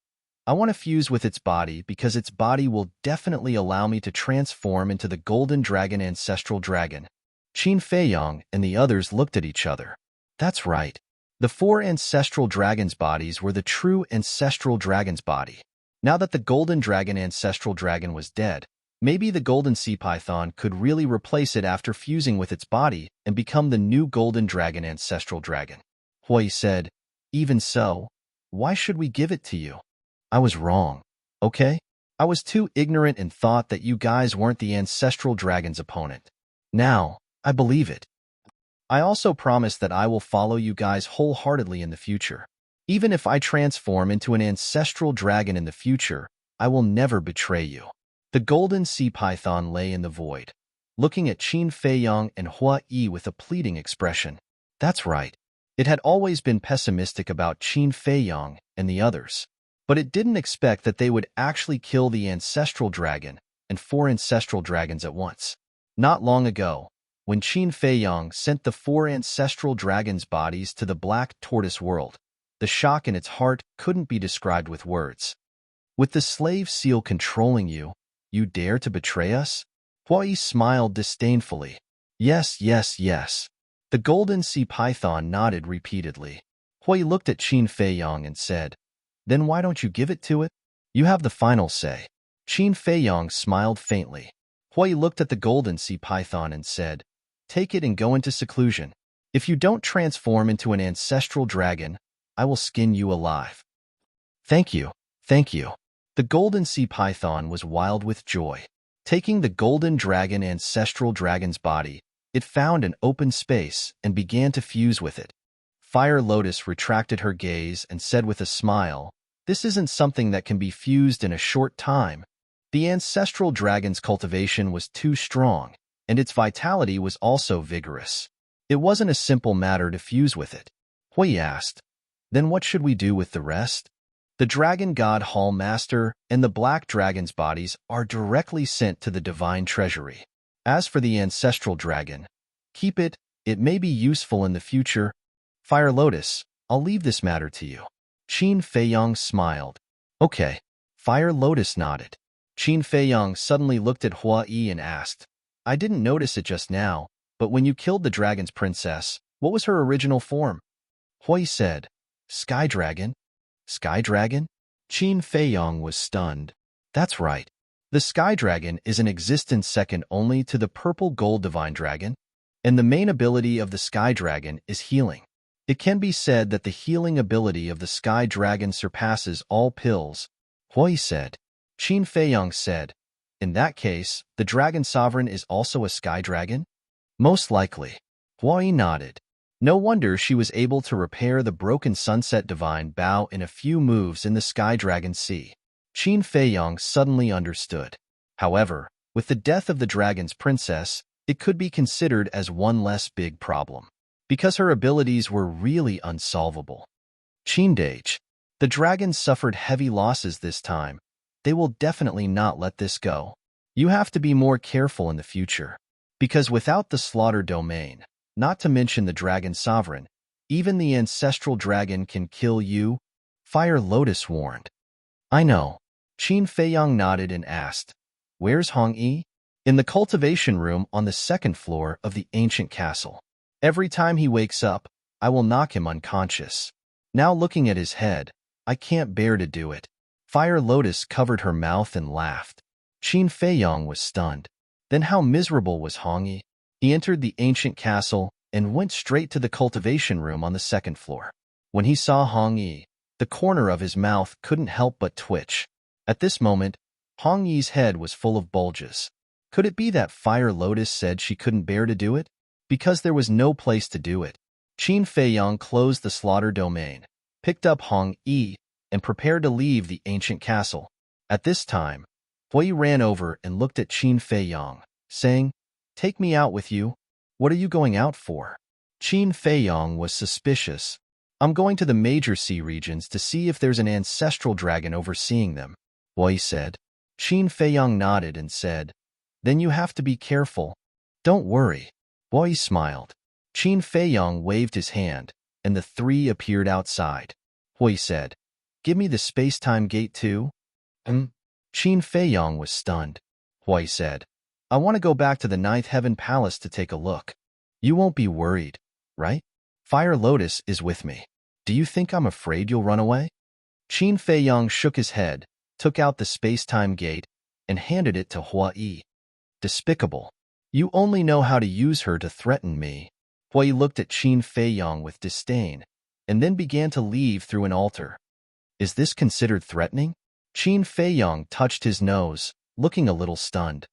I want to fuse with its body because its body will definitely allow me to transform into the golden dragon ancestral dragon. Qin Feiyong and the others looked at each other. That's right. The 4 ancestral dragons' bodies were the true ancestral dragon's body. Now that the golden dragon ancestral dragon was dead, maybe the golden sea python could really replace it after fusing with its body and become the new golden dragon ancestral dragon. Hui said, Even so, why should we give it to you? I was wrong, okay? I was too ignorant and thought that you guys weren't the ancestral dragon's opponent. Now, I believe it. I also promise that I will follow you guys wholeheartedly in the future. Even if I transform into an ancestral dragon in the future, I will never betray you. The golden sea python lay in the void, looking at Qin Feiyong and Hui with a pleading expression. That's right. It had always been pessimistic about Qin Feiyong and the others. but it didn't expect that they would actually kill the ancestral dragon and 4 ancestral dragons at once. Not long ago, when Qin Feiyang sent the 4 ancestral dragons' bodies to the Black Tortoise world, the shock in its heart couldn't be described with words. With the slave seal controlling you, you dare to betray us? Huai smiled disdainfully. Yes, yes, yes. The golden sea python nodded repeatedly. Huai looked at Qin Feiyang and said, Then why don't you give it to it? You have the final say. Qin Feiyang smiled faintly. Huai looked at the golden sea python and said, Take it and go into seclusion. If you don't transform into an ancestral dragon, I will skin you alive. Thank you, thank you. The golden sea python was wild with joy. Taking the golden dragon ancestral dragon's body, it found an open space and began to fuse with it. Fire Lotus retracted her gaze and said with a smile, This isn't something that can be fused in a short time. The ancestral dragon's cultivation was too strong, and its vitality was also vigorous. It wasn't a simple matter to fuse with it. Hui asked, Then what should we do with the rest? The Dragon God Hall Master and the Black Dragon's bodies are directly sent to the Divine Treasury. As for the ancestral dragon, keep it, it may be useful in the future. Fire Lotus, I'll leave this matter to you. Qin Feiyang smiled. Okay. Fire Lotus nodded. Qin Feiyang suddenly looked at Huai and asked, I didn't notice it just now, but when you killed the dragon's princess, what was her original form? Huai said, Sky Dragon. Sky Dragon? Qin Feiyang was stunned. That's right. The Sky Dragon is in existence second only to the Purple Gold Divine Dragon, and the main ability of the Sky Dragon is healing. It can be said that the healing ability of the Sky Dragon surpasses all pills, Huai said. Qin Feiyang said, In that case, the Dragon Sovereign is also a Sky Dragon? Most likely. Huai nodded. No wonder she was able to repair the broken Sunset Divine Bow in a few moves in the Sky Dragon Sea. Qin Feiyang suddenly understood. However, with the death of the dragon's princess, it could be considered as one less big problem, because her abilities were really unsolvable. Qindage, the dragons suffered heavy losses this time. They will definitely not let this go. You have to be more careful in the future, because without the slaughter domain, not to mention the Dragon Sovereign, even the ancestral dragon can kill you, Fire Lotus warned. I know. Qin Feiyang nodded and asked, Where's Hong Yi? In the cultivation room on the second floor of the ancient castle. Every time he wakes up, I will knock him unconscious. Now looking at his head, I can't bear to do it. Fire Lotus covered her mouth and laughed. Qin Feiyang was stunned. Then how miserable was Hong Yi? He entered the ancient castle and went straight to the cultivation room on the second floor. When he saw Hong Yi, the corner of his mouth couldn't help but twitch. At this moment, Hong Yi's head was full of bulges. Could it be that Fire Lotus said she couldn't bear to do it? Because there was no place to do it. Qin Feiyang closed the slaughter domain, picked up Hong Yi, and prepared to leave the ancient castle. At this time, Hui ran over and looked at Qin Feiyang, saying, Take me out with you. What are you going out for? Qin Feiyang was suspicious. I'm going to the major sea regions to see if there's an ancestral dragon overseeing them, Hui said. Qin Feiyang nodded and said, Then you have to be careful. Don't worry. Hui smiled. Qin Feiyang waved his hand, and the 3 appeared outside. Hui said, Give me the space-time gate too. Qin Feiyang was stunned. Hui said, I want to go back to the 9th Heaven Palace to take a look. You won't be worried, right? Fire Lotus is with me. Do you think I'm afraid you'll run away? Qin Feiyang shook his head, took out the space-time gate, and handed it to Hui. Despicable. You only know how to use her to threaten me. Hui looked at Qin Feiyang with disdain, and then began to leave through an altar. Is this considered threatening? Qin Feiyang touched his nose, looking a little stunned.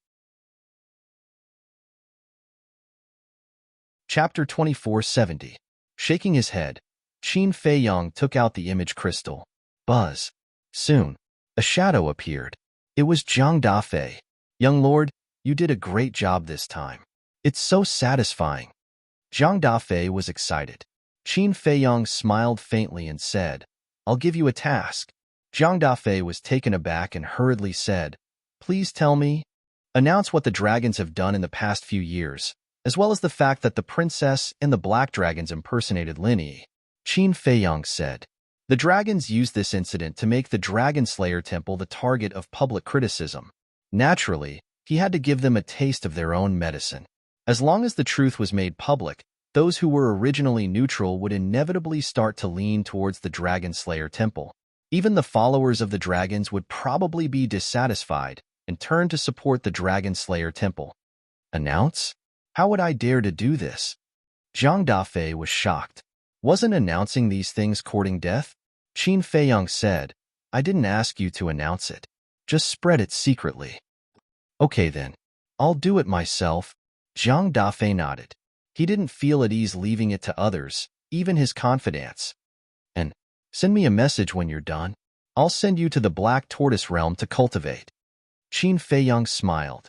Chapter 2470. Shaking his head, Qin Feiyang took out the image crystal. Buzz. Soon, a shadow appeared. It was Zhang Dafei. Young lord, you did a great job this time. It's so satisfying. Zhang Dafei was excited. Qin Feiyang smiled faintly and said, I'll give you a task. Zhang Dafei was taken aback and hurriedly said, "Please tell me. Announce what the dragons have done in the past few years, as well as the fact that the princess and the black dragons impersonated Lin Yi." Qin Feiyang said. The dragons used this incident to make the Dragon Slayer Temple the target of public criticism. Naturally, he had to give them a taste of their own medicine. As long as the truth was made public, those who were originally neutral would inevitably start to lean towards the Dragon Slayer Temple. Even the followers of the dragons would probably be dissatisfied and turn to support the Dragon Slayer Temple. Announce? How would I dare to do this? Zhang Dafei was shocked. Wasn't announcing these things courting death? Qin Feiyang said, "I didn't ask you to announce it. Just spread it secretly." "Okay then. I'll do it myself." Zhang Dafei nodded. He didn't feel at ease leaving it to others, even his confidants. "And send me a message when you're done. I'll send you to the Black Tortoise Realm to cultivate." Qin Feiyang smiled.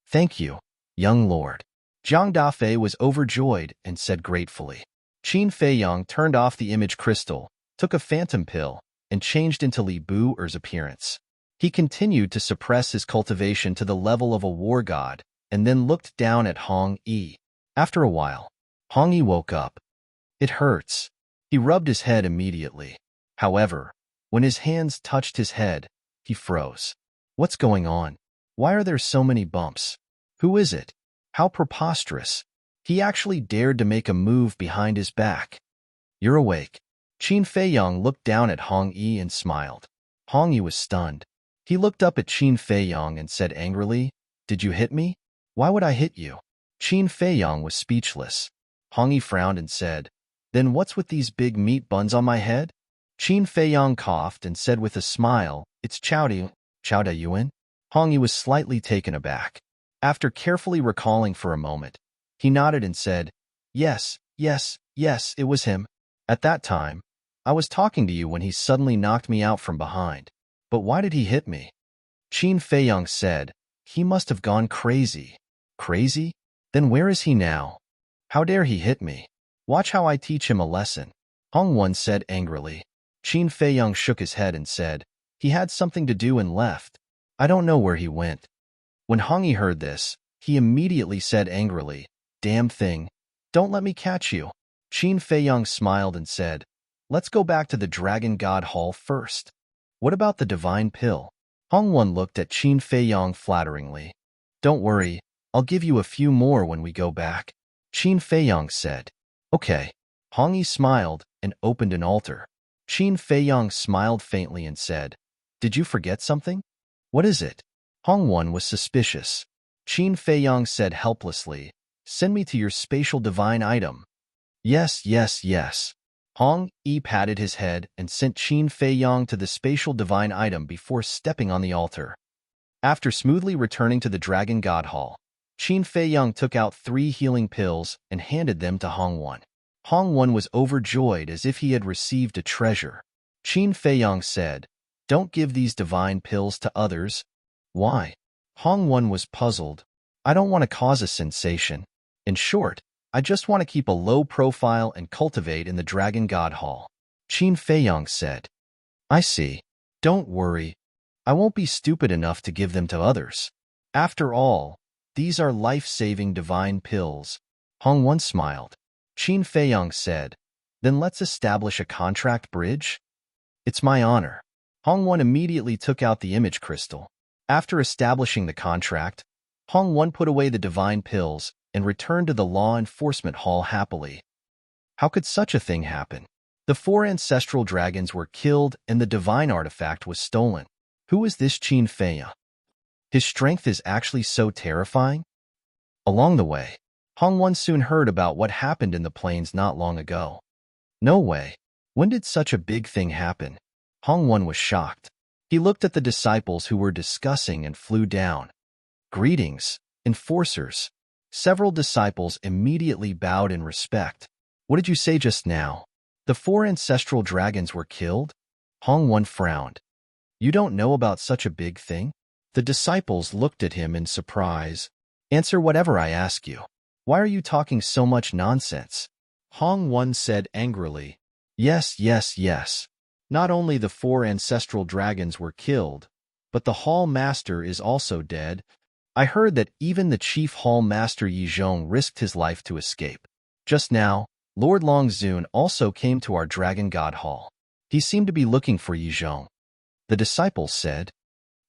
"Thank you, young lord." Zhang Dafei was overjoyed and said gratefully. Qin Feiyang turned off the image crystal, took a phantom pill, and changed into Li Bu-er's appearance. He continued to suppress his cultivation to the level of a war god, and then looked down at Hong Yi. After a while, Hong Yi woke up. "It hurts." He rubbed his head immediately. However, when his hands touched his head, he froze. "What's going on? Why are there so many bumps? Who is it? How preposterous." He actually dared to make a move behind his back. "You're awake." Qin Feiyang looked down at Hong Yi and smiled. Hong Yi was stunned. He looked up at Qin Feiyang and said angrily, "Did you hit me? Why would I hit you?" Qin Feiyang was speechless. Hong Yi frowned and said, "Then what's with these big meat buns on my head?" Qin Feiyang coughed and said with a smile, "It's Chao Da Yuan." Hong Yi was slightly taken aback. After carefully recalling for a moment, he nodded and said, Yes, it was him. At that time, I was talking to you when he suddenly knocked me out from behind. But why did he hit me?" Qin Feiyang said, "He must have gone crazy." "Crazy? Then where is he now? How dare he hit me? Watch how I teach him a lesson." Hong Wan said angrily. Qin Feiyang shook his head and said, "He had something to do and left. I don't know where he went." When Hong Yi heard this, he immediately said angrily, "Damn thing, don't let me catch you." Qin Feiyang smiled and said, "Let's go back to the Dragon God Hall first." "What about the divine pill?" Hong Wan looked at Qin Feiyang flatteringly. "Don't worry, I'll give you a few more when we go back." Qin Feiyang said, "Okay." Hong Yi smiled and opened an altar. Qin Feiyang smiled faintly and said, "Did you forget something?" "What is it?" Hong Wan was suspicious. Qin Feiyang said helplessly, "Send me to your spatial divine item." Yes. Hong Yi patted his head and sent Qin Feiyang to the spatial divine item before stepping on the altar. After smoothly returning to the Dragon God Hall, Qin Feiyang took out 3 healing pills and handed them to Hong Wan. Hong Wan was overjoyed as if he had received a treasure. Qin Feiyang said, "Don't give these divine pills to others." "Why?" Hong Wan was puzzled. "I don't want to cause a sensation. In short, I just want to keep a low profile and cultivate in the Dragon God Hall." Qin Feiyang said, "I see. Don't worry. I won't be stupid enough to give them to others. After all, these are life-saving divine pills." Hong Wan smiled. Qin Feiyang said, "Then let's establish a contract bridge." "It's my honor." Hong Wan immediately took out the image crystal. After establishing the contract, Hong Wan put away the divine pills and returned to the law enforcement hall happily. How could such a thing happen? The 4 ancestral dragons were killed and the divine artifact was stolen. Who is this Qin Feiyang? His strength is actually so terrifying? Along the way, Hong Wan soon heard about what happened in the plains not long ago. No way. When did such a big thing happen? Hong Wan was shocked. He looked at the disciples who were discussing and flew down. "Greetings, enforcers." Several disciples immediately bowed in respect. "What did you say just now? The 4 ancestral dragons were killed?" Hong Wan frowned. "You don't know about such a big thing?" The disciples looked at him in surprise. "Answer whatever I ask you. Why are you talking so much nonsense?" Hong Wan said angrily. Yes. Not only the 4 ancestral dragons were killed, but the Hall Master is also dead. I heard that even the chief Hall Master Yi Zhong risked his life to escape. Just now, Lord Longzun also came to our Dragon God Hall. He seemed to be looking for Yi Zhong. The disciples said.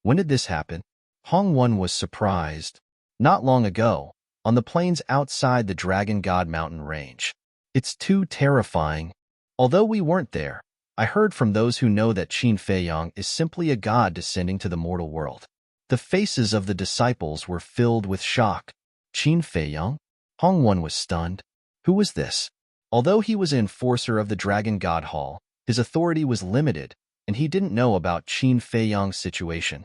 When did this happen? Hong Wen was surprised. Not long ago, on the plains outside the Dragon God mountain range. It's too terrifying. Although we weren't there, I heard from those who know that Qin Feiyang is simply a god descending to the mortal world. The faces of the disciples were filled with shock. Qin Feiyang? Hong Wen was stunned. Who was this? Although he was an enforcer of the Dragon God Hall, his authority was limited, and he didn't know about Qin Feiyang's situation.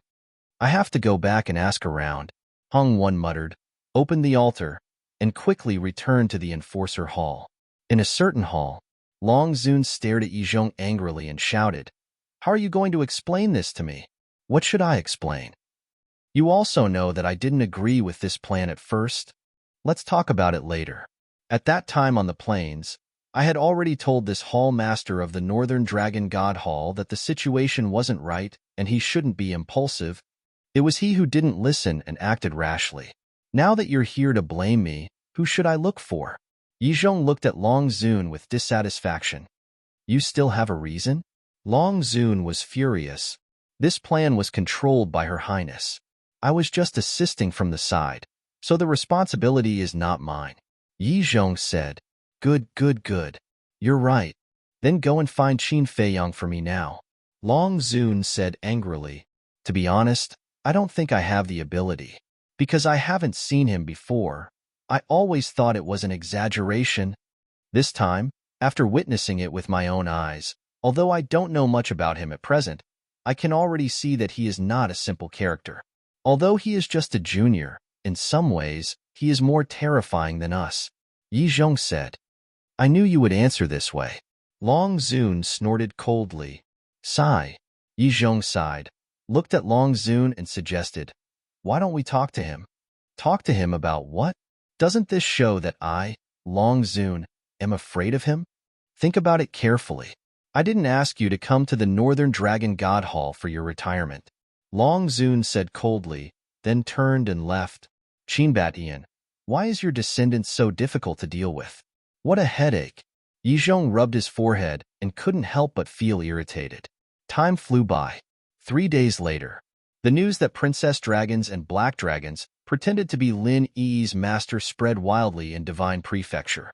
I have to go back and ask around, Hong Wen muttered, opened the altar, and quickly returned to the enforcer hall. In a certain hall, Long Zun stared at Yi Zhong angrily and shouted, How are you going to explain this to me? What should I explain? You also know that I didn't agree with this plan at first. Let's talk about it later. At that time on the plains, I had already told this hall master of the Northern Dragon God Hall that the situation wasn't right and he shouldn't be impulsive. It was he who didn't listen and acted rashly. Now that you're here to blame me, who should I look for? Yi Zhong looked at Long Zun with dissatisfaction. You still have a reason? Long Zun was furious. This plan was controlled by Her Highness. I was just assisting from the side, so the responsibility is not mine. Yi Zhong said, Good. You're right. Then go and find Qin Feiyang for me now. Long Zun said angrily, To be honest, I don't think I have the ability. Because I haven't seen him before, I always thought it was an exaggeration. This time, after witnessing it with my own eyes, although I don't know much about him at present, I can already see that he is not a simple character. Although he is just a junior, in some ways, he is more terrifying than us. Yi Zhong said. I knew you would answer this way. Long Zun snorted coldly. Sigh. Yi Zhong sighed, looked at Long Zun and suggested, Why don't we talk to him? Talk to him about what? Doesn't this show that I, Long Zun, am afraid of him? Think about it carefully. I didn't ask you to come to the Northern Dragon God Hall for your retirement. Long Zun said coldly, then turned and left. Qin Batian, why is your descendant so difficult to deal with? What a headache. Yi Zhong rubbed his forehead and couldn't help but feel irritated. Time flew by. 3 days later, the news that Princess Dragons and Black Dragons pretended to be Lin Yi's master spread wildly in Divine Prefecture.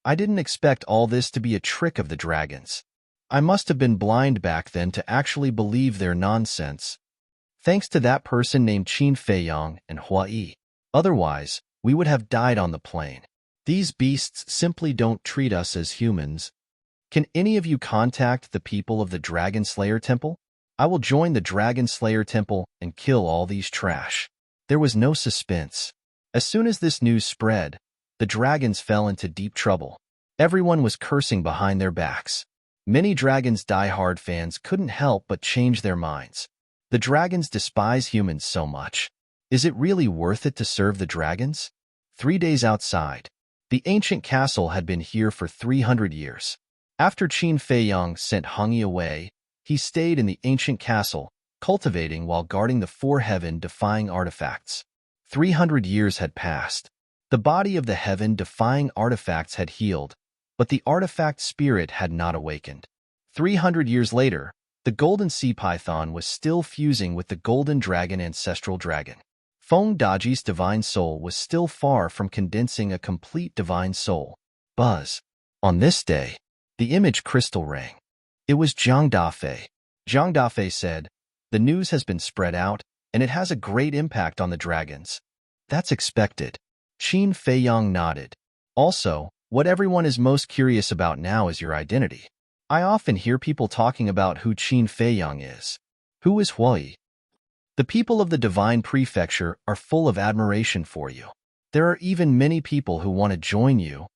I didn't expect all this to be a trick of the dragons. I must have been blind back then to actually believe their nonsense. Thanks to that person named Qin Feiyang and Hua Yi. Otherwise, we would have died on the plain. These beasts simply don't treat us as humans. Can any of you contact the people of the Dragon Slayer Temple? I will join the Dragon Slayer Temple and kill all these trash. There was no suspense. As soon as this news spread, the dragons fell into deep trouble. Everyone was cursing behind their backs. Many dragons' die-hard fans couldn't help but change their minds. The dragons despise humans so much. Is it really worth it to serve the dragons? 3 days outside. The ancient castle had been here for 300 years. After Qin Feiyang sent Heng Yi away, he stayed in the ancient castle, cultivating while guarding the 4 heaven-defying artifacts. 300 years had passed. The body of the heaven-defying artifacts had healed, but the artifact spirit had not awakened. 300 years later, the golden sea python was still fusing with the golden dragon ancestral dragon. Feng Daji's divine soul was still far from condensing a complete divine soul. Buzz. On this day, the image crystal rang. It was Zhang Dafei. Zhang Dafei said, The news has been spread out, and it has a great impact on the dragons. That's expected. Qin Feiyang nodded. Also, what everyone is most curious about now is your identity. I often hear people talking about who Qin Feiyang is. Who is Hua Yi? The people of the Divine Prefecture are full of admiration for you. There are even many people who want to join you,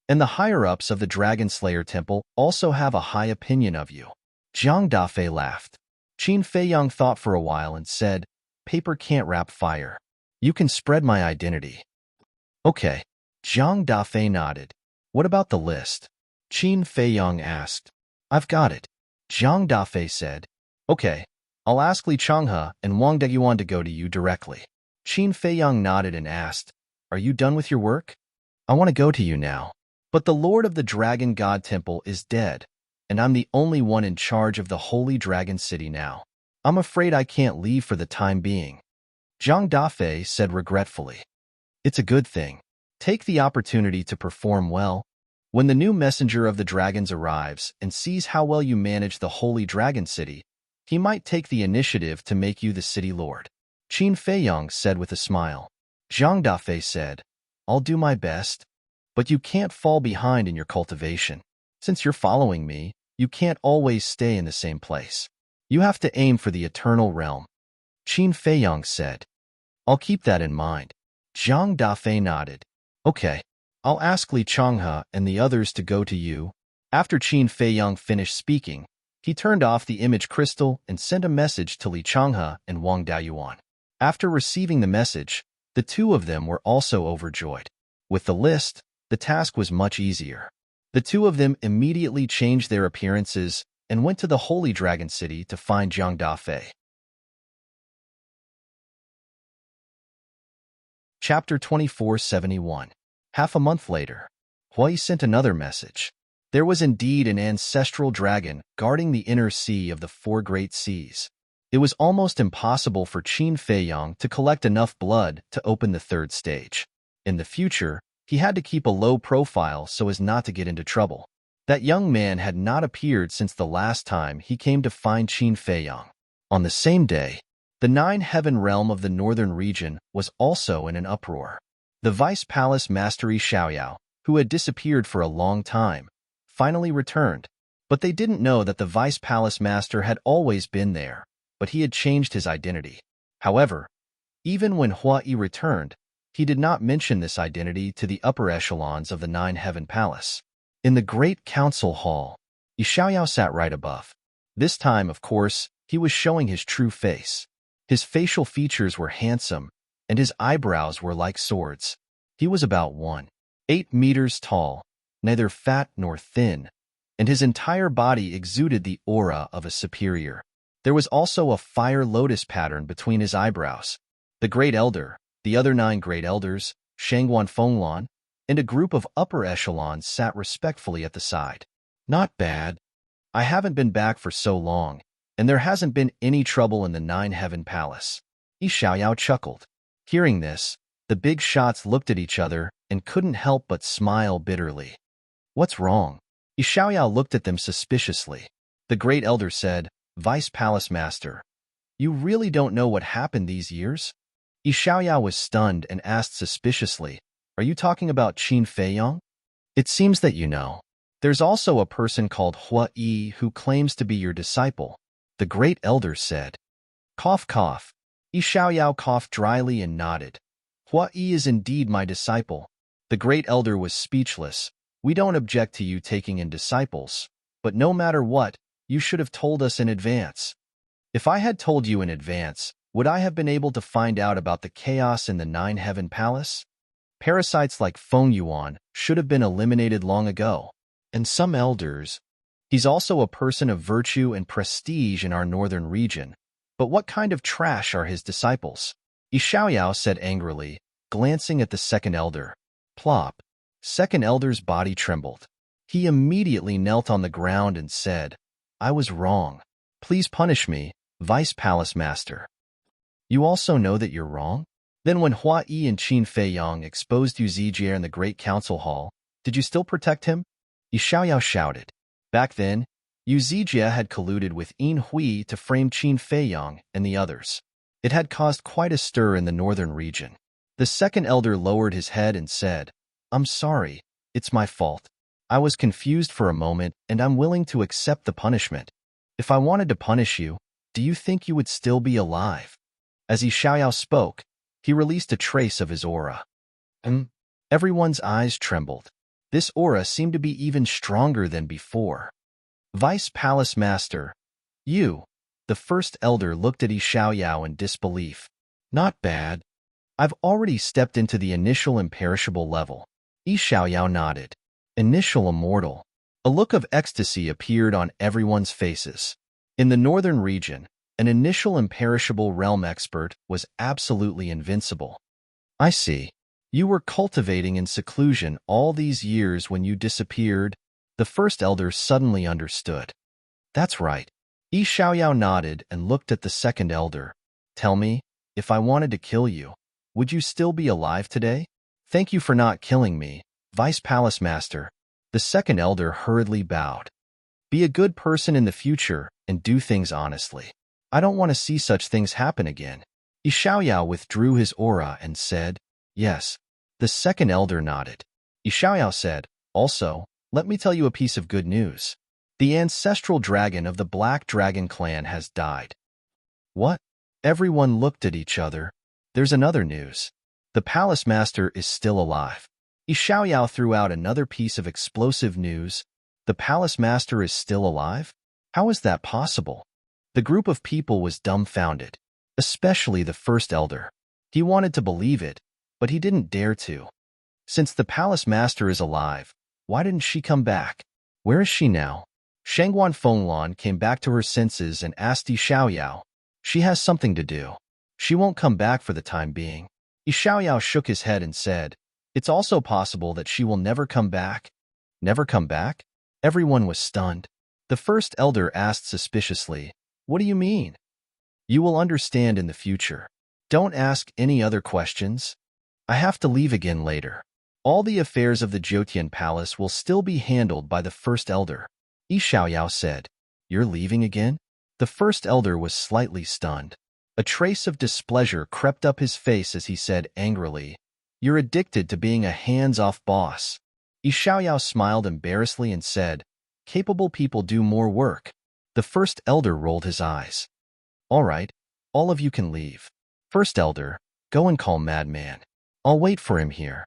and the higher-ups of the Dragon Slayer Temple also have a high opinion of you. Zhang Dafei laughed. Qin Feiyang thought for a while and said, Paper can't wrap fire. You can spread my identity. Okay. Zhang Dafei nodded. What about the list? Qin Feiyang asked. I've got it. Zhang Dafei said, "Okay, I'll ask Li Changhe and Wang Deguan to go to you directly." Qin Feiyang nodded and asked, "Are you done with your work? I want to go to you now. But the Lord of the Dragon God Temple is dead, and I'm the only one in charge of the Holy Dragon City now. I'm afraid I can't leave for the time being." Zhang Dafei said regretfully, "It's a good thing. Take the opportunity to perform well. When the new messenger of the dragons arrives and sees how well you manage the Holy Dragon City, he might take the initiative to make you the city lord." Qin Feiyang said with a smile. Zhang Dafei said, "I'll do my best, but you can't fall behind in your cultivation. Since you're following me, you can't always stay in the same place. You have to aim for the eternal realm." Qin Feiyang said, "I'll keep that in mind." Zhang Dafei nodded. "Okay, I'll ask Li Changhe and the others to go to you." After Qin Feiyang finished speaking, he turned off the image crystal and sent a message to Li Changhe and Wang Daoyuan. After receiving the message, the two of them were also overjoyed. With the list, the task was much easier. The two of them immediately changed their appearances and went to the Holy Dragon City to find Zhang Dafei. Chapter 2471. Half a month later, Hui sent another message. There was indeed an ancestral dragon guarding the inner sea of the four great seas. It was almost impossible for Qin Feiyang to collect enough blood to open the third stage. In the future, he had to keep a low profile so as not to get into trouble. That young man had not appeared since the last time he came to find Qin Feiyang. On the same day, the nine-heaven realm of the northern region was also in an uproar. The Vice Palace Master Xiaoyao, who had disappeared for a long time, finally returned. But they didn't know that the Vice Palace Master had always been there, but he had changed his identity. However, even when Hua Yi returned, he did not mention this identity to the upper echelons of the Nine-Heaven Palace. In the Great Council Hall, Xiaoyao sat right above. This time, of course, he was showing his true face. His facial features were handsome, and his eyebrows were like swords. He was about 1.8 meters tall, neither fat nor thin, and his entire body exuded the aura of a superior. There was also a fire lotus pattern between his eyebrows. The Great Elder, the other 9 Great Elders, Shangguan Fenglan, and a group of upper echelons sat respectfully at the side. "Not bad. I haven't been back for so long, and there hasn't been any trouble in the Nine-Heaven Palace." Xiaoyao chuckled. Hearing this, the big shots looked at each other and couldn't help but smile bitterly. "What's wrong?" Xiaoyao looked at them suspiciously. The Great Elder said, "Vice Palace Master, you really don't know what happened these years?" Xiaoyao was stunned and asked suspiciously, "Are you talking about Qin Feiyang? It seems that you know. There's also a person called Hua Yi who claims to be your disciple," the Great Elder said. Cough, cough. Xiaoyao coughed dryly and nodded. "Hua Yi is indeed my disciple." The Great Elder was speechless. "We don't object to you taking in disciples, but no matter what, you should have told us in advance." "If I had told you in advance, would I have been able to find out about the chaos in the Nine-Heaven Palace? Parasites like Feng Yuan should have been eliminated long ago. And some elders. He's also a person of virtue and prestige in our northern region. But what kind of trash are his disciples?" Xiaoyao said angrily, glancing at the second elder. Plop. Second elder's body trembled. He immediately knelt on the ground and said, "I was wrong. Please punish me, Vice Palace Master." "You also know that you're wrong? Then when Hua Yi and Qin Feiyang exposed Yu Zijie in the Great Council Hall, did you still protect him?" Xiaoyao shouted. Back then, Yu Zijie had colluded with Yin Hui to frame Qin Feiyang and the others. It had caused quite a stir in the northern region. The second elder lowered his head and said, "I'm sorry, it's my fault. I was confused for a moment and I'm willing to accept the punishment. If I wanted to punish you, do you think you would still be alive?" As Xiaoyao spoke, he released a trace of his aura. Everyone's eyes trembled. This aura seemed to be even stronger than before. "Vice Palace Master, you," the first elder looked at Xiaoyao in disbelief. "Not bad. I've already stepped into the initial imperishable level." Xiaoyao nodded. "Initial immortal. A look of ecstasy appeared on everyone's faces. In the northern region, an initial imperishable realm expert was absolutely invincible. I see. You were cultivating in seclusion all these years when you disappeared. The first elder suddenly understood. That's right. Yi Xiaoyao nodded and looked at the second elder. Tell me, if I wanted to kill you, would you still be alive today? Thank you for not killing me, Vice Palace Master. The second elder hurriedly bowed. Be a good person in the future and do things honestly. I don't want to see such things happen again. Yi Xiaoyao withdrew his aura and said, Yes. The second elder nodded. Yi Xiaoyao said, Also, let me tell you a piece of good news. The ancestral dragon of the Black Dragon clan has died. What? Everyone looked at each other. There's another news. The palace master is still alive. Yi Xiaoyao threw out another piece of explosive news. The palace master is still alive? How is that possible? The group of people was dumbfounded, especially the first elder. He wanted to believe it, but he didn't dare to. Since the palace master is alive, why didn't she come back? Where is she now? Shangguan Fenglan came back to her senses and asked Yi Xiaoyao. She has something to do. She won't come back for the time being. Yi Xiaoyao shook his head and said, It's also possible that she will never come back. Never come back? Everyone was stunned. The first elder asked suspiciously, What do you mean? You will understand in the future. Don't ask any other questions. I have to leave again later. All the affairs of the Jotian Palace will still be handled by the first elder. Yi Xiaoyao said, You're leaving again? The first elder was slightly stunned. A trace of displeasure crept up his face as he said angrily, You're addicted to being a hands-off boss. Yi Xiaoyao smiled embarrassedly and said, Capable people do more work. The first elder rolled his eyes. All right, all of you can leave. First elder, go and call Madman. I'll wait for him here.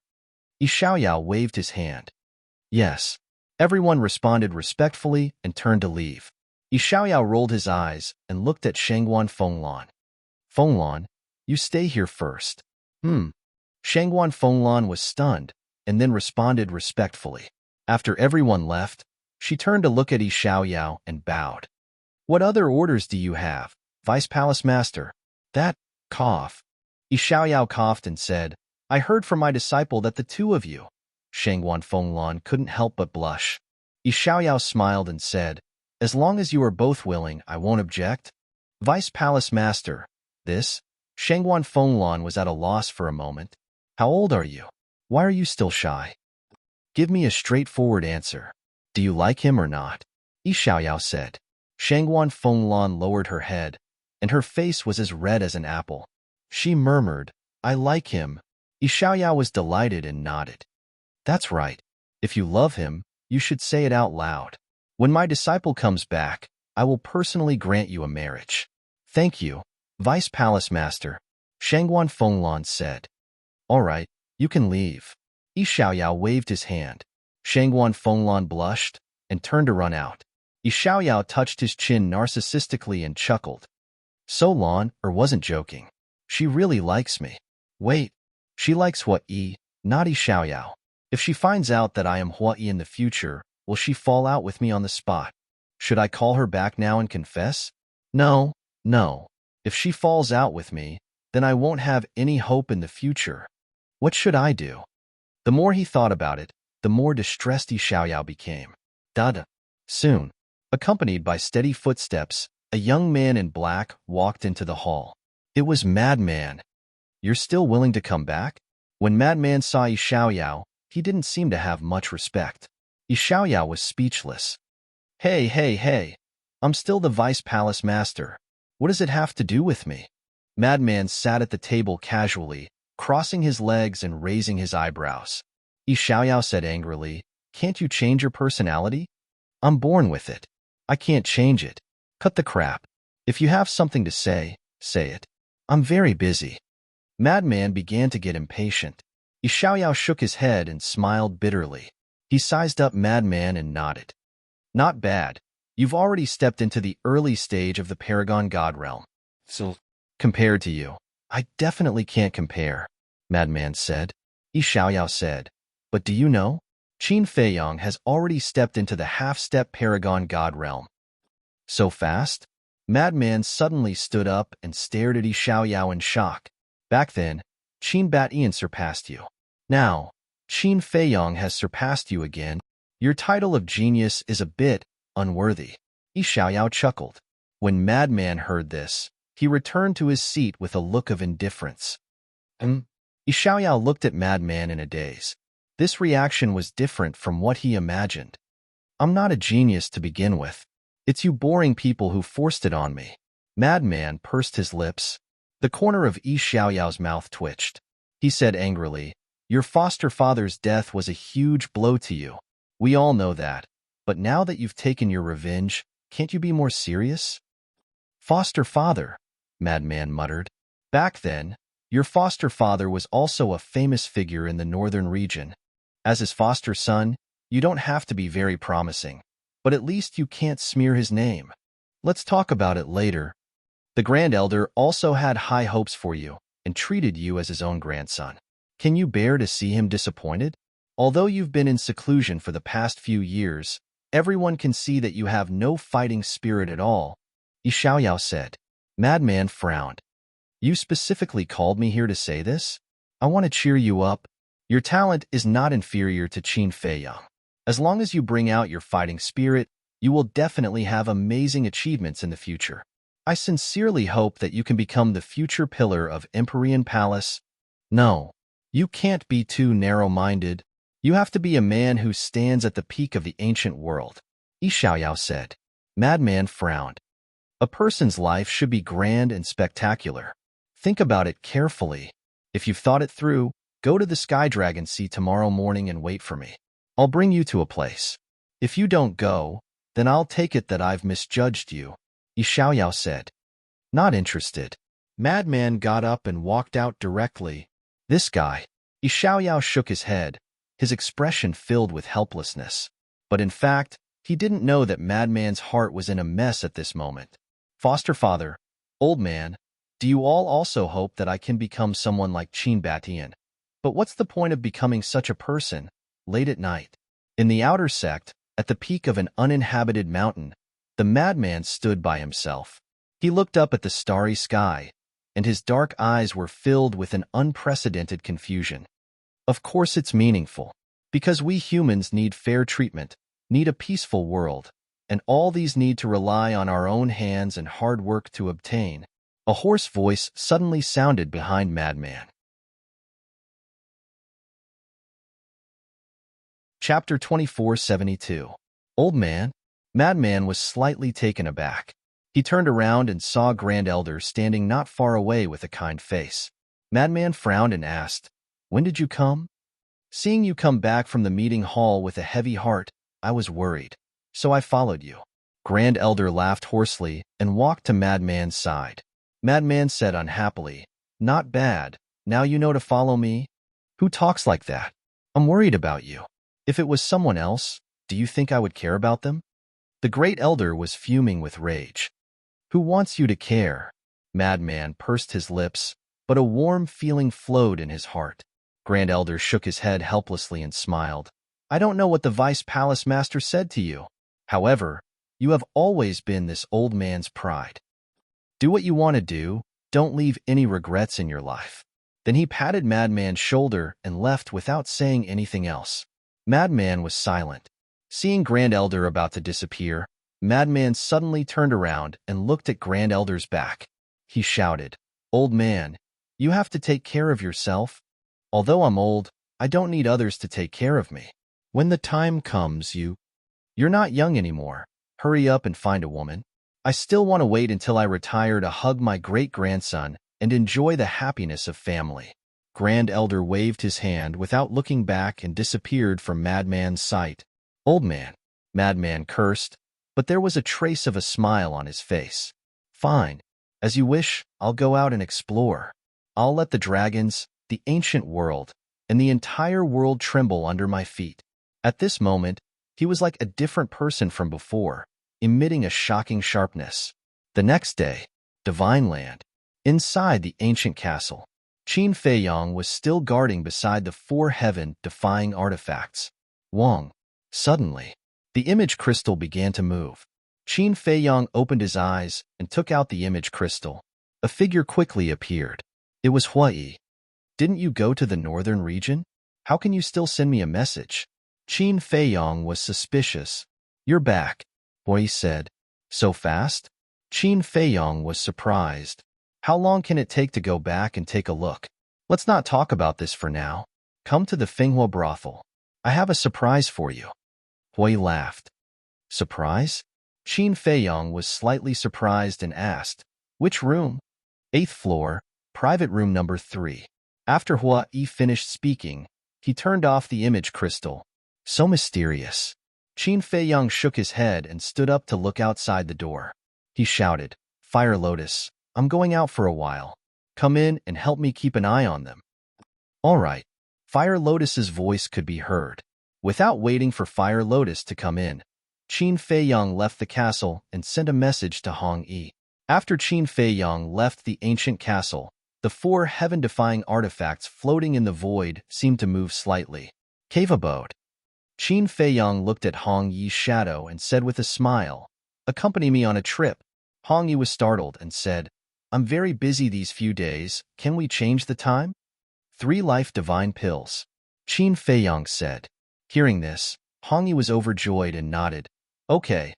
Yi Xiaoyao waved his hand. Yes. Everyone responded respectfully and turned to leave. Yi Xiaoyao rolled his eyes and looked at Shangguan Fenglan. Fenglan, you stay here first. Shangguan Fenglan was stunned and then responded respectfully. After everyone left, she turned to look at Yi Xiaoyao and bowed. What other orders do you have, Vice Palace Master? That, cough. Yi Xiaoyao coughed and said, I heard from my disciple that the two of you. Shangguan Fenglan couldn't help but blush. Yi Xiaoyao smiled and said, As long as you are both willing, I won't object. Vice Palace Master, this? Shangguan Fenglan was at a loss for a moment. How old are you? Why are you still shy? Give me a straightforward answer. Do you like him or not? Yi Xiaoyao said. Shangguan Fenglan lowered her head, and her face was as red as an apple. She murmured, I like him. Yi Xiaoyao was delighted and nodded. That's right. If you love him, you should say it out loud. When my disciple comes back, I will personally grant you a marriage. Thank you, Vice Palace Master, Shangguan Fenglan said. All right, you can leave. Yi Xiaoyao waved his hand. Shangguan Fenglan blushed and turned to run out. Yi Xiaoyao touched his chin narcissistically and chuckled. So Lan wasn't joking. She really likes me. Wait, she likes what Yi, not Yi Xiaoyao. If she finds out that I am Hua Yi in the future, will she fall out with me on the spot? Should I call her back now and confess? No. If she falls out with me, then I won't have any hope in the future. What should I do? The more he thought about it, the more distressed Yi Xiaoyao became. Soon, accompanied by steady footsteps, a young man in black walked into the hall. It was Madman. You're still willing to come back? When Madman saw Yi Xiaoyao, he didn't seem to have much respect. Yi Xiaoyao was speechless. Hey, I'm still the Vice Palace Master. What does it have to do with me? Madman sat at the table casually, crossing his legs and raising his eyebrows. Yi Xiaoyao said angrily, Can't you change your personality? I'm born with it. I can't change it. Cut the crap. If you have something to say, say it. I'm very busy. Madman began to get impatient. Yi Xiaoyao shook his head and smiled bitterly. He sized up Madman and nodded. Not bad. You've already stepped into the early stage of the Paragon God realm. So, compared to you, I definitely can't compare, Madman said. Yi Xiaoyao said, But do you know? Qin Feiyong has already stepped into the half-step paragon god realm. So fast? Madman suddenly stood up and stared at Yi Xiaoyao in shock. Back then, Qin Batian surpassed you. Now, Qin Feiyong has surpassed you again. Your title of genius is a bit unworthy. Yi Xiaoyao chuckled. When Madman heard this, he returned to his seat with a look of indifference. Yi Xiaoyao looked at Madman in a daze. This reaction was different from what he imagined. I'm not a genius to begin with. It's you boring people who forced it on me. Madman pursed his lips. The corner of Yi Xiaoyao's mouth twitched. He said angrily, Your foster father's death was a huge blow to you. We all know that. But now that you've taken your revenge, can't you be more serious? Foster father, Madman muttered. Back then, your foster father was also a famous figure in the northern region. As his foster son, you don't have to be very promising, but at least you can't smear his name. Let's talk about it later. The Grand Elder also had high hopes for you and treated you as his own grandson. Can you bear to see him disappointed? Although you've been in seclusion for the past few years, everyone can see that you have no fighting spirit at all, Yi Xiaoyao said. Madman frowned. You specifically called me here to say this? I want to cheer you up. Your talent is not inferior to Qin Feiyong. As long as you bring out your fighting spirit, you will definitely have amazing achievements in the future. I sincerely hope that you can become the future pillar of Empyrean Palace. No, you can't be too narrow-minded. You have to be a man who stands at the peak of the ancient world, Yi Xiaoyao said. Madman frowned. A person's life should be grand and spectacular. Think about it carefully. If you've thought it through, go to the Sky Dragon Sea tomorrow morning and wait for me. I'll bring you to a place. If you don't go, then I'll take it that I've misjudged you, Yi Xiaoyao said. Not interested. Madman got up and walked out directly. This guy. Yi Xiaoyao shook his head, his expression filled with helplessness. But in fact, he didn't know that Madman's heart was in a mess at this moment. Foster father, old man, do you all also hope that I can become someone like Qin Batian? But what's the point of becoming such a person, late at night? In the outer sect, at the peak of an uninhabited mountain, the madman stood by himself. He looked up at the starry sky, and his dark eyes were filled with an unprecedented confusion. Of course it's meaningful, because we humans need fair treatment, need a peaceful world, and all these need to rely on our own hands and hard work to obtain. A hoarse voice suddenly sounded behind Madman. Chapter 2472. Old Man. Madman was slightly taken aback. He turned around and saw Grand Elder standing not far away with a kind face. Madman frowned and asked, When did you come? Seeing you come back from the meeting hall with a heavy heart, I was worried. So I followed you. Grand Elder laughed hoarsely and walked to Madman's side. Madman said unhappily, Not bad. Now you know to follow me? Who talks like that? I'm worried about you. If it was someone else, do you think I would care about them? The Great Elder was fuming with rage. Who wants you to care? Madman pursed his lips, but a warm feeling flowed in his heart. Grand Elder shook his head helplessly and smiled. I don't know what the Vice Palace Master said to you. However, you have always been this old man's pride. Do what you want to do, don't leave any regrets in your life. Then he patted Madman's shoulder and left without saying anything else. Madman was silent. Seeing Grand Elder about to disappear, Madman suddenly turned around and looked at Grand Elder's back. He shouted, Old man, you have to take care of yourself. Although I'm old, I don't need others to take care of me. When the time comes, you're not young anymore. Hurry up and find a woman. I still want to wait until I retire to hug my great-grandson and enjoy the happiness of family. Grand Elder waved his hand without looking back and disappeared from Madman's sight. Old man, Madman cursed, but there was a trace of a smile on his face. Fine. As you wish, I'll go out and explore. I'll let the dragons, the ancient world, and the entire world tremble under my feet. At this moment, he was like a different person from before, emitting a shocking sharpness. The next day, Divine Land. Inside the ancient castle, Qin Feiyong was still guarding beside the four heaven-defying artifacts. Wong. Suddenly, the image crystal began to move. Qin Feiyong opened his eyes and took out the image crystal. A figure quickly appeared. It was Hui. Didn't you go to the northern region? How can you still send me a message? Qin Feiyong was suspicious. You're back, Hui said. So fast? Qin Feiyong was surprised. How long can it take to go back and take a look? Let's not talk about this for now. Come to the Finghua brothel. I have a surprise for you. Hui laughed. Surprise? Qin Feiyong was slightly surprised and asked, which room? 8th floor, private room number 3. After Hui finished speaking, he turned off the image crystal. So mysterious. Qin Feiyong shook his head and stood up to look outside the door. He shouted, Fire Lotus, I'm going out for a while. Come in and help me keep an eye on them. All right. Fire Lotus's voice could be heard. Without waiting for Fire Lotus to come in, Qin Feiyong left the castle and sent a message to Hong Yi. After Qin Feiyong left the ancient castle, the 4 heaven-defying artifacts floating in the void seemed to move slightly. Cave abode. Qin Feiyong looked at Hong Yi's shadow and said with a smile, Accompany me on a trip. Hong Yi was startled and said, I'm very busy these few days. Can we change the time? 3 life divine pills. Qin Feiyong said. Hearing this, Hong Yi was overjoyed and nodded. Okay,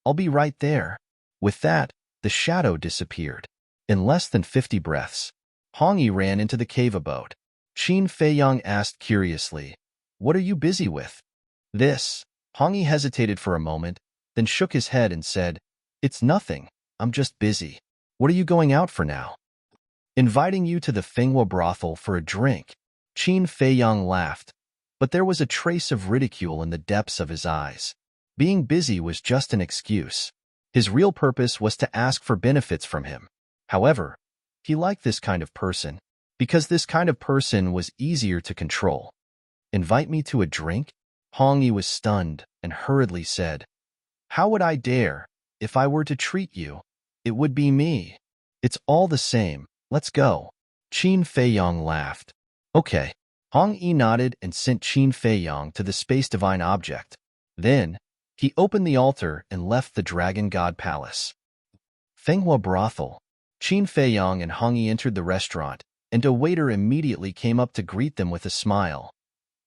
I'll be right there. With that, the shadow disappeared. In less than 50 breaths, Hong Yi ran into the cave abode. Qin Feiyong asked curiously, What are you busy with? This. Hong Yi hesitated for a moment, then shook his head and said, It's nothing. I'm just busy. What are you going out for now? Inviting you to the Finghua brothel for a drink. Qin Feiyong laughed, but there was a trace of ridicule in the depths of his eyes. Being busy was just an excuse. His real purpose was to ask for benefits from him. However, he liked this kind of person, because this kind of person was easier to control. Invite me to a drink? Hong Yi was stunned and hurriedly said, How would I dare? If I were to treat you, it would be me. It's all the same. Let's go. Qin Feiyong laughed. Okay. Hong Yi nodded and sent Qin Feiyong to the space divine object. Then, he opened the altar and left the Dragon God Palace. Finghua brothel. Qin Feiyong and Hong Yi entered the restaurant, and a waiter immediately came up to greet them with a smile.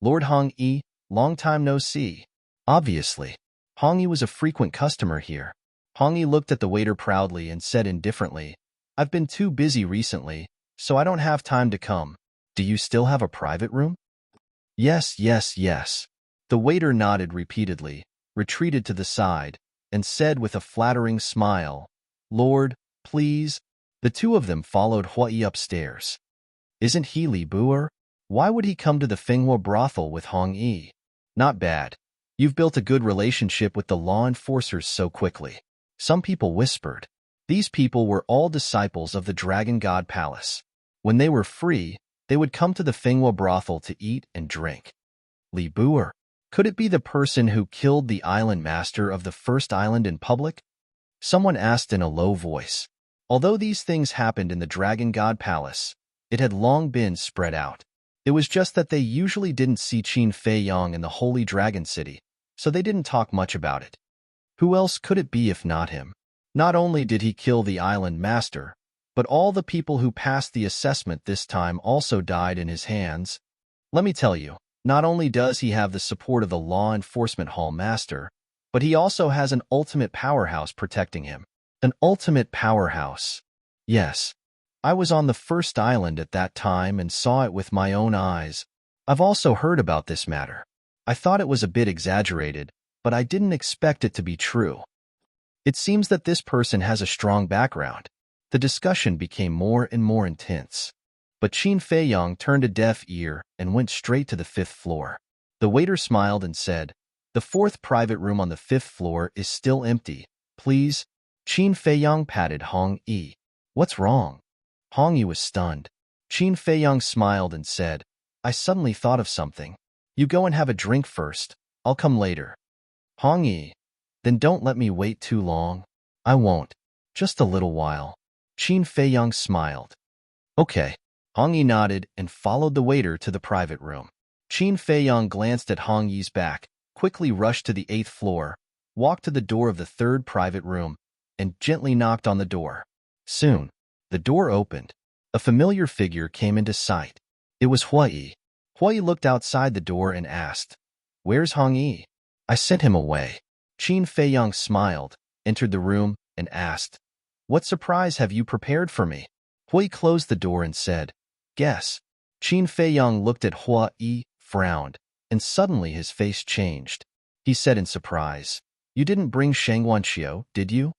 Lord Hong Yi, long time no see. Obviously, Hong Yi was a frequent customer here. Hong Yi looked at the waiter proudly and said indifferently, I've been too busy recently, so I don't have time to come. Do you still have a private room? Yes. The waiter nodded repeatedly, retreated to the side, and said with a flattering smile, Lord, please. The 2 of them followed Hui upstairs. Isn't he Li Buer? Why would he come to the Finghua brothel with Hong Yi? Not bad. You've built a good relationship with the law enforcers so quickly. Some people whispered. These people were all disciples of the Dragon God Palace. When they were free, they would come to the Finghua brothel to eat and drink. Li Buer. Could it be the person who killed the island master of the first island in public? Someone asked in a low voice. Although these things happened in the Dragon God Palace, it had long been spread out. It was just that they usually didn't see Qin Feiyong in the Holy Dragon City, so they didn't talk much about it. Who else could it be if not him? Not only did he kill the island master, but all the people who passed the assessment this time also died in his hands. Let me tell you, not only does he have the support of the law enforcement hall master, but he also has an ultimate powerhouse protecting him. An ultimate powerhouse. Yes. I was on the first island at that time and saw it with my own eyes. I've also heard about this matter. I thought it was a bit exaggerated, but I didn't expect it to be true. It seems that this person has a strong background. The discussion became more and more intense. But Qin Feiyong turned a deaf ear and went straight to the 5th floor. The waiter smiled and said, The 4th private room on the 5th floor is still empty. Please. Qin Feiyong patted Hong Yi. What's wrong? Hong Yi was stunned. Qin Feiyong smiled and said, I suddenly thought of something. You go and have a drink first. I'll come later. Hong Yi. Then don't let me wait too long. I won't. Just a little while. Qin Feiyong smiled. Okay. Hong Yi nodded and followed the waiter to the private room. Qin Feiyang glanced at Hong Yi's back, quickly rushed to the 8th floor, walked to the door of the 3rd private room, and gently knocked on the door. Soon, the door opened. A familiar figure came into sight. It was Hua Yi. Hua Yi looked outside the door and asked, "Where's Hong Yi?" "I sent him away." Qin Feiyang smiled, entered the room, and asked, "What surprise have you prepared for me?" Hua Yi closed the door and said, "Guess." Qin Feiyang looked at Hua Yi, frowned, and suddenly his face changed. He said in surprise, "You didn't bring Shangguanxiu, did you?"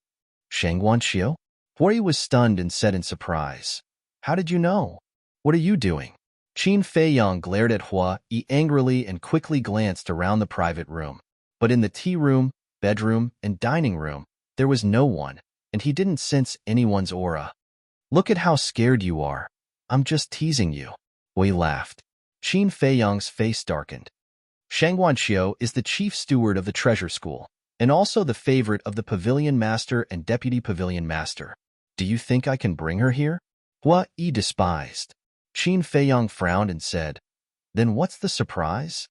"Shangguanxiu?" Hua Yi was stunned and said in surprise, "How did you know? What are you doing?" Qin Feiyang glared at Hua Yi angrily and quickly glanced around the private room. But in the tea room, bedroom, and dining room, there was no one, and he didn't sense anyone's aura. "Look at how scared you are. I'm just teasing you." Hua Yi laughed. Qin Feiyang's face darkened. Shangguanxiu is the chief steward of the treasure school, and also the favorite of the pavilion master and deputy pavilion master. "Do you think I can bring her here?" Hua Yi despised. Qin Feiyang frowned and said, "Then what's the surprise?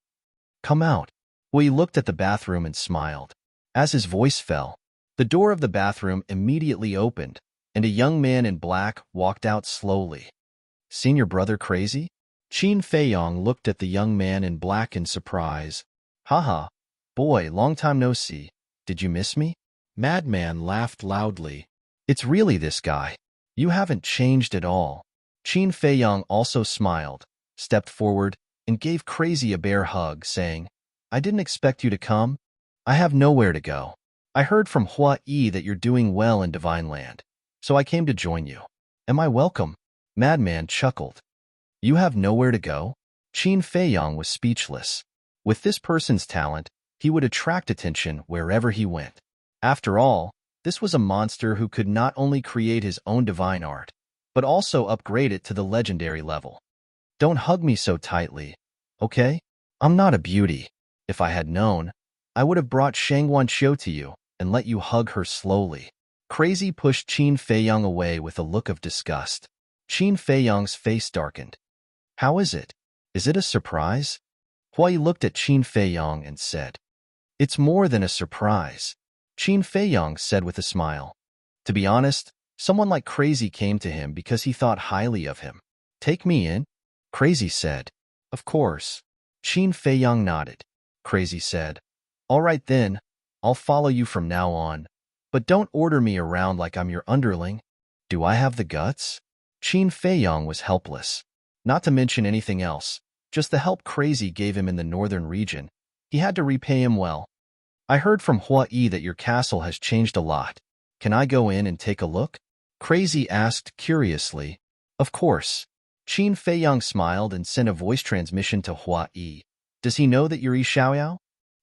Come out." Hua Yi looked at the bathroom and smiled. As his voice fell, the door of the bathroom immediately opened, and a young man in black walked out slowly. "Seen your brother crazy?" Qin Feiyang looked at the young man in black in surprise. "Haha, boy, long time no see. Did you miss me?" Madman laughed loudly. "It's really this guy. You haven't changed at all." Qin Feiyang also smiled, stepped forward, and gave Crazy a bear hug, saying, "I didn't expect you to come. I have nowhere to go. I heard from Hua Yi that you're doing well in Divine Land, so I came to join you. Am I welcome?" Madman chuckled. "You have nowhere to go?" Qin Feiyang was speechless. With this person's talent, he would attract attention wherever he went. After all, this was a monster who could not only create his own divine art, but also upgrade it to the legendary level. "Don't hug me so tightly, okay? I'm not a beauty. If I had known, I would have brought Shangguanxiu to you and let you hug her slowly." Crazy pushed Qin Feiyang away with a look of disgust. Qin Feiyang's face darkened. "How is it? Is it a surprise?" Hua Yi looked at Qin Feiyang and said, "It's more than a surprise." Qin Feiyang said with a smile. To be honest, someone like Crazy came to him because he thought highly of him. "Take me in?" Crazy said. "Of course." Qin Feiyang nodded. Crazy said, "All right then, I'll follow you from now on, but don't order me around like I'm your underling." "Do I have the guts?" Qin Feiyang was helpless. Not to mention anything else, just the help Crazy gave him in the northern region. He had to repay him well. "I heard from Hua Yi that your castle has changed a lot. Can I go in and take a look?" Crazy asked curiously. "Of course." Qin Feiyang smiled and sent a voice transmission to Hua Yi. "Does he know that you're Yi Xiaoyao?"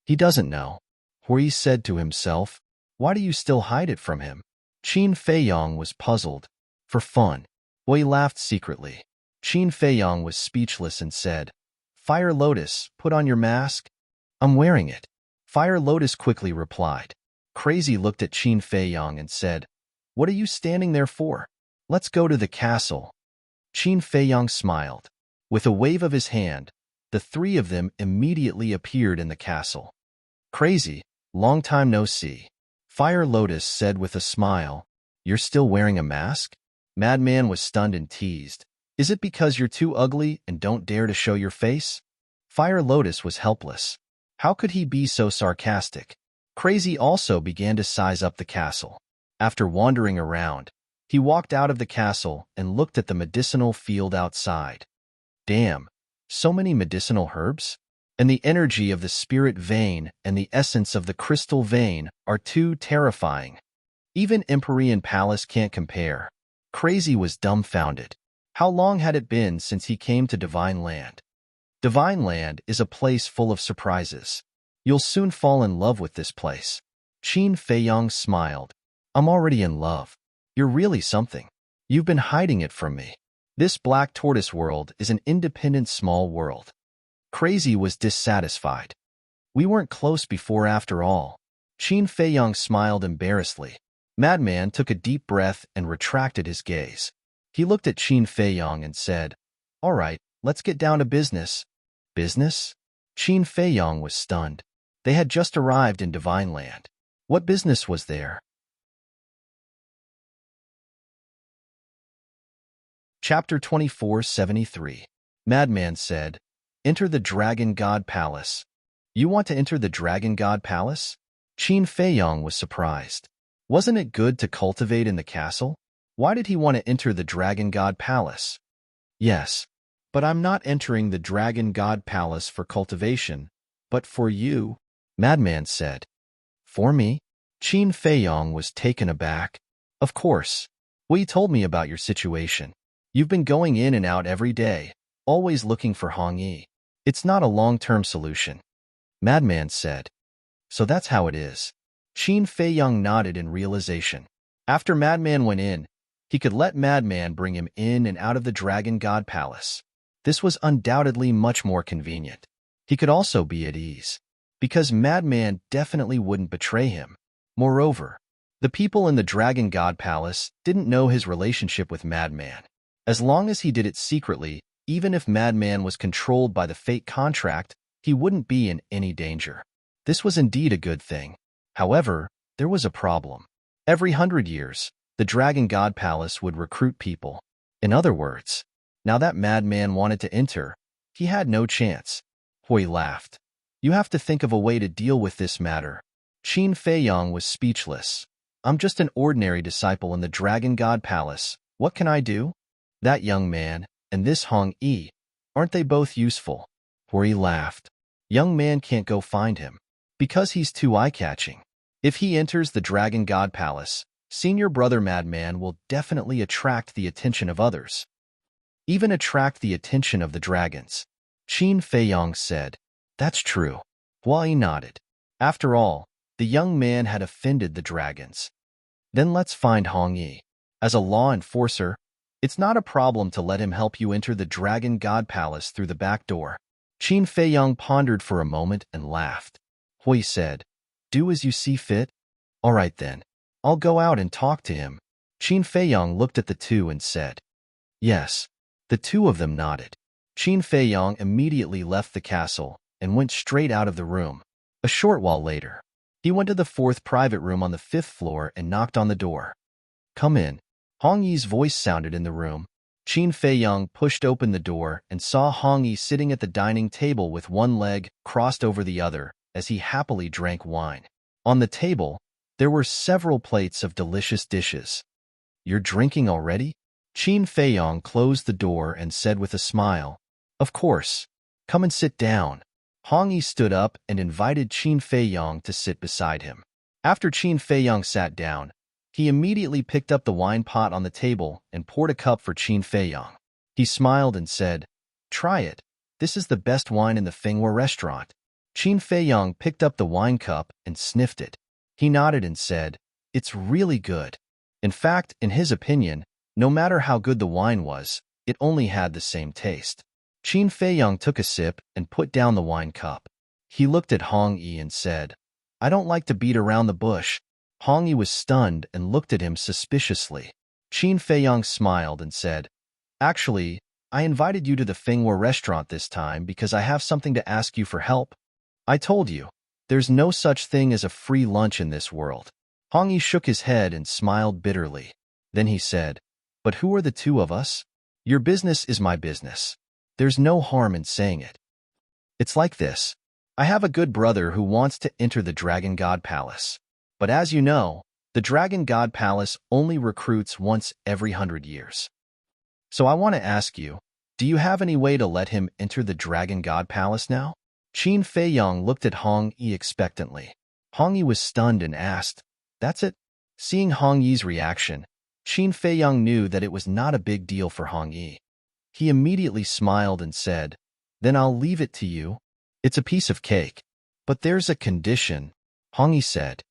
"He doesn't know." Hua Yi said to himself, "Why do you still hide it from him?" Qin Feiyang was puzzled. "For fun." Hua Yi laughed secretly. Qin Feiyang was speechless and said, "Fire Lotus, put on your mask." "I'm wearing it." Fire Lotus quickly replied. Crazy looked at Qin Feiyang and said, "What are you standing there for? Let's go to the castle." Qin Feiyang smiled. With a wave of his hand, the three of them immediately appeared in the castle. "Crazy, long time no see." Fire Lotus said with a smile, "You're still wearing a mask?" Madman was stunned and teased. "Is it because you're too ugly and don't dare to show your face?" Fire Lotus was helpless. How could he be so sarcastic? Crazy also began to size up the castle. After wandering around, he walked out of the castle and looked at the medicinal field outside. Damn, so many medicinal herbs? And the energy of the spirit vein and the essence of the crystal vein are too terrifying. Even Empyrean Palace can't compare. Crazy was dumbfounded. How long had it been since he came to Divine Land? Divine Land is a place full of surprises. You'll soon fall in love with this place. Qin Feiyang smiled. "I'm already in love. You're really something. You've been hiding it from me. This Black Tortoise world is an independent small world." Crazy was dissatisfied. "We weren't close before after all." Qin Feiyang smiled embarrassedly. Madman took a deep breath and retracted his gaze. He looked at Qin Feiyang and said, "All right, let's get down to business." Business? Qin Feiyong was stunned. They had just arrived in Divine Land. What business was there? Chapter 2473. Madman said, "Enter the Dragon God Palace." You want to enter the Dragon God Palace? Qin Feiyong was surprised. Wasn't it good to cultivate in the castle? Why did he want to enter the Dragon God Palace? Yes, but I'm not entering the Dragon God Palace for cultivation, but for you, Madman said. For me? Qin Feiyong was taken aback. Of course. Well, you told me about your situation. You've been going in and out every day, always looking for Hong Yi. It's not a long-term solution. Madman said. So that's how it is. Qin Feiyong nodded in realization. After Madman went in, he could let Madman bring him in and out of the Dragon God Palace. This was undoubtedly much more convenient. He could also be at ease, because Madman definitely wouldn't betray him. Moreover, the people in the Dragon God Palace didn't know his relationship with Madman. As long as he did it secretly, even if Madman was controlled by the fate contract, he wouldn't be in any danger. This was indeed a good thing. However, there was a problem. Every 100 years, the Dragon God Palace would recruit people. In other words, now that Madman wanted to enter, he had no chance. Hui laughed. You have to think of a way to deal with this matter. Qin Feiyong was speechless. I'm just an ordinary disciple in the Dragon God Palace. What can I do? That young man, and this Hong Yi, aren't they both useful? Hui laughed. Young man can't go find him, because he's too eye-catching. If he enters the Dragon God Palace, senior brother Madman will definitely attract the attention of others. Even attract the attention of the dragons. Qin Feiyong said. That's true. Hui nodded. After all, the young man had offended the dragons. Then let's find Hong Yi. As a law enforcer, it's not a problem to let him help you enter the Dragon God Palace through the back door. Qin Feiyong pondered for a moment and laughed. Hui said, do as you see fit. All right then, I'll go out and talk to him. Qin Feiyong looked at the two and said, yes. The two of them nodded. Qin Feiyong immediately left the castle and went straight out of the room. A short while later, he went to the 4th private room on the 5th floor and knocked on the door. Come in. Hong Yi's voice sounded in the room. Qin Feiyong pushed open the door and saw Hong Yi sitting at the dining table with one leg crossed over the other as he happily drank wine. On the table, there were several plates of delicious dishes. You're drinking already? Qin Feiyong closed the door and said with a smile, of course. Come and sit down. Hong Yi stood up and invited Qin Feiyong to sit beside him. After Qin Feiyong sat down, he immediately picked up the wine pot on the table and poured a cup for Qin Feiyong. He smiled and said, try it. This is the best wine in the Fenghua restaurant. Qin Feiyong picked up the wine cup and sniffed it. He nodded and said, it's really good. In fact, in his opinion, no matter how good the wine was, it only had the same taste. Qin Feiyong took a sip and put down the wine cup. He looked at Hong Yi and said, I don't like to beat around the bush. Hong Yi was stunned and looked at him suspiciously. Qin Feiyong smiled and said, actually, I invited you to the Fenghua restaurant this time because I have something to ask you for help. I told you, there's no such thing as a free lunch in this world. Hong Yi shook his head and smiled bitterly. Then he said, but who are the two of us? Your business is my business. There's no harm in saying it. It's like this. I have a good brother who wants to enter the Dragon God Palace. But as you know, the Dragon God Palace only recruits once every 100 years. So I want to ask you, do you have any way to let him enter the Dragon God Palace now? Qin Feiyong looked at Hong Yi expectantly. Hong Yi was stunned and asked, that's it? Seeing Hong Yi's reaction, Qin Feiyong knew that it was not a big deal for Hong Yi. He immediately smiled and said, then I'll leave it to you. It's a piece of cake. But there's a condition, Hong Yi said.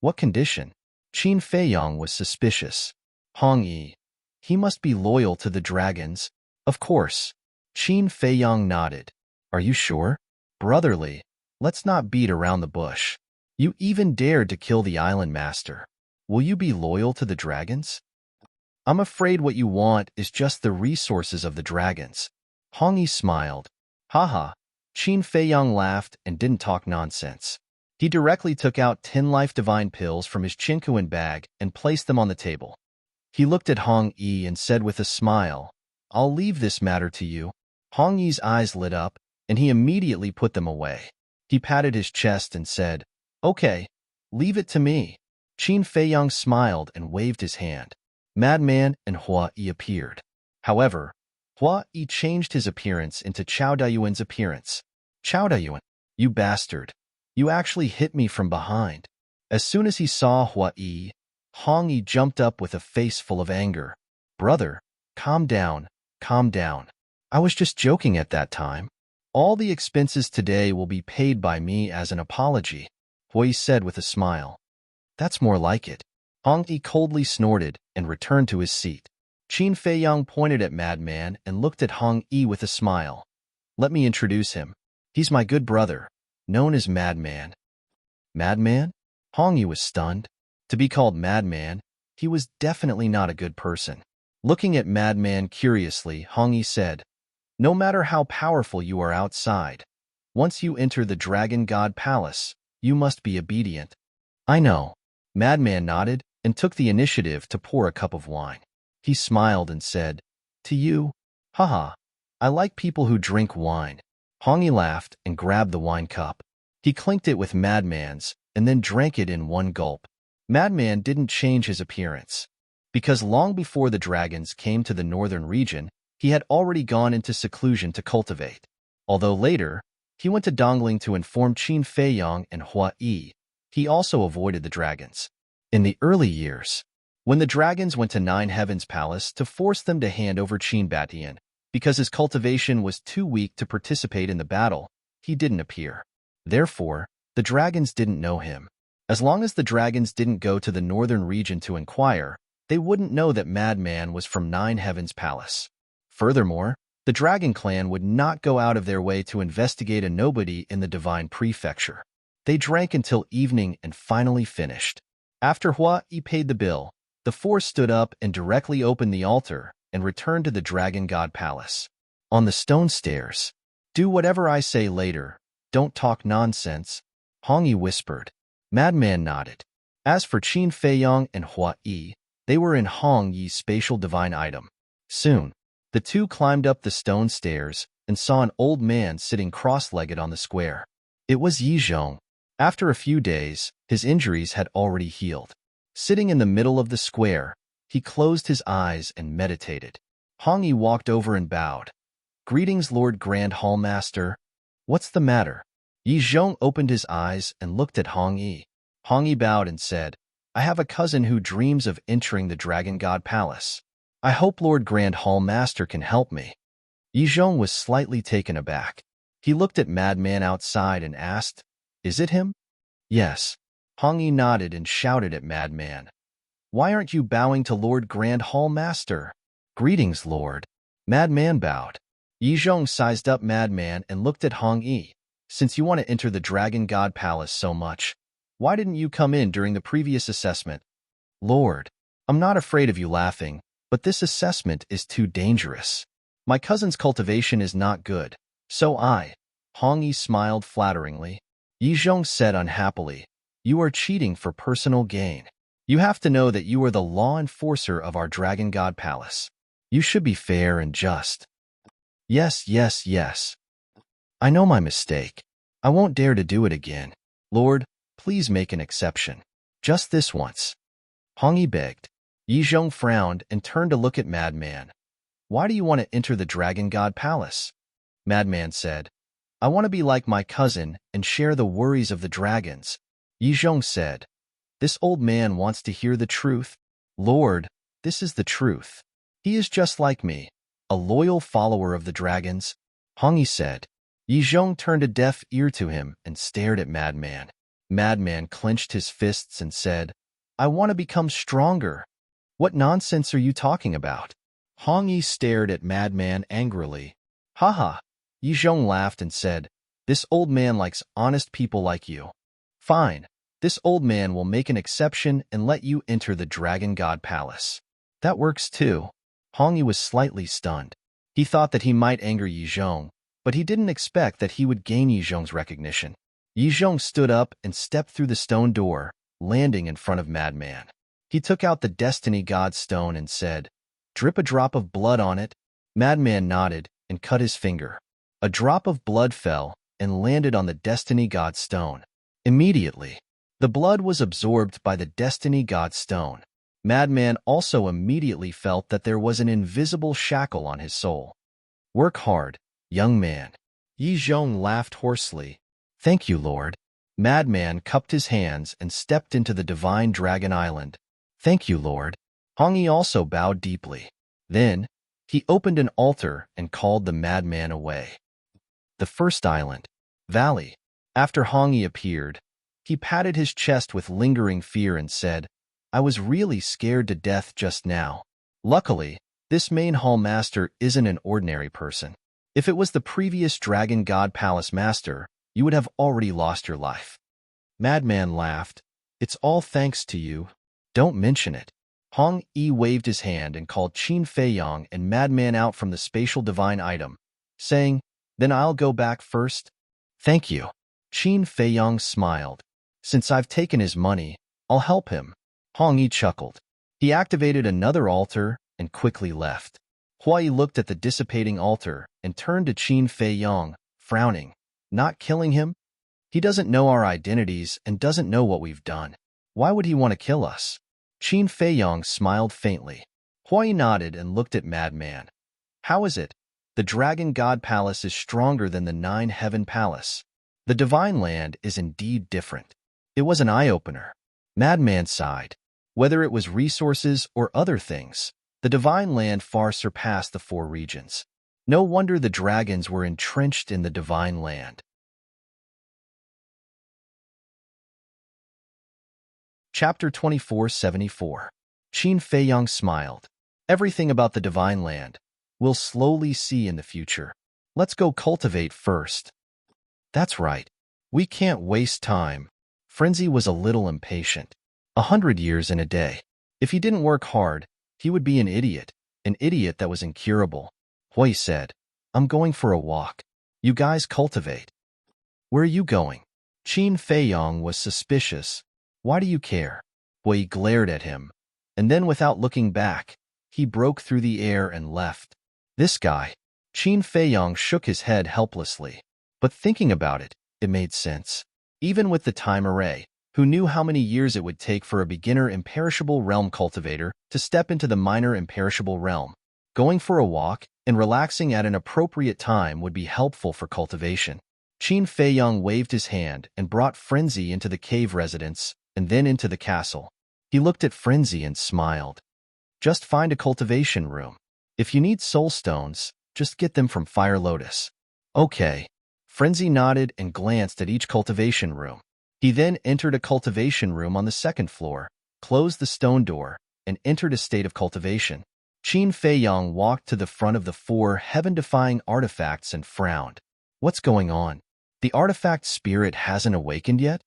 What condition? Qin Feiyong was suspicious. Hong Yi, he must be loyal to the dragons. Of course. Qin Feiyong nodded. Are you sure? Brotherly, let's not beat around the bush. You even dared to kill the island master. Will you be loyal to the dragons? I'm afraid what you want is just the resources of the dragons. Hong Yi smiled. Haha, Qin Feiyang laughed and didn't talk nonsense. He directly took out 10 life divine pills from his Chinkuan bag and placed them on the table. He looked at Hong Yi and said with a smile, "I'll leave this matter to you." Hong Yi's eyes lit up, and he immediately put them away. He patted his chest and said, "Okay, leave it to me." Qin Feiyang smiled and waved his hand. Madman and Hua Yi appeared. However, Hua Yi changed his appearance into Chao Dayuan's appearance. "Chao Dayuan, you bastard. You actually hit me from behind." As soon as he saw Hua Yi, Hong Yi jumped up with a face full of anger. "Brother, calm down, calm down. I was just joking at that time. All the expenses today will be paid by me as an apology," Hua Yi said with a smile. "That's more like it." Hong Yi coldly snorted and returned to his seat. Qin Feiyang pointed at Madman and looked at Hong Yi with a smile. "Let me introduce him. He's my good brother, known as Madman." Madman? Hong Yi was stunned. To be called Madman, he was definitely not a good person. Looking at Madman curiously, Hong Yi said, "No matter how powerful you are outside, once you enter the Dragon God Palace, you must be obedient." "I know." Madman nodded and took the initiative to pour a cup of wine. He smiled and said, "To you? Haha, I like people who drink wine." Hong Yi laughed and grabbed the wine cup. He clinked it with Madman's and then drank it in one gulp. Madman didn't change his appearance, because long before the dragons came to the northern region, he had already gone into seclusion to cultivate. Although later, he went to Dongling to inform Qin Feiyang and Hua Yi, he also avoided the dragons. In the early years, when the dragons went to Nine Heavens Palace to force them to hand over Qin Batian, because his cultivation was too weak to participate in the battle, he didn't appear. Therefore, the dragons didn't know him. As long as the dragons didn't go to the northern region to inquire, they wouldn't know that Madman was from Nine Heavens Palace. Furthermore, the Dragon Clan would not go out of their way to investigate a nobody in the Divine Prefecture. They drank until evening and finally finished. After Hua Yi paid the bill, the four stood up and directly opened the altar and returned to the Dragon God Palace. On the stone stairs, "Do whatever I say later. Don't talk nonsense," Hong Yi whispered. Madman nodded. As for Qin Feiyang and Hua Yi, they were in Hong Yi's spatial divine item. Soon, the two climbed up the stone stairs and saw an old man sitting cross-legged on the square. It was Yi Zhong. After a few days, his injuries had already healed. Sitting in the middle of the square, he closed his eyes and meditated. Hong Yi walked over and bowed. "Greetings, Lord Grand Hall Master. What's the matter?" Yi Zhong opened his eyes and looked at Hong Yi. Hong Yi bowed and said, "I have a cousin who dreams of entering the Dragon God Palace. I hope Lord Grand Hall Master can help me." Yi Zhong was slightly taken aback. He looked at Madman outside and asked, "Is it him?" "Yes." Hong Yi nodded and shouted at Madman, "Why aren't you bowing to Lord Grand Hall Master?" "Greetings, Lord." Madman bowed. Yi Zhong sized up Madman and looked at Hong Yi. "Since you want to enter the Dragon God Palace so much, why didn't you come in during the previous assessment?" "Lord, I'm not afraid of you laughing, but this assessment is too dangerous. My cousin's cultivation is not good, so Hong Yi smiled flatteringly. Yi Zhong said unhappily, "You are cheating for personal gain. You have to know that you are the law enforcer of our Dragon God Palace. You should be fair and just." Yes, yes, yes. I know my mistake. I won't dare to do it again. Lord, please make an exception. Just this once." Hong Yi begged. Yi Zhong frowned and turned to look at Madman. "Why do you want to enter the Dragon God Palace?" Madman said, "I want to be like my cousin and share the worries of the dragons." Yi Zhong said, "This old man wants to hear the truth." "Lord, this is the truth. He is just like me, a loyal follower of the dragons." Hong Yi said. Yi Zhong turned a deaf ear to him and stared at Madman. Madman clenched his fists and said, "I want to become stronger." "What nonsense are you talking about?" Hong Yi stared at Madman angrily. "Haha." Yi Zhong laughed and said, "This old man likes honest people like you. Fine, this old man will make an exception and let you enter the Dragon God Palace." "That works too." Hong Yi was slightly stunned. He thought that he might anger Yi Zhong, but he didn't expect that he would gain Yizhong's recognition. Yizhong stood up and stepped through the stone door, landing in front of Madman. He took out the Destiny God stone and said, "Drip a drop of blood on it." Madman nodded and cut his finger. A drop of blood fell and landed on the Destiny God stone. Immediately, the blood was absorbed by the Destiny God stone. Madman also immediately felt that there was an invisible shackle on his soul. "Work hard, young man." Yizhong laughed hoarsely. "Thank you, Lord." Madman cupped his hands and stepped into the divine dragon island. "Thank you, Lord." Hongyi also bowed deeply. Then, he opened an altar and called the madman away. The first island, Valley. After Hongyi appeared, he patted his chest with lingering fear and said, "I was really scared to death just now." Luckily, this main hall master isn't an ordinary person. If it was the previous Dragon God Palace master, you would have already lost your life. Madman laughed. "It's all thanks to you." "Don't mention it." Hong Yi waved his hand and called Qin Feiyong and Madman out from the spatial divine item, saying, "Then I'll go back first." "Thank you." Qin Feiyong smiled. "Since I've taken his money, I'll help him." Hong Yi chuckled. He activated another altar and quickly left. Huai looked at the dissipating altar and turned to Qin Feiyong, frowning. "Not killing him? He doesn't know our identities and doesn't know what we've done. Why would he want to kill us?" Qin Feiyong smiled faintly. Huai nodded and looked at Madman. "How is it? The Dragon God Palace is stronger than the Nine Heaven Palace. The Divine Land is indeed different." It was an eye-opener. Madman sighed. Whether it was resources or other things, the Divine Land far surpassed the four regions. No wonder the dragons were entrenched in the Divine Land. Chapter 2474. Qin Feiyong smiled. "Everything about the Divine Land we'll slowly see in the future. Let's go cultivate first." "That's right. We can't waste time." Frenzy was a little impatient. 100 years in a day. If he didn't work hard, he would be an idiot that was incurable. Hui said, "I'm going for a walk. You guys cultivate." "Where are you going?" Qin Feiyong was suspicious. "Why do you care?" Hui glared at him, and then without looking back, he broke through the air and left. This guy. Qin Feiyong shook his head helplessly. But thinking about it, it made sense. Even with the time array, who knew how many years it would take for a beginner imperishable realm cultivator to step into the minor imperishable realm? Going for a walk and relaxing at an appropriate time would be helpful for cultivation. Qin Feiyong waved his hand and brought Frenzy into the cave residence and then into the castle. He looked at Frenzy and smiled. "Just find a cultivation room. If you need soul stones, just get them from Fire Lotus." "Okay." Frenzy nodded and glanced at each cultivation room. He then entered a cultivation room on the second floor, closed the stone door, and entered a state of cultivation. Qin Feiyong walked to the front of the 4 heaven-defying artifacts and frowned. "What's going on? The artifact spirit hasn't awakened yet?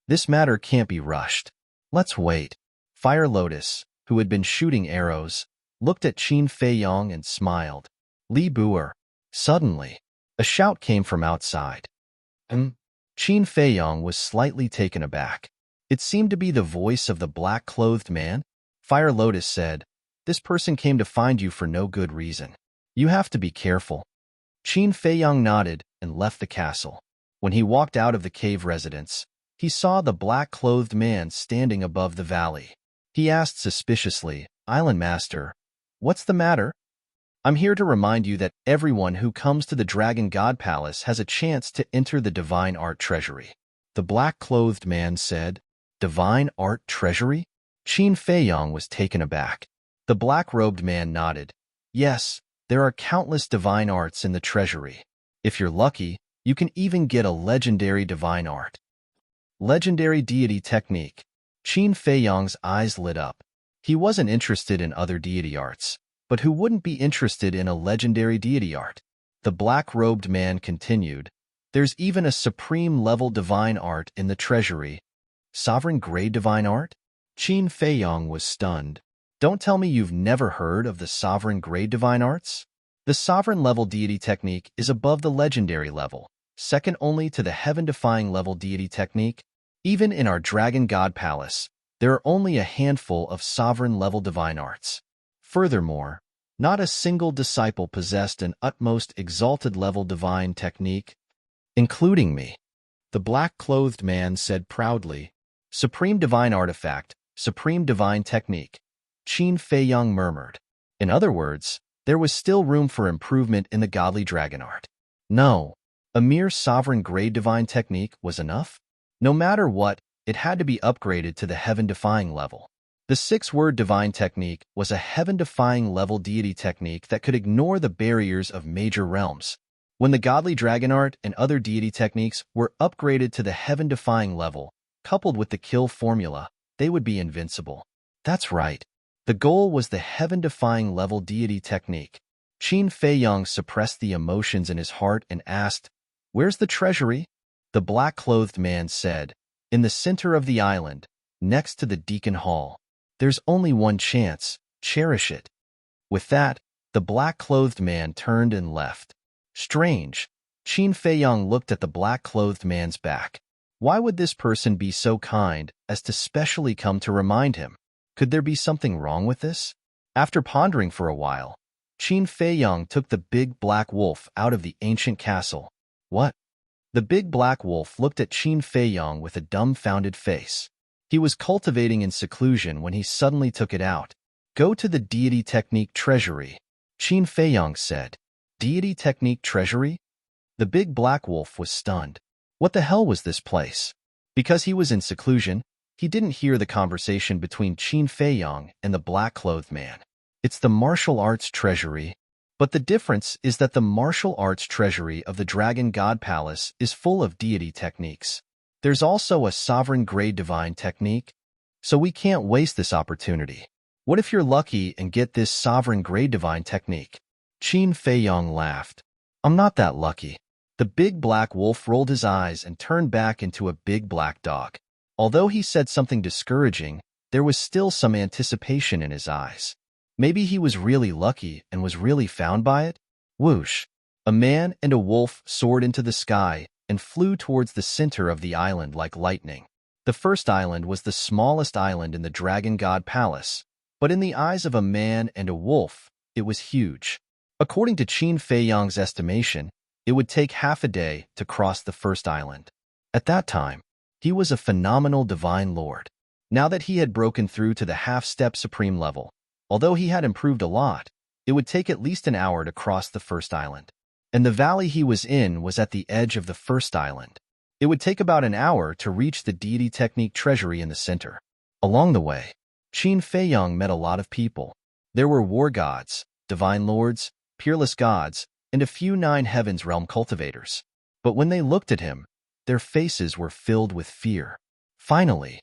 This matter can't be rushed. Let's wait." Fire Lotus, who had been shooting arrows, looked at Qin Feiyong and smiled. "Li Buer." Suddenly, a shout came from outside. Qin Feiyong was slightly taken aback. It seemed to be the voice of the black-clothed man. Fire Lotus said, "This person came to find you for no good reason. You have to be careful." Qin Feiyong nodded and left the castle. When he walked out of the cave residence, he saw the black-clothed man standing above the valley. He asked suspiciously, "Island Master, what's the matter?" "I'm here to remind you that everyone who comes to the Dragon God Palace has a chance to enter the Divine Art Treasury." The black-clothed man said, "Divine Art Treasury?" Qin Feiyong was taken aback. The black-robed man nodded. "Yes, there are countless divine arts in the treasury. If you're lucky, you can even get a legendary divine art." Legendary deity technique. Qin Feiyong's eyes lit up. He wasn't interested in other deity arts, but who wouldn't be interested in a legendary deity art? The black-robed man continued, "There's even a supreme-level divine art in the treasury." Sovereign-grade divine art? Qin Feiyong was stunned. "Don't tell me you've never heard of the sovereign-grade divine arts?" The sovereign-level deity technique is above the legendary level, second only to the heaven-defying level deity technique. Even in our Dragon God Palace, there are only a handful of sovereign-level divine arts. Furthermore, not a single disciple possessed an utmost exalted level divine technique, including me. The black-clothed man said proudly. Supreme divine artifact, supreme divine technique, Qin Feiyang murmured. In other words, there was still room for improvement in the godly dragon art. No, a mere sovereign-grade divine technique was enough? No matter what, it had to be upgraded to the heaven-defying level. The 6-word divine technique was a heaven-defying level deity technique that could ignore the barriers of major realms. When the godly dragon art and other deity techniques were upgraded to the heaven-defying level, coupled with the kill formula, they would be invincible. That's right. The goal was the heaven-defying level deity technique. Qin Feiyang suppressed the emotions in his heart and asked, "Where's the treasury?" The black-clothed man said, "In the center of the island, next to the Deacon Hall. There's only one chance. Cherish it." With that, the black-clothed man turned and left. Strange. Qin Feiyang looked at the black-clothed man's back. Why would this person be so kind as to specially come to remind him? Could there be something wrong with this? After pondering for a while, Qin Feiyang took the big black wolf out of the ancient castle. What? The big black wolf looked at Qin Feiyang with a dumbfounded face. He was cultivating in seclusion when he suddenly took it out. "Go to the deity technique treasury," Qin Feiyang said. Deity technique treasury? The big black wolf was stunned. What the hell was this place? Because he was in seclusion, he didn't hear the conversation between Qin Feiyang and the black-clothed man. It's the martial arts treasury. But the difference is that the martial arts treasury of the Dragon God Palace is full of deity techniques. There's also a sovereign-grade divine technique. So we can't waste this opportunity. What if you're lucky and get this sovereign-grade divine technique? Qin Feiyang laughed. "I'm not that lucky." The big black wolf rolled his eyes and turned back into a big black dog. Although he said something discouraging, there was still some anticipation in his eyes. Maybe he was really lucky and was really found by it? Whoosh! A man and a wolf soared into the sky and flew towards the center of the island like lightning. The first island was the smallest island in the Dragon God Palace, but in the eyes of a man and a wolf, it was huge. According to Qin Feiyang's estimation, it would take half a day to cross the first island. At that time, he was a phenomenal divine lord. Now that he had broken through to the half-step supreme level, although he had improved a lot, it would take at least an hour to cross the first island. And the valley he was in was at the edge of the first island. It would take about an hour to reach the deity technique treasury in the center. Along the way, Qin Feiyang met a lot of people. There were war gods, divine lords, peerless gods, and a few Nine Heavens realm cultivators. But when they looked at him, their faces were filled with fear. Finally,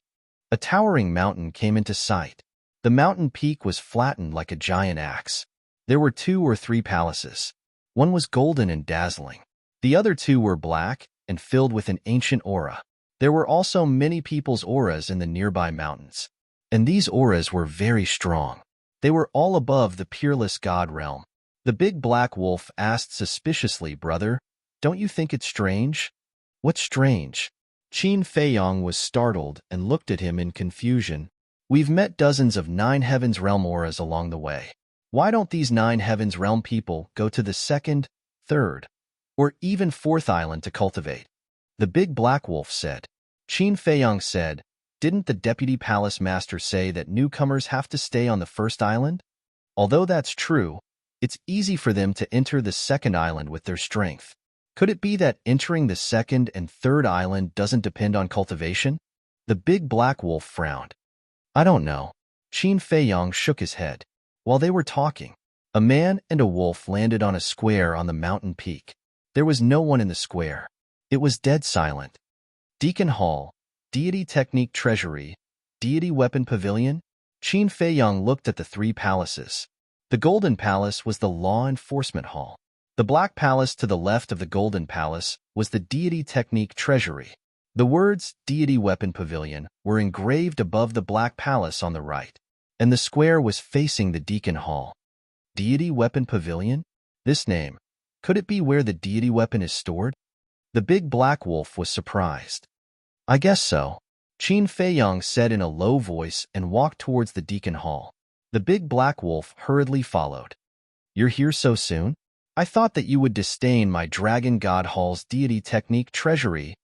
a towering mountain came into sight. The mountain peak was flattened like a giant axe. There were 2 or 3 palaces. One was golden and dazzling. The other 2 were black and filled with an ancient aura. There were also many people's auras in the nearby mountains. And these auras were very strong. They were all above the peerless god realm. The big black wolf asked suspiciously, "Brother, don't you think it's strange?" "What's strange?" Qin Feiyang was startled and looked at him in confusion. "We've met dozens of Nine Heavens realm auras along the way. Why don't these Nine Heavens realm people go to the second, third, or even fourth island to cultivate?" The big black wolf said. Qin Feiyang said, "Didn't the deputy palace master say that newcomers have to stay on the first island? Although that's true, it's easy for them to enter the second island with their strength. Could it be that entering the second and third island doesn't depend on cultivation?" The big black wolf frowned. "I don't know." Qin Feiyang shook his head. While they were talking, a man and a wolf landed on a square on the mountain peak. There was no one in the square. It was dead silent. Deacon Hall, Deity Technique Treasury, Deity Weapon Pavilion. Qin Feiyang looked at the 3 palaces. The Golden Palace was the Law Enforcement Hall. The Black Palace to the left of the Golden Palace was the Deity Technique Treasury. The words Deity Weapon Pavilion were engraved above the Black Palace on the right, and the square was facing the Deacon Hall. Deity Weapon Pavilion? This name, could it be where the deity weapon is stored? The big black wolf was surprised. I guess so, Qin Feiyang said in a low voice and walked towards the deacon hall. The big black wolf hurriedly followed. You're here so soon? I thought that you would disdain my Dragon God Hall's deity technique treasury.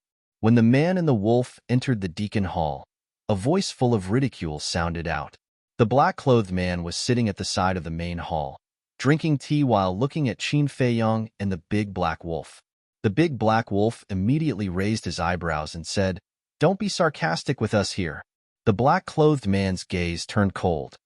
When the man and the wolf entered the deacon hall, a voice full of ridicule sounded out. The black-clothed man was sitting at the side of the main hall, drinking tea while looking at Qin Feiyang and the big black wolf. The big black wolf immediately raised his eyebrows and said, "Don't be sarcastic with us here." The black-clothed man's gaze turned cold.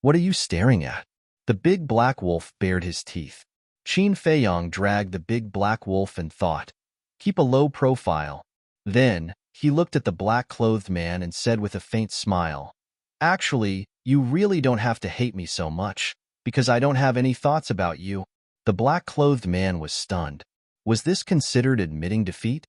What are you staring at? The big black wolf bared his teeth. Qin Feiyang dragged the big black wolf and thought, "Keep a low profile." Then, he looked at the black-clothed man and said with a faint smile, "Actually, you really don't have to hate me so much, because I don't have any thoughts about you." The black-clothed man was stunned. Was this considered admitting defeat?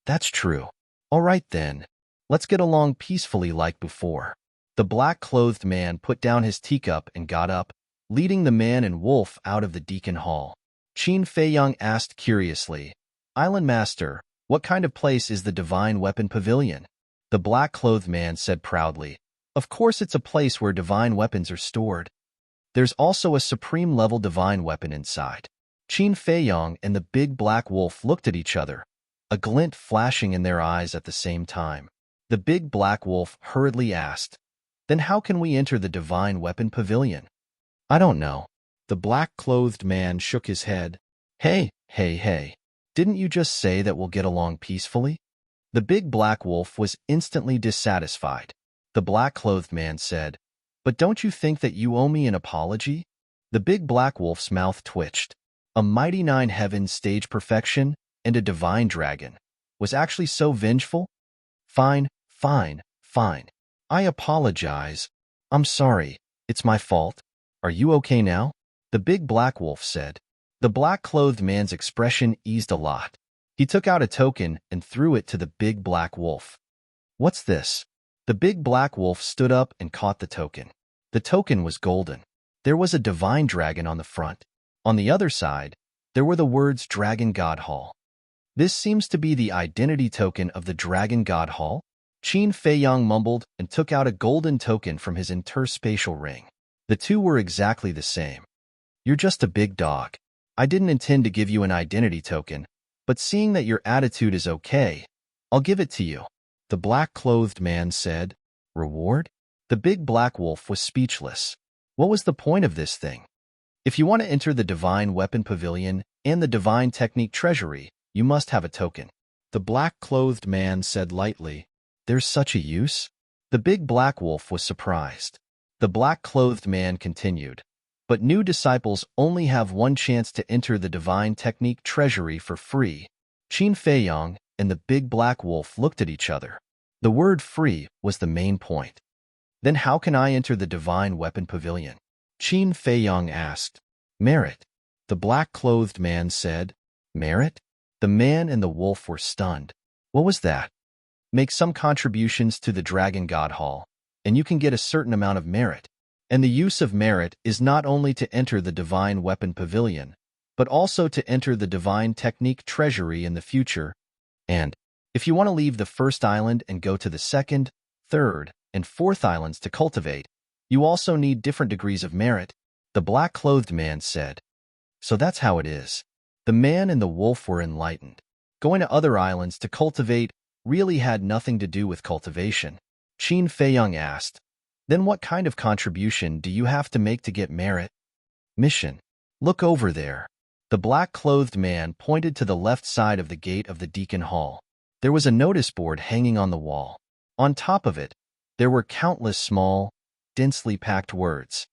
That's true. All right then, let's get along peacefully like before. The black-clothed man put down his teacup and got up, leading the man and wolf out of the deacon hall. Qin Feiyang asked curiously, "Island Master, what kind of place is the Divine Weapon Pavilion?" The black-clothed man said proudly, "Of course it's a place where divine weapons are stored. There's also a supreme-level divine weapon inside." Qin Feiyang and the big black wolf looked at each other, a glint flashing in their eyes at the same time. The big black wolf hurriedly asked, "Then how can we enter the Divine Weapon Pavilion?" "I don't know." The black-clothed man shook his head. Hey, didn't you just say that we'll get along peacefully?" The big black wolf was instantly dissatisfied. The black-clothed man said, "But don't you think that you owe me an apology?" The big black wolf's mouth twitched. A mighty nine heavens stage perfection and a divine dragon was actually so vengeful? Fine. I apologize. I'm sorry. It's my fault. Are you okay now? The big black wolf said. The black-clothed man's expression eased a lot. He took out a token and threw it to the big black wolf. What's this? The big black wolf stood up and caught the token. The token was golden. There was a divine dragon on the front. On the other side, there were the words Dragon God Hall. This seems to be the identity token of the Dragon God Hall. Qin Feiyang mumbled and took out a golden token from his interspatial ring. The two were exactly the same. You're just a big dog. I didn't intend to give you an identity token, but seeing that your attitude is okay, I'll give it to you. The black-clothed man said, "Reward?" The big black wolf was speechless. What was the point of this thing? If you want to enter the Divine Weapon Pavilion and the Divine Technique Treasury, you must have a token. The black-clothed man said lightly, "There's such a use?" The big black wolf was surprised. The black-clothed man continued, "But new disciples only have one chance to enter the Divine Technique Treasury for free." Qin Feiyang and the big black wolf looked at each other. The word free was the main point. Then how can I enter the Divine Weapon Pavilion? Qin Feiyang asked. Merit. The black-clothed man said. Merit? The man and the wolf were stunned. What was that? Make some contributions to the Dragon God Hall, and you can get a certain amount of merit. And the use of merit is not only to enter the Divine Weapon Pavilion, but also to enter the Divine Technique Treasury in the future. And if you want to leave the first island and go to the second, third, and fourth islands to cultivate, you also need different degrees of merit, the black-clothed man said. So that's how it is. The man and the wolf were enlightened. Going to other islands to cultivate really had nothing to do with cultivation. Qin Feiyang asked, "Then what kind of contribution do you have to make to get merit?" Mission. Look over there. The black-clothed man pointed to the left side of the gate of the Deacon Hall. There was a notice board hanging on the wall. On top of it, there were countless small, densely packed words.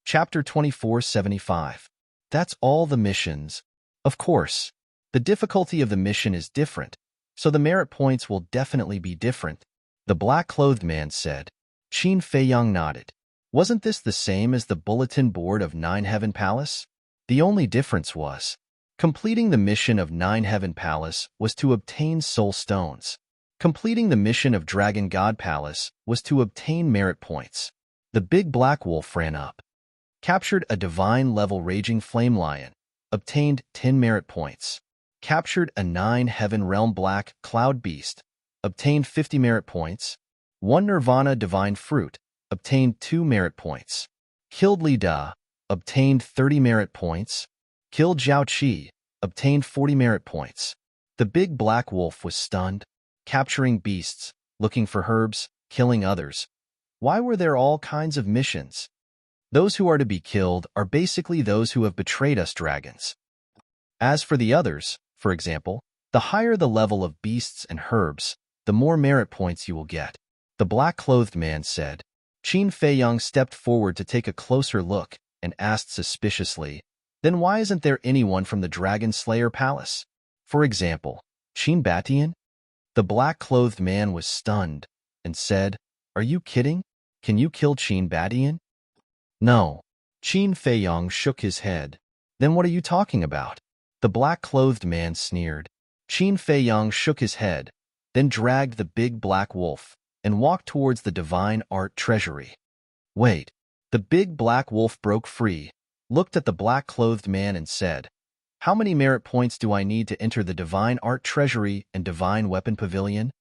Chapter 2475. That's all the missions. Of course, the difficulty of the mission is different, so the merit points will definitely be different, the black-clothed man said. Qin Feiyang nodded. Wasn't this the same as the bulletin board of Nine Heaven Palace? The only difference was, completing the mission of Nine Heaven Palace was to obtain soul stones. Completing the mission of Dragon God Palace was to obtain merit points. The big black wolf ran up, captured a divine-level raging flame lion, obtained 10 merit points. Captured a 9 heaven realm black cloud beast, obtained 50 merit points. 1 nirvana divine fruit, obtained 2 merit points. Killed Li Da, obtained 30 merit points. Killed Zhao Qi, obtained 40 merit points. The big black wolf was stunned, capturing beasts, looking for herbs, killing others. Why were there all kinds of missions? Those who are to be killed are basically those who have betrayed us dragons. As for the others, for example, the higher the level of beasts and herbs, the more merit points you will get. The black-clothed man said. Qin Feiyang stepped forward to take a closer look and asked suspiciously, then why isn't there anyone from the Dragon Slayer Palace? For example, Qin Batian? The black-clothed man was stunned and said, are you kidding? Can you kill Qin Batian? No. Qin Feiyang shook his head. Then what are you talking about? The black-clothed man sneered. Qin Feiyang shook his head, then dragged the big black wolf and walked towards the divine art treasury. Wait. The big black wolf broke free, looked at the black-clothed man and said, how many merit points do I need to enter the divine art treasury and divine weapon pavilion?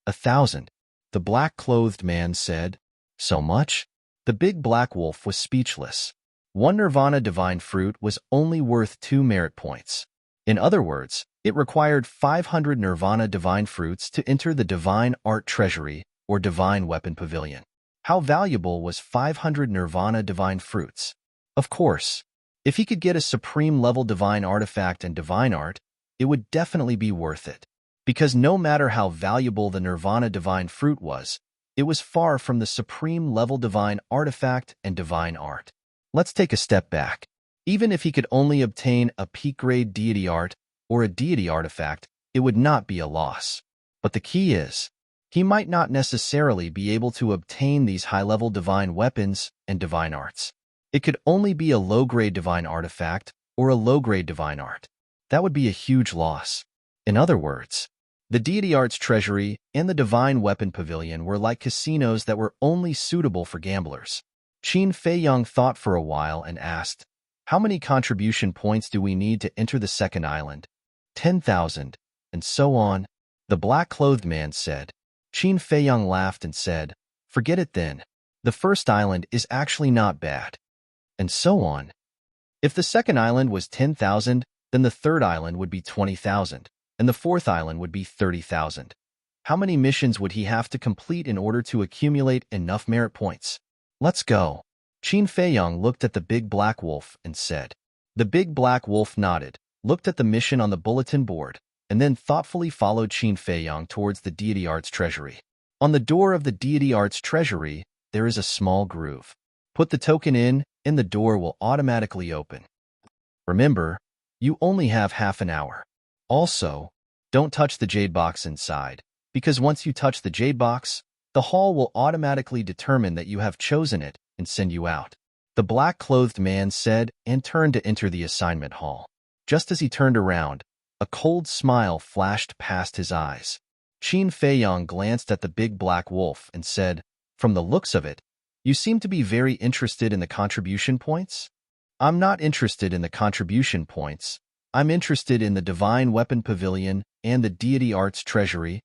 1,000. The black-clothed man said, so much? The big black wolf was speechless. 1 nirvana divine fruit was only worth 2 merit points. In other words, it required 500 nirvana divine fruits to enter the divine art treasury or divine weapon pavilion. How valuable was 500 nirvana divine fruits? Of course, if he could get a supreme level divine artifact and divine art, it would definitely be worth it. Because no matter how valuable the nirvana divine fruit was, it was far from the supreme level divine artifact and divine art. Let's take a step back. Even if he could only obtain a peak-grade deity art or a deity artifact, it would not be a loss. But the key is, he might not necessarily be able to obtain these high-level divine weapons and divine arts. It could only be a low-grade divine artifact or a low-grade divine art. That would be a huge loss. In other words, the deity arts treasury and the divine weapon pavilion were like casinos that were only suitable for gamblers. Qin Feiyang thought for a while and asked, how many contribution points do we need to enter the second island? 10,000, and so on. The black-clothed man said. Qin Feiyang laughed and said, forget it then. The first island is actually not bad. And so on. If the second island was 10,000, then the third island would be 20,000, and the fourth island would be 30,000. How many missions would he have to complete in order to accumulate enough merit points? Let's go. Qin Feiyang looked at the big black wolf and said. The big black wolf nodded, looked at the mission on the bulletin board, and then thoughtfully followed Qin Feiyang towards the deity arts treasury. On the door of the deity arts treasury, there is a small groove. Put the token in, and the door will automatically open. Remember, you only have half an hour. Also, don't touch the jade box inside, because once you touch the jade box, the hall will automatically determine that you have chosen it and send you out. The black-clothed man said and turned to enter the assignment hall. Just as he turned around, a cold smile flashed past his eyes. Qin Feiyang glanced at the big black wolf and said, from the looks of it, you seem to be very interested in the contribution points? I'm not interested in the contribution points. I'm interested in the divine weapon pavilion and the deity arts treasury.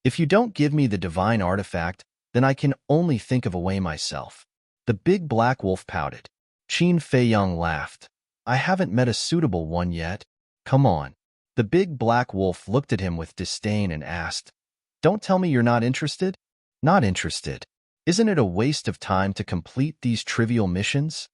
If you don't give me the divine artifact, then I can only think of a way myself. The big black wolf pouted. Qin Feiyang laughed. I haven't met a suitable one yet. Come on. The big black wolf looked at him with disdain and asked, don't tell me you're not interested? Not interested. Isn't it a waste of time to complete these trivial missions?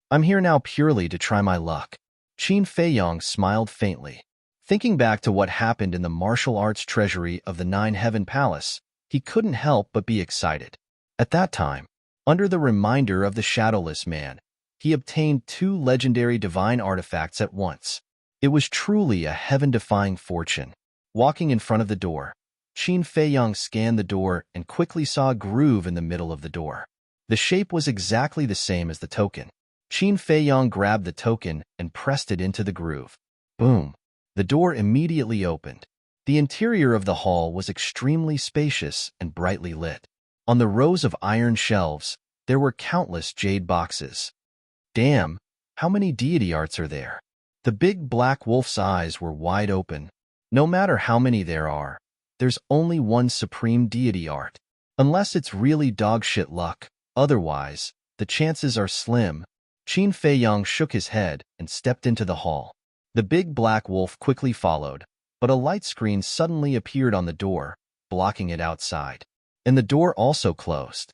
I'm here now purely to try my luck. Qin Feiyang smiled faintly. Thinking back to what happened in the martial arts treasury of the Nine Heaven Palace, he couldn't help but be excited. At that time, under the reminder of the Shadowless Man, he obtained 2 legendary divine artifacts at once. It was truly a heaven-defying fortune. Walking in front of the door, Qin Feiyang scanned the door and quickly saw a groove in the middle of the door. The shape was exactly the same as the token. Qin Feiyang grabbed the token and pressed it into the groove. Boom! The door immediately opened. The interior of the hall was extremely spacious and brightly lit. On the rows of iron shelves, There were countless jade boxes. Damn, how many deity arts are there? The big black wolf's eyes were wide open. No matter how many there are, there's only one supreme deity art. Unless it's really dogshit luck, otherwise, the chances are slim. Qin Feiyang shook his head and stepped into the hall. The big black wolf quickly followed, but a light screen suddenly appeared on the door, blocking it outside. And the door also closed.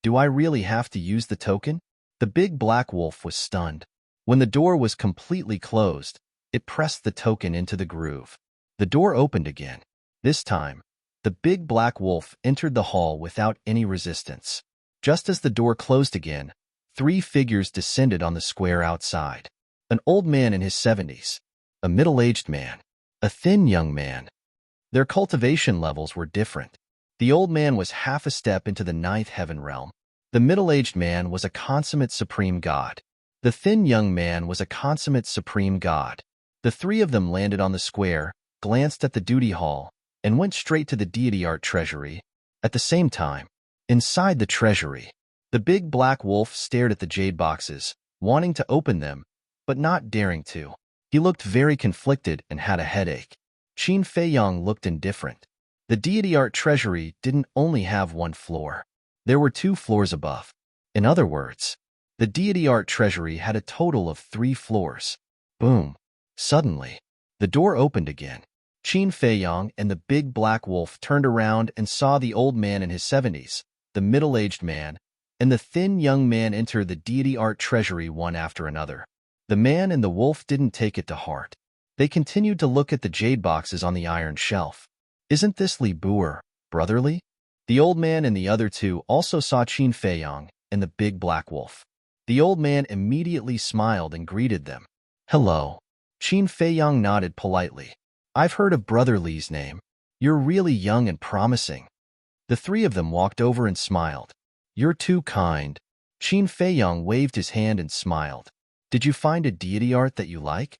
Do I really have to use the token? The big black wolf was stunned. When the door was completely closed, it pressed the token into the groove. The door opened again. This time, the big black wolf entered the hall without any resistance. Just as the door closed again, 3 figures descended on the square outside. An old man in his 70s, a middle-aged man, a thin young man. Their cultivation levels were different. The old man was half a step into the 9th heaven realm. The middle-aged man was a consummate supreme god. The thin young man was a consummate supreme god. The 3 of them landed on the square, glanced at the duty hall, and went straight to the deity art treasury. At the same time, inside the treasury, the big black wolf stared at the jade boxes, wanting to open them, but not daring to. He looked very conflicted and had a headache. Qin Feiyang looked indifferent. The deity art treasury didn't only have 1 floor. There were 2 floors above. In other words, the deity art treasury had a total of 3 floors. Boom. Suddenly, the door opened again. Qin Feiyang and the big black wolf turned around and saw the old man in his 70s, the middle-aged man, and the thin young man enter the deity art treasury one after another. The man and the wolf didn't take it to heart. They continued to look at the jade boxes on the iron shelf. Isn't this Li Buer, brotherly? The old man and the other 2 also saw Qin Feiyang and the big black wolf. The old man immediately smiled and greeted them. Hello. Qin Feiyang nodded politely. I've heard of Brother Li's name. You're really young and promising. The 3 of them walked over and smiled. You're too kind. Qin Feiyang waved his hand and smiled. Did you find a deity art that you like?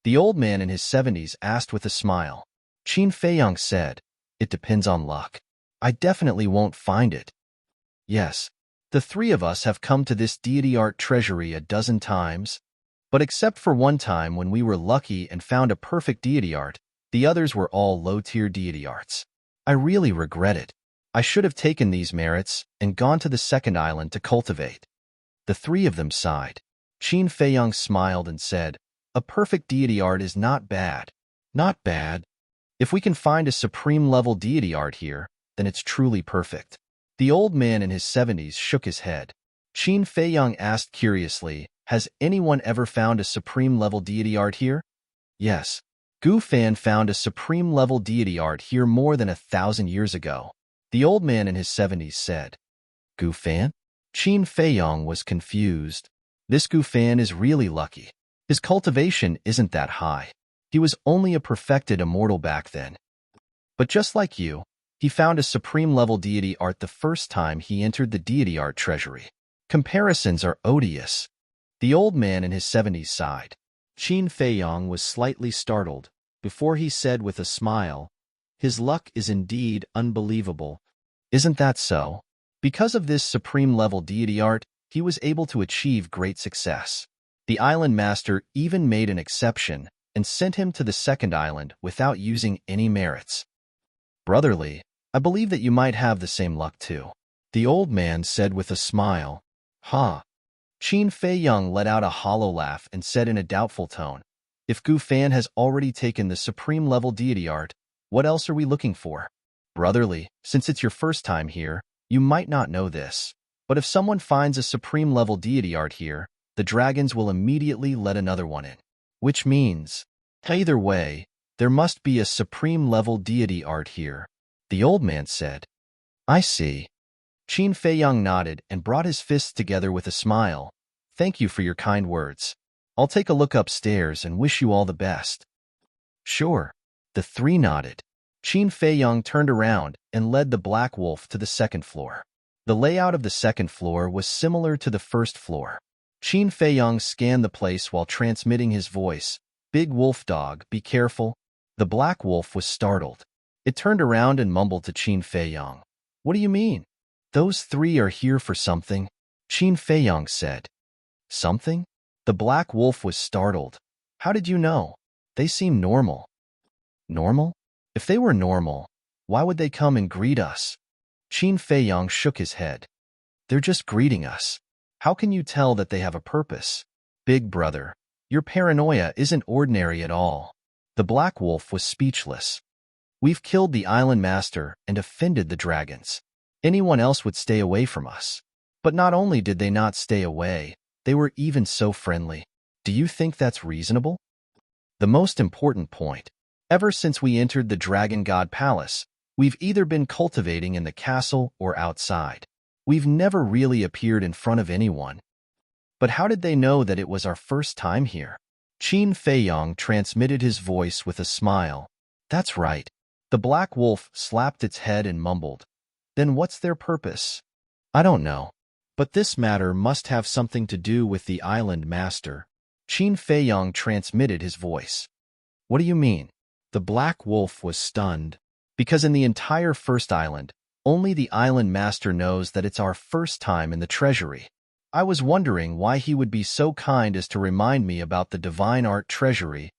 The old man in his 70s asked with a smile. Qin Feiyang said, It depends on luck. I definitely won't find it. Yes, the 3 of us have come to this deity art treasury a dozen times, but except for one time when we were lucky and found a perfect deity art, the others were all low-tier deity arts. I really regret it. I should have taken these merits and gone to the second island to cultivate. The 3 of them sighed. Qin Feiyang smiled and said, A perfect deity art is not bad. Not bad. If we can find a supreme-level deity art here, then it's truly perfect. The old man in his 70s shook his head. Qin Feiyang asked curiously, Has anyone ever found a supreme-level deity art here? Yes. Gu Fan found a supreme-level deity art here more than 1,000 years ago. The old man in his 70s said. Gu Fan? Qin Feiyang was confused. This Gu Fan is really lucky. His cultivation isn't that high. He was only a perfected immortal back then. But just like you, he found a supreme-level deity art the first time he entered the deity art treasury. Comparisons are odious. The old man in his 70s sighed. Qin Feiyang was slightly startled, before he said with a smile, His luck is indeed unbelievable. Isn't that so? Because of this supreme-level deity art, he was able to achieve great success. The island master even made an exception and sent him to the second island without using any merits. Brotherly, I believe that you might have the same luck too. The old man said with a smile. Ha! Qin Feiyang let out a hollow laugh and said in a doubtful tone, If Gu Fan has already taken the supreme-level deity art, what else are we looking for? Brotherly, since it's your first time here, you might not know this, but if someone finds a supreme-level deity art here, the dragons will immediately let another one in. Which means, either way, there must be a supreme-level deity art here, the old man said. I see. Qin Feiyang nodded and brought his fists together with a smile. Thank you for your kind words. I'll take a look upstairs and wish you all the best. Sure. The 3 nodded. Qin Feiyang turned around and led the black wolf to the second floor. The layout of the second floor was similar to the first floor. Qin Feiyang scanned the place while transmitting his voice. Big wolf dog, be careful. The black wolf was startled. It turned around and mumbled to Qin Feiyang. What do you mean? Those 3 are here for something. Qin Feiyang said. Something? The black wolf was startled. How did you know? They seem normal. Normal? If they were normal, why would they come and greet us? Qin Feiyang shook his head. They're just greeting us. How can you tell that they have a purpose? Big brother, your paranoia isn't ordinary at all. The black wolf was speechless. We've killed the island master and offended the dragons. Anyone else would stay away from us. But not only did they not stay away, they were even so friendly. Do you think that's reasonable? The most important point. Ever since we entered the Dragon God Palace, we've either been cultivating in the castle or outside. We've never really appeared in front of anyone. But how did they know that it was our first time here? Qin Feiyang transmitted his voice with a smile. That's right. The black wolf slapped its head and mumbled. Then what's their purpose? I don't know. But this matter must have something to do with the island master. Qin Feiyang transmitted his voice. What do you mean? The black wolf was stunned. Because in the entire first island, only the island master knows that it's our first time in the treasury. I was wondering why he would be so kind as to remind me about the divine art treasury.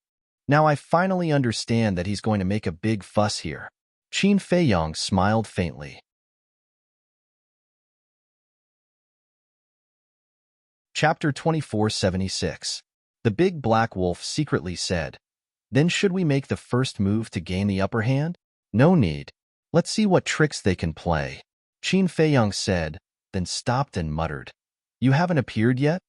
Now I finally understand that he's going to make a big fuss here. Qin Feiyang smiled faintly. Chapter 2476. The big black wolf secretly said, Then should we make the first move to gain the upper hand? No need. Let's see what tricks they can play. Qin Feiyang said, then stopped and muttered. You haven't appeared yet?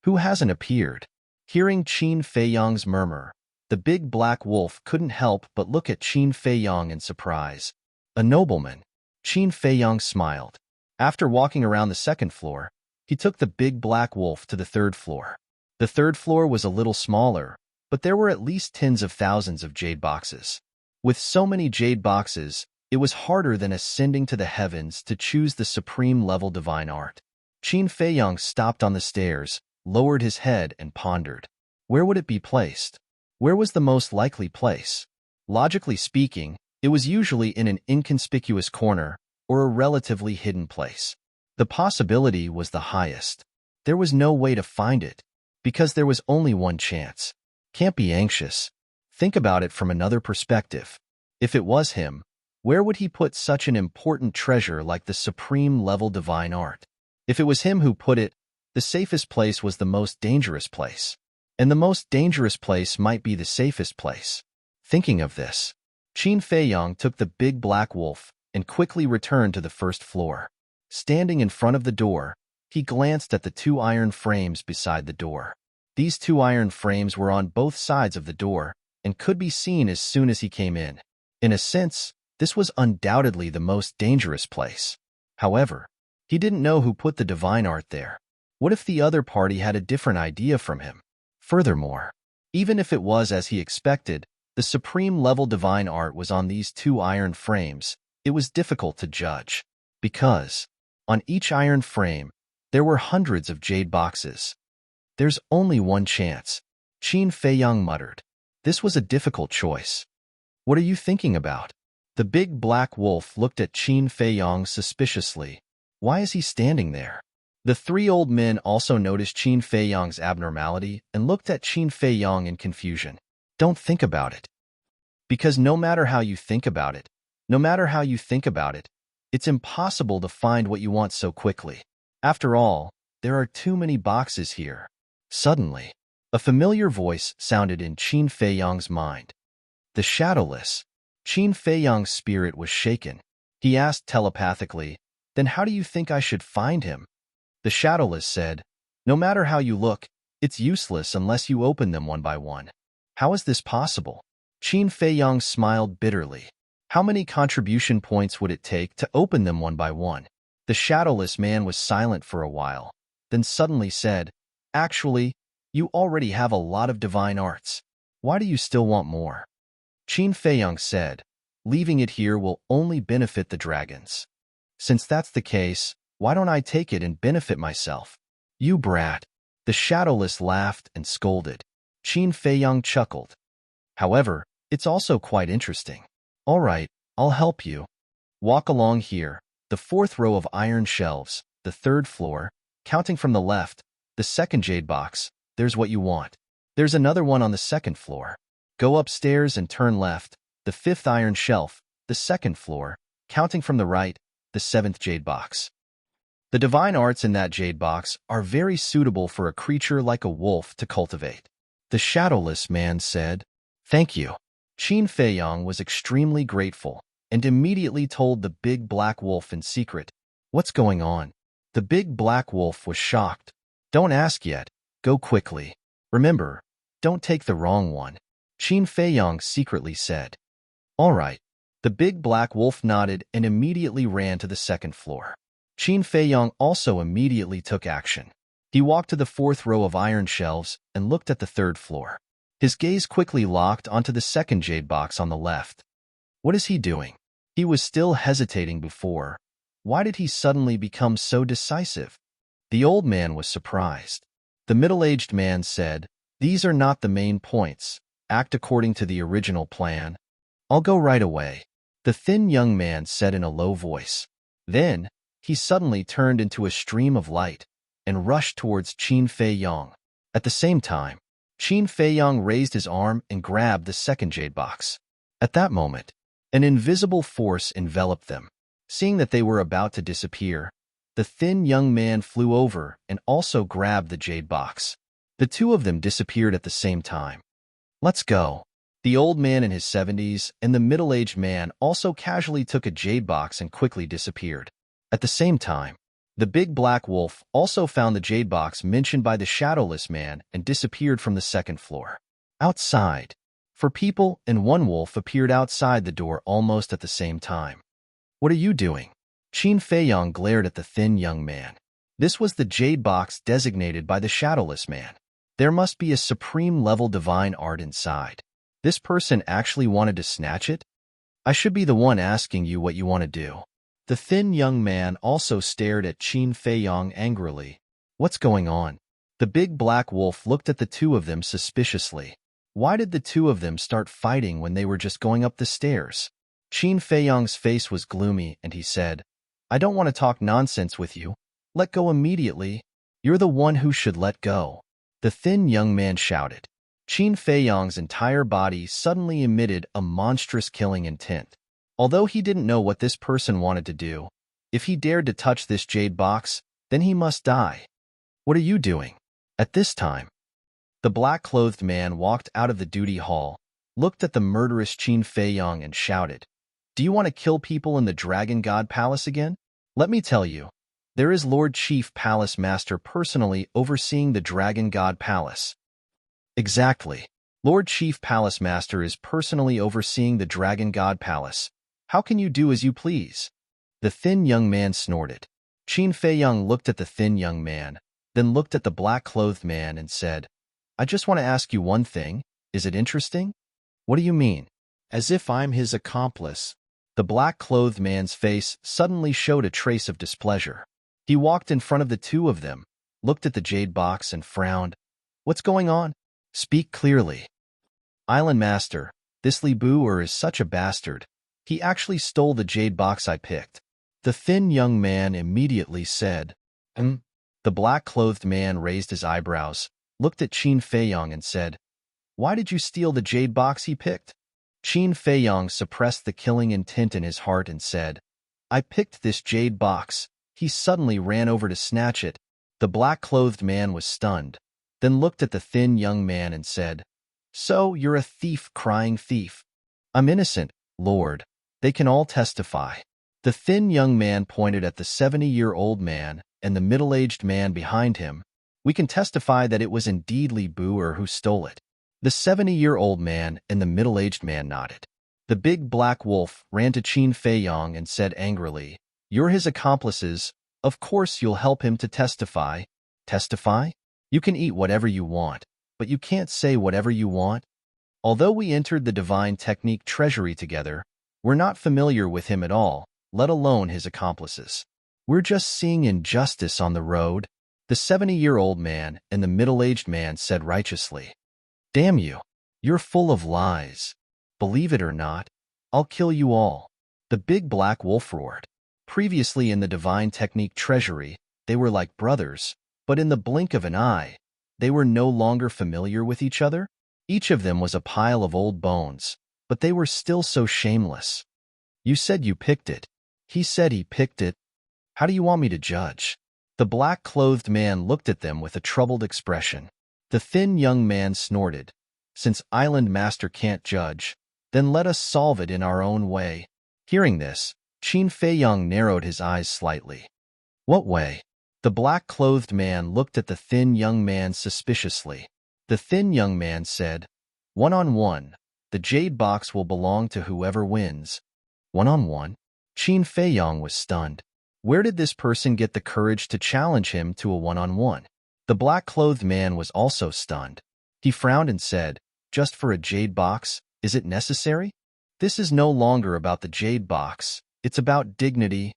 Who hasn't appeared? Hearing Qin Feiyang's murmur, the big black wolf couldn't help but look at Qin Feiyang in surprise. A nobleman. Qin Feiyang smiled. After walking around the second floor, he took the big black wolf to the third floor. The third floor was a little smaller, but there were at least tens of thousands of jade boxes. With so many jade boxes, it was harder than ascending to the heavens to choose the supreme level divine art. Qin Feiyang stopped on the stairs, lowered his head, and pondered. Where would it be placed? Where was the most likely place? Logically speaking, it was usually in an inconspicuous corner or a relatively hidden place. The possibility was the highest. There was no way to find it, because there was only one chance. Can't be anxious. Think about it from another perspective. If it was him, where would he put such an important treasure like the supreme level divine art? If it was him who put it, the safest place was the most dangerous place. And the most dangerous place might be the safest place. Thinking of this, Qin Feiyang took the big black wolf and quickly returned to the first floor. Standing in front of the door, he glanced at the two iron frames beside the door. These two iron frames were on both sides of the door and could be seen as soon as he came in. In a sense, this was undoubtedly the most dangerous place. However, he didn't know who put the divine art there. What if the other party had a different idea from him? Furthermore, even if it was as he expected, the supreme level divine art was on these two iron frames, it was difficult to judge. Because, on each iron frame, there were hundreds of jade boxes. There's only one chance, Qin Feiyang muttered. This was a difficult choice. What are you thinking about? The big black wolf looked at Qin Feiyang suspiciously. Why is he standing there? The three old men also noticed Qin Feiyang's abnormality and looked at Qin Feiyang in confusion. Don't think about it. Because no matter how you think about it, it's impossible to find what you want so quickly. After all, there are too many boxes here. Suddenly, a familiar voice sounded in Qin Feiyang's mind. The Shadowless. Qin Feiyang's spirit was shaken. He asked telepathically, Then how do you think I should find him? The Shadowless said, No matter how you look, it's useless unless you open them one by one. How is this possible? Qin Feiyang smiled bitterly. How many contribution points would it take to open them one by one? The Shadowless man was silent for a while, then suddenly said, Actually, you already have a lot of divine arts. Why do you still want more? Qin Feiyang said, Leaving it here will only benefit the dragons. Since that's the case, why don't I take it and benefit myself? You brat. The Shadowless laughed and scolded. Qin Feiyang chuckled. However, it's also quite interesting. All right, I'll help you. Walk along here, the fourth row of iron shelves, the third floor, counting from the left, the second jade box, there's what you want. There's another one on the second floor. Go upstairs and turn left, the fifth iron shelf, the second floor, counting from the right, the seventh jade box. The divine arts in that jade box are very suitable for a creature like a wolf to cultivate. The shadowless man said, "Thank you." Qin Feiyong was extremely grateful and immediately told the big black wolf in secret, "What's going on?" The big black wolf was shocked. "Don't ask yet. Go quickly. Remember, don't take the wrong one," Qin Feiyong secretly said. "All right." The big black wolf nodded and immediately ran to the second floor. Qin Feiyong also immediately took action. He walked to the fourth row of iron shelves and looked at the third floor. His gaze quickly locked onto the second jade box on the left. What is he doing? He was still hesitating before. Why did he suddenly become so decisive? The old man was surprised. The middle-aged man said, "These are not the main points. Act according to the original plan." "I'll go right away," the thin young man said in a low voice. Then, he suddenly turned into a stream of light and rushed towards Qin Feiyong. At the same time, Qin Feiyong raised his arm and grabbed the second jade box. At that moment, an invisible force enveloped them. Seeing that they were about to disappear, the thin young man flew over and also grabbed the jade box. The two of them disappeared at the same time. "Let's go." The old man in his 70s and the middle-aged man also casually took a jade box and quickly disappeared. At the same time, the big black wolf also found the jade box mentioned by the shadowless man and disappeared from the second floor. Outside, 4 people and 1 wolf appeared outside the door almost at the same time. "What are you doing?" Qin Feiyong glared at the thin young man. This was the jade box designated by the shadowless man. There must be a supreme-level divine art inside. This person actually wanted to snatch it? I should be the one asking you what you want to do. The thin young man also stared at Qin Feiyong angrily. What's going on? The big black wolf looked at the two of them suspiciously. Why did the two of them start fighting when they were just going up the stairs? Qin Feiyong's face was gloomy and he said, "I don't want to talk nonsense with you. Let go immediately. You're the one who should let go." The thin young man shouted. Qin Feiyong's entire body suddenly emitted a monstrous killing intent. Although he didn't know what this person wanted to do, if he dared to touch this jade box, then he must die. "What are you doing?" At this time, the black-clothed man walked out of the duty hall, looked at the murderous Qin Feiyong and shouted, "Do you want to kill people in the Dragon God Palace again? Let me tell you, there is Lord Chief Palace Master personally overseeing the Dragon God Palace." Exactly. Lord Chief Palace Master is personally overseeing the Dragon God Palace. How can you do as you please? The thin young man snorted. Qin Feiyong looked at the thin young man, then looked at the black-clothed man and said, "I just want to ask you one thing. Is it interesting?" "What do you mean?" "As if I'm his accomplice." The black-clothed man's face suddenly showed a trace of displeasure. He walked in front of the two of them, looked at the jade box and frowned. "What's going on? Speak clearly." "Island Master, this Li Bu'er is such a bastard. He actually stole the jade box I picked." The thin young man immediately said, The black-clothed man raised his eyebrows, looked at Qin Feiyong and said, "Why did you steal the jade box he picked?" Qin Feiyong suppressed the killing intent in his heart and said, "I picked this jade box." He suddenly ran over to snatch it. The black-clothed man was stunned, then looked at the thin young man and said, "So you're a thief, crying thief." "I'm innocent, Lord. They can all testify." The thin young man pointed at the 70-year-old man and the middle-aged man behind him. "We can testify that it was indeed Li Bu'er who stole it." The 70-year-old man and the middle-aged man nodded. The big black wolf ran to Qin Feiyong and said angrily, "You're his accomplices. Of course you'll help him to testify." "Testify? You can eat whatever you want, but you can't say whatever you want." Although we entered the divine technique treasury together, we're not familiar with him at all, let alone his accomplices. We're just seeing injustice on the road, the 70-year-old man and the middle-aged man said righteously. "Damn you. You're full of lies. Believe it or not, I'll kill you all." The big black wolf roared. Previously in the divine technique treasury, they were like brothers, but in the blink of an eye, they were no longer familiar with each other? Each of them was a pile of old bones, but they were still so shameless. You said you picked it. He said he picked it. How do you want me to judge? The black-clothed man looked at them with a troubled expression. The thin young man snorted. Since Island Master can't judge, then let us solve it in our own way. Hearing this, Qin Feiyang narrowed his eyes slightly. What way? The black-clothed man looked at the thin young man suspiciously. The thin young man said, One-on-one. The jade box will belong to whoever wins. One-on-one? Qin Feiyang was stunned. Where did this person get the courage to challenge him to a one-on-one? The black-clothed man was also stunned. He frowned and said, Just for a jade box, is it necessary? This is no longer about the jade box. It's about dignity.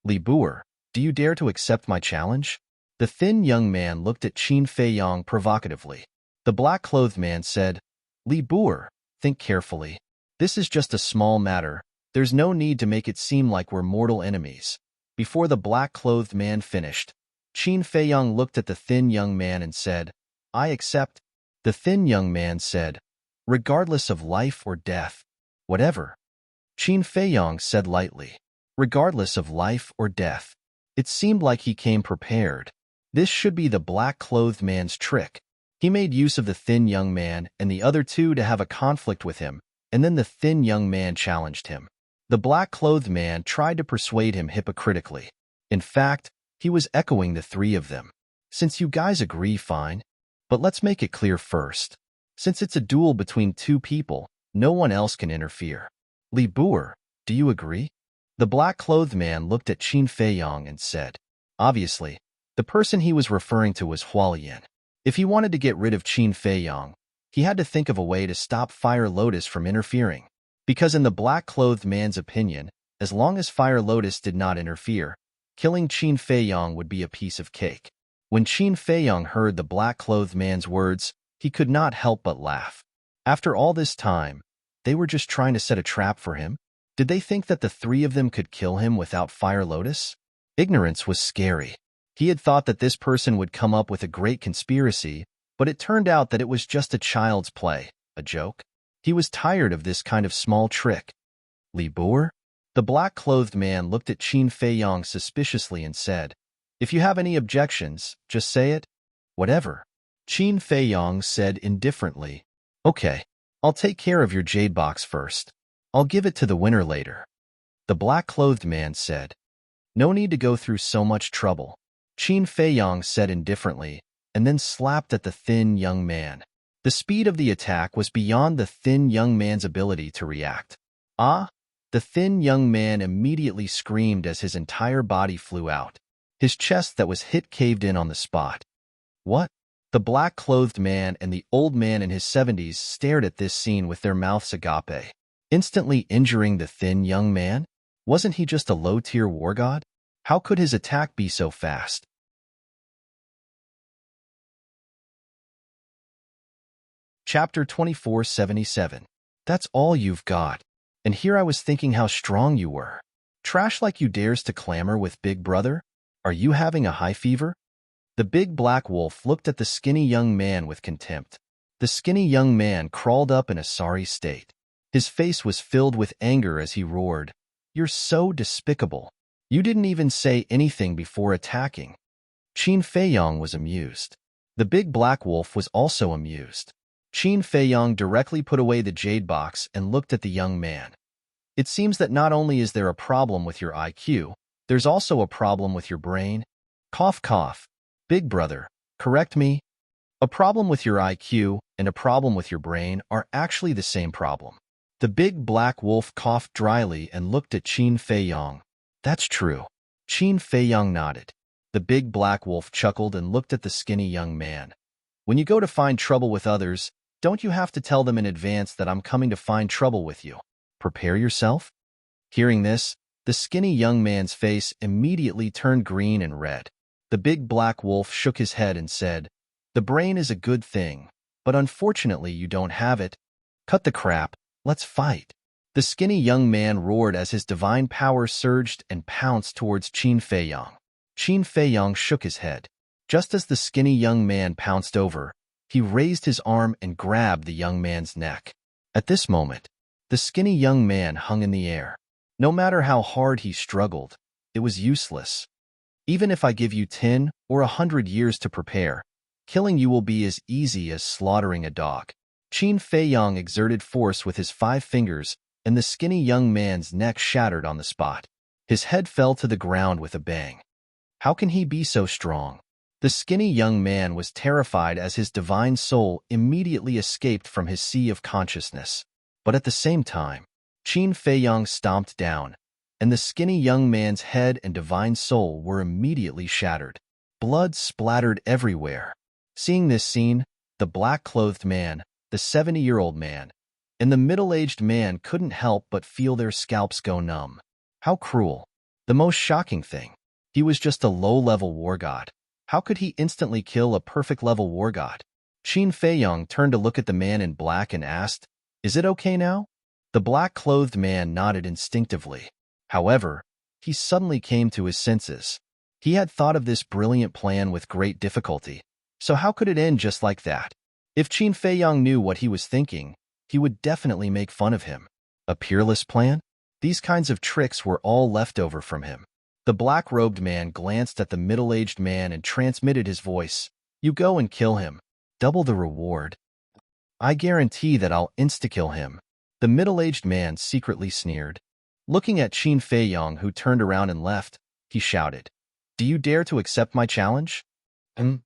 Li Buer, do you dare to accept my challenge? The thin young man looked at Qin Feiyang provocatively. The black-clothed man said, Li Buer, think carefully. This is just a small matter. There's no need to make it seem like we're mortal enemies. Before the black-clothed man finished, Qin Feiyang looked at the thin young man and said, I accept. The thin young man said, Regardless of life or death. Whatever. Qin Feiyang said lightly, Regardless of life or death. It seemed like he came prepared. This should be the black-clothed man's trick. He made use of the thin young man and the other two to have a conflict with him, and then the thin young man challenged him. The black-clothed man tried to persuade him hypocritically. In fact, he was echoing the three of them. Since you guys agree, fine. But let's make it clear first. Since it's a duel between two people, no one else can interfere. Li Buer, do you agree? The black-clothed man looked at Qin Feiyang and said, Obviously, the person he was referring to was Hualien. If he wanted to get rid of Qin Feiyang, he had to think of a way to stop Fire Lotus from interfering. Because in the black-clothed man's opinion, as long as Fire Lotus did not interfere, killing Qin Feiyang would be a piece of cake. When Qin Feiyang heard the black-clothed man's words, he could not help but laugh. After all this time, they were just trying to set a trap for him? Did they think that the three of them could kill him without Fire Lotus? Ignorance was scary. He had thought that this person would come up with a great conspiracy, but it turned out that it was just a child's play, a joke. He was tired of this kind of small trick. Li Buer? The black-clothed man looked at Qin Feiyang suspiciously and said, If you have any objections, just say it. Whatever. Qin Feiyang said indifferently, Okay, I'll take care of your jade box first. I'll give it to the winner later. The black-clothed man said, No need to go through so much trouble. Qin Feiyang said indifferently, and then slapped at the thin young man. The speed of the attack was beyond the thin young man's ability to react. Ah! The thin young man immediately screamed as his entire body flew out. His chest that was hit caved in on the spot. What? The black-clothed man and the old man in his 70s stared at this scene with their mouths agape. Instantly injuring the thin young man? Wasn't he just a low-tier war god? How could his attack be so fast? Chapter 2477. That's all you've got. And here I was thinking how strong you were. Trash like you dares to clamor with Big Brother? Are you having a high fever? The big black wolf looked at the skinny young man with contempt. The skinny young man crawled up in a sorry state. His face was filled with anger as he roared, You're so despicable. You didn't even say anything before attacking. Qin Feiyang was amused. The big black wolf was also amused. Qin Feiyang directly put away the jade box and looked at the young man. It seems that not only is there a problem with your IQ, there's also a problem with your brain. Cough cough. Big brother, correct me. A problem with your IQ and a problem with your brain are actually the same problem. The big black wolf coughed dryly and looked at Qin Feiyang. That's true. Qin Feiyang nodded. The big black wolf chuckled and looked at the skinny young man. When you go to find trouble with others, don't you have to tell them in advance that I'm coming to find trouble with you? Prepare yourself? Hearing this, the skinny young man's face immediately turned green and red. The big black wolf shook his head and said, The brain is a good thing, but unfortunately you don't have it. Cut the crap, let's fight. The skinny young man roared as his divine power surged and pounced towards Qin Feiyang. Qin Feiyong shook his head. Just as the skinny young man pounced over, he raised his arm and grabbed the young man's neck. At this moment, the skinny young man hung in the air. No matter how hard he struggled, it was useless. Even if I give you 10 or 100 years to prepare, killing you will be as easy as slaughtering a dog. Qin Feiyong exerted force with his 5 fingers, and the skinny young man's neck shattered on the spot. His head fell to the ground with a bang. How can he be so strong? The skinny young man was terrified as his divine soul immediately escaped from his sea of consciousness. But at the same time, Qin Feiyong stomped down, and the skinny young man's head and divine soul were immediately shattered. Blood splattered everywhere. Seeing this scene, the black-clothed man, the 70-year-old man, and the middle-aged man couldn't help but feel their scalps go numb. How cruel. The most shocking thing, he was just a low-level war god. How could he instantly kill a perfect-level war god? Qin Feiyong turned to look at the man in black and asked, "Is it okay now?" The black-clothed man nodded instinctively. However, he suddenly came to his senses. He had thought of this brilliant plan with great difficulty, so how could it end just like that? If Qin Feiyong knew what he was thinking, he would definitely make fun of him. A peerless plan? These kinds of tricks were all left over from him. The black-robed man glanced at the middle-aged man and transmitted his voice. "You go and kill him. Double the reward. I guarantee that I'll insta-kill him." The middle-aged man secretly sneered. Looking at Qin Feiyong, who turned around and left, he shouted, "Do you dare to accept my challenge?" Qin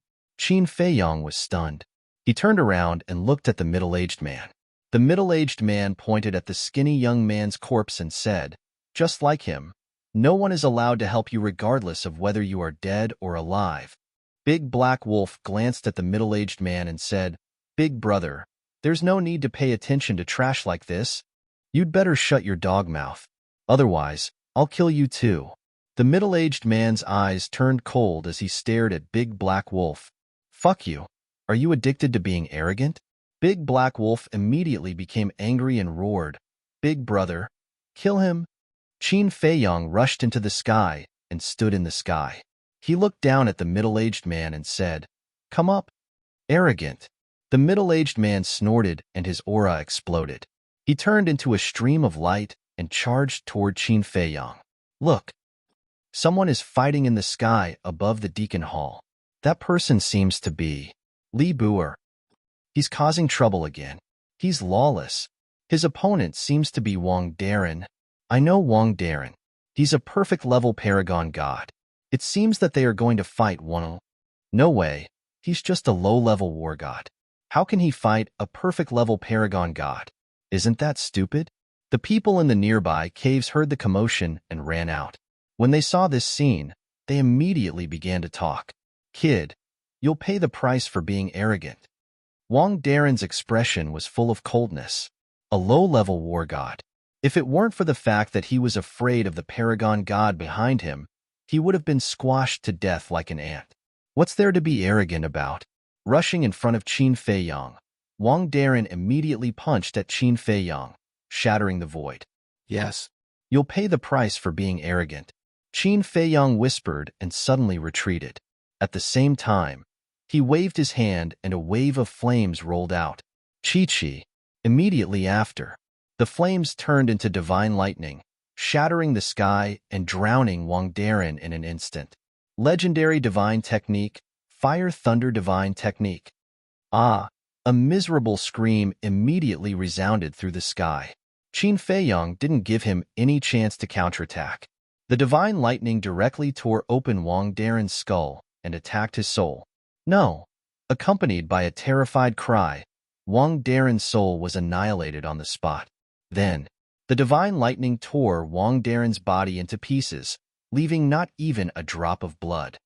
Feiyong was stunned. He turned around and looked at the middle-aged man. The middle-aged man pointed at the skinny young man's corpse and said, "Just like him, no one is allowed to help you regardless of whether you are dead or alive." Big Black Wolf glanced at the middle-aged man and said, "Big brother, there's no need to pay attention to trash like this. You'd better shut your dog mouth. Otherwise, I'll kill you too." The middle-aged man's eyes turned cold as he stared at Big Black Wolf. "Fuck you. Are you addicted to being arrogant?" Big Black Wolf immediately became angry and roared, "Big brother, kill him." Qin Feiyong rushed into the sky and stood in the sky. He looked down at the middle-aged man and said, "Come up, arrogant." The middle-aged man snorted and his aura exploded. He turned into a stream of light and charged toward Qin Feiyong. "Look, someone is fighting in the sky above the Deacon Hall. That person seems to be Li Buer. He's causing trouble again. He's lawless. His opponent seems to be Wang Darren. I know Wang Darren. He's a perfect-level paragon god. It seems that they are going to fight one. No way. He's just a low-level war god. How can he fight a perfect-level paragon god? Isn't that stupid?" The people in the nearby caves heard the commotion and ran out. When they saw this scene, they immediately began to talk. "Kid, you'll pay the price for being arrogant." Wang Darren's expression was full of coldness. A low-level war god. If it weren't for the fact that he was afraid of the paragon god behind him, he would have been squashed to death like an ant. What's there to be arrogant about? Rushing in front of Qin Feiyong, Wang Darren immediately punched at Qin Feiyong, shattering the void. "Yes, you'll pay the price for being arrogant," Qin Feiyong whispered and suddenly retreated. At the same time, he waved his hand and a wave of flames rolled out. Chi-Chi. Immediately after, the flames turned into divine lightning, shattering the sky and drowning Wang Darren in an instant. Legendary divine technique, Fire Thunder divine technique. Ah! A miserable scream immediately resounded through the sky. Qin Feiyong didn't give him any chance to counterattack. The divine lightning directly tore open Wang Darren's skull and attacked his soul. No! Accompanied by a terrified cry, Wang Darren's soul was annihilated on the spot. Then, the divine lightning tore Wang Darren's body into pieces, leaving not even a drop of blood.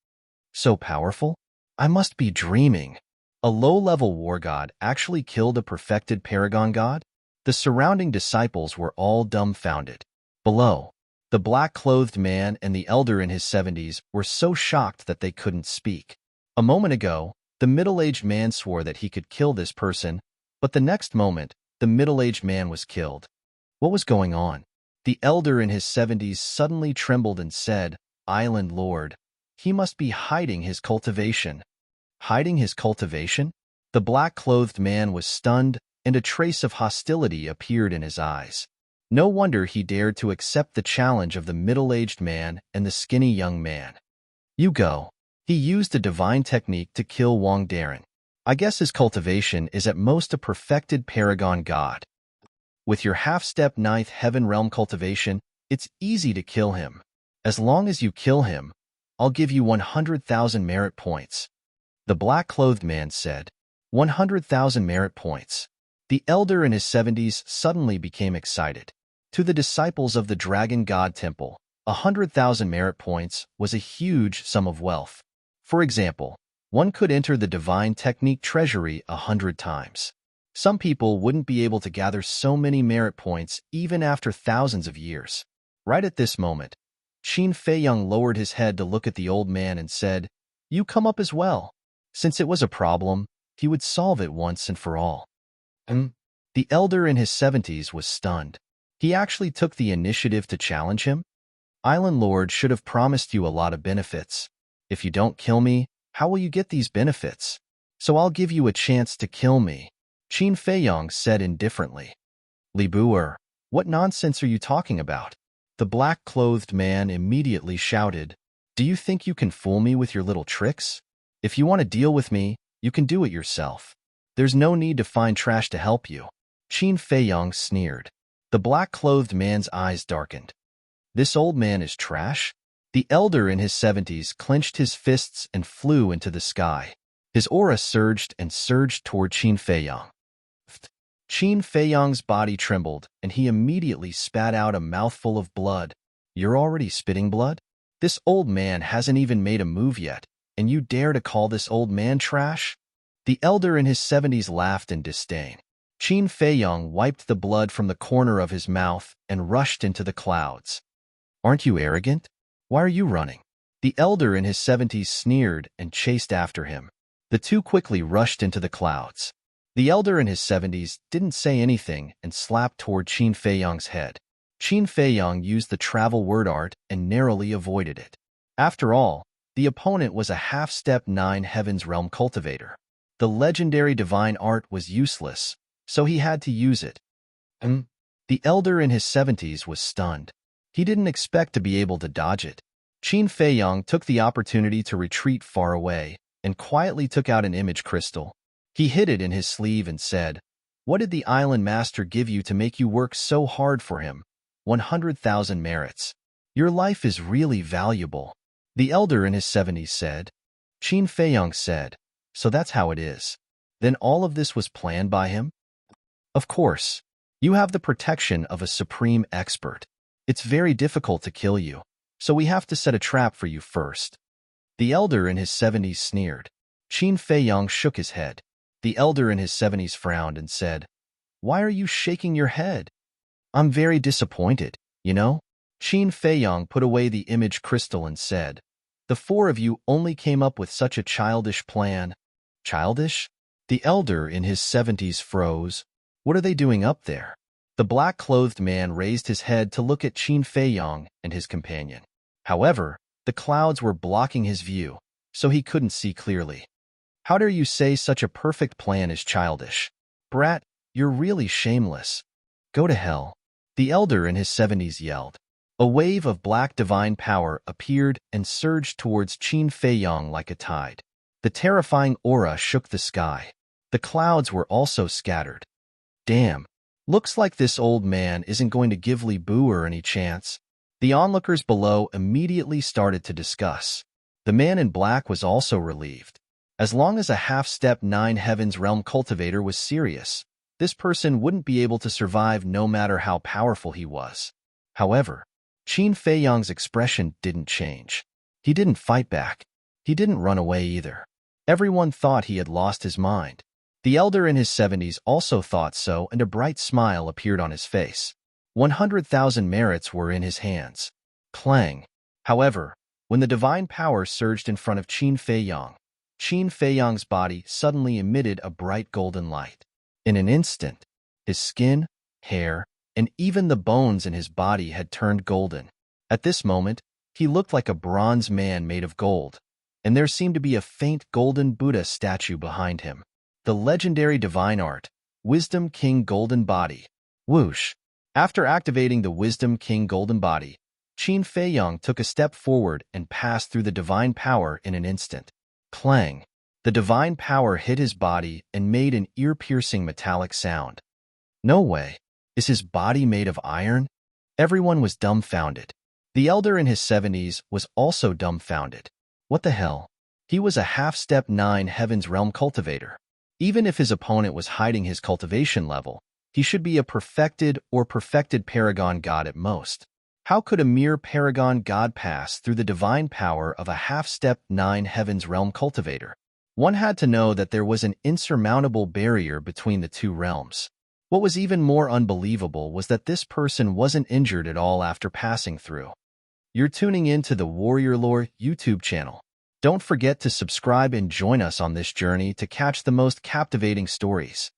So powerful? I must be dreaming. A low-level war god actually killed a perfected paragon god? The surrounding disciples were all dumbfounded. Below, the black-clothed man and the elder in his 70s were so shocked that they couldn't speak. A moment ago, the middle-aged man swore that he could kill this person, but the next moment, the middle-aged man was killed. What was going on? The elder in his 70s suddenly trembled and said, "Island Lord, He must be hiding his cultivation. Hiding his cultivation? The black-clothed man was stunned, and a trace of hostility appeared in his eyes. No wonder he dared to accept the challenge of the middle-aged man and the skinny young man. You go. He used a divine technique to kill Wang Darren. I guess his cultivation is at most a perfected paragon god. With your half-step ninth heaven realm cultivation, it's easy to kill him. As long as you kill him, I'll give you 100,000 merit points. The black-clothed man said. 100,000 merit points. The elder in his 70s suddenly became excited. To the disciples of the Dragon God Temple, 100,000 merit points was a huge sum of wealth. For example, one could enter the divine technique treasury 100 times. Some people wouldn't be able to gather so many merit points even after thousands of years. Right at this moment, Qin Feiyang lowered his head to look at the old man and said, "You come up as well." Since it was a problem, he would solve it once and for all. The elder in his 70s was stunned. He actually took the initiative to challenge him? Island Lord should have promised you a lot of benefits. If you don't kill me, how will you get these benefits? So I'll give you a chance to kill me, Qin Feiyang said indifferently. Li Buer, what nonsense are you talking about? The black-clothed man immediately shouted, "Do you think you can fool me with your little tricks? If you want to deal with me, you can do it yourself. There's no need to find trash to help you." Qin Feiyang sneered. The black-clothed man's eyes darkened. This old man is trash? The elder in his 70s clenched his fists and flew into the sky. His aura surged and surged toward Qin Feiyang. Qin Feiyang's body trembled, and he immediately spat out a mouthful of blood. You're already spitting blood? This old man hasn't even made a move yet, and you dare to call this old man trash? The elder in his 70s laughed in disdain. Qin Feiyang wiped the blood from the corner of his mouth and rushed into the clouds. Aren't you arrogant? Why are you running? The elder in his 70s sneered and chased after him. The two quickly rushed into the clouds. The elder in his 70s didn't say anything and slapped toward Qin Feiyang's head. Qin Feiyang used the travel word art and narrowly avoided it. After all, the opponent was a half-step 9 heavens realm cultivator. The legendary divine art was useless, so he had to use it. The elder in his 70s was stunned. He didn't expect to be able to dodge it. Qin Feiyang took the opportunity to retreat far away and quietly took out an image crystal. He hid it in his sleeve and said, "What did the island master give you to make you work so hard for him? 100,000 merits. Your life is really valuable." The elder in his 70s said. Qin Feiyang said, "So that's how it is. Then all of this was planned by him?" "Of course. You have the protection of a supreme expert. It's very difficult to kill you, so we have to set a trap for you first." The elder in his 70s sneered. Qin Feiyang shook his head. The elder in his 70s frowned and said, "Why are you shaking your head?" "I'm very disappointed, you know?" Qin Feiyang put away the image crystal and said, "The four of you only came up with such a childish plan." Childish? The elder in his 70s froze. What are they doing up there? The black-clothed man raised his head to look at Qin Feiyang and his companion. However, the clouds were blocking his view, so he couldn't see clearly. "How dare you say such a perfect plan is childish? Brat, you're really shameless. Go to hell." The elder in his 70s yelled. A wave of black divine power appeared and surged towards Qin Feiyang like a tide. The terrifying aura shook the sky. The clouds were also scattered. Damn. Looks like this old man isn't going to give Li Buer any chance. The onlookers below immediately started to discuss. The man in black was also relieved. As long as a half-step 9 heavens realm cultivator was serious, this person wouldn't be able to survive no matter how powerful he was. However, Qin Feiyang's expression didn't change. He didn't fight back. He didn't run away either. Everyone thought he had lost his mind. The elder in his 70s also thought so, and a bright smile appeared on his face. 100,000 merits were in his hands. Clang. However, when the divine power surged in front of Qin Feiyang's body suddenly emitted a bright golden light. In an instant, his skin, hair, and even the bones in his body had turned golden. At this moment, He looked like a bronze man made of gold, and there seemed to be a faint golden Buddha statue behind him. The legendary divine art, Wisdom King Golden Body. Whoosh! After activating the Wisdom King Golden Body, Qin Feiyong took a step forward and passed through the divine power in an instant. Clang! The divine power hit his body and made an ear-piercing metallic sound. No way! Is his body made of iron? Everyone was dumbfounded. The elder in his 70s was also dumbfounded. What the hell? He was a half-step 9 Heaven's Realm cultivator. Even if his opponent was hiding his cultivation level, he should be a perfected or perfected paragon god at most. How could a mere paragon god pass through the divine power of a half-step 9 Heaven's Realm cultivator? One had to know that there was an insurmountable barrier between the two realms. What was even more unbelievable was that this person wasn't injured at all after passing through. You're tuning in to the Warrior Lore YouTube channel. Don't forget to subscribe and join us on this journey to catch the most captivating stories.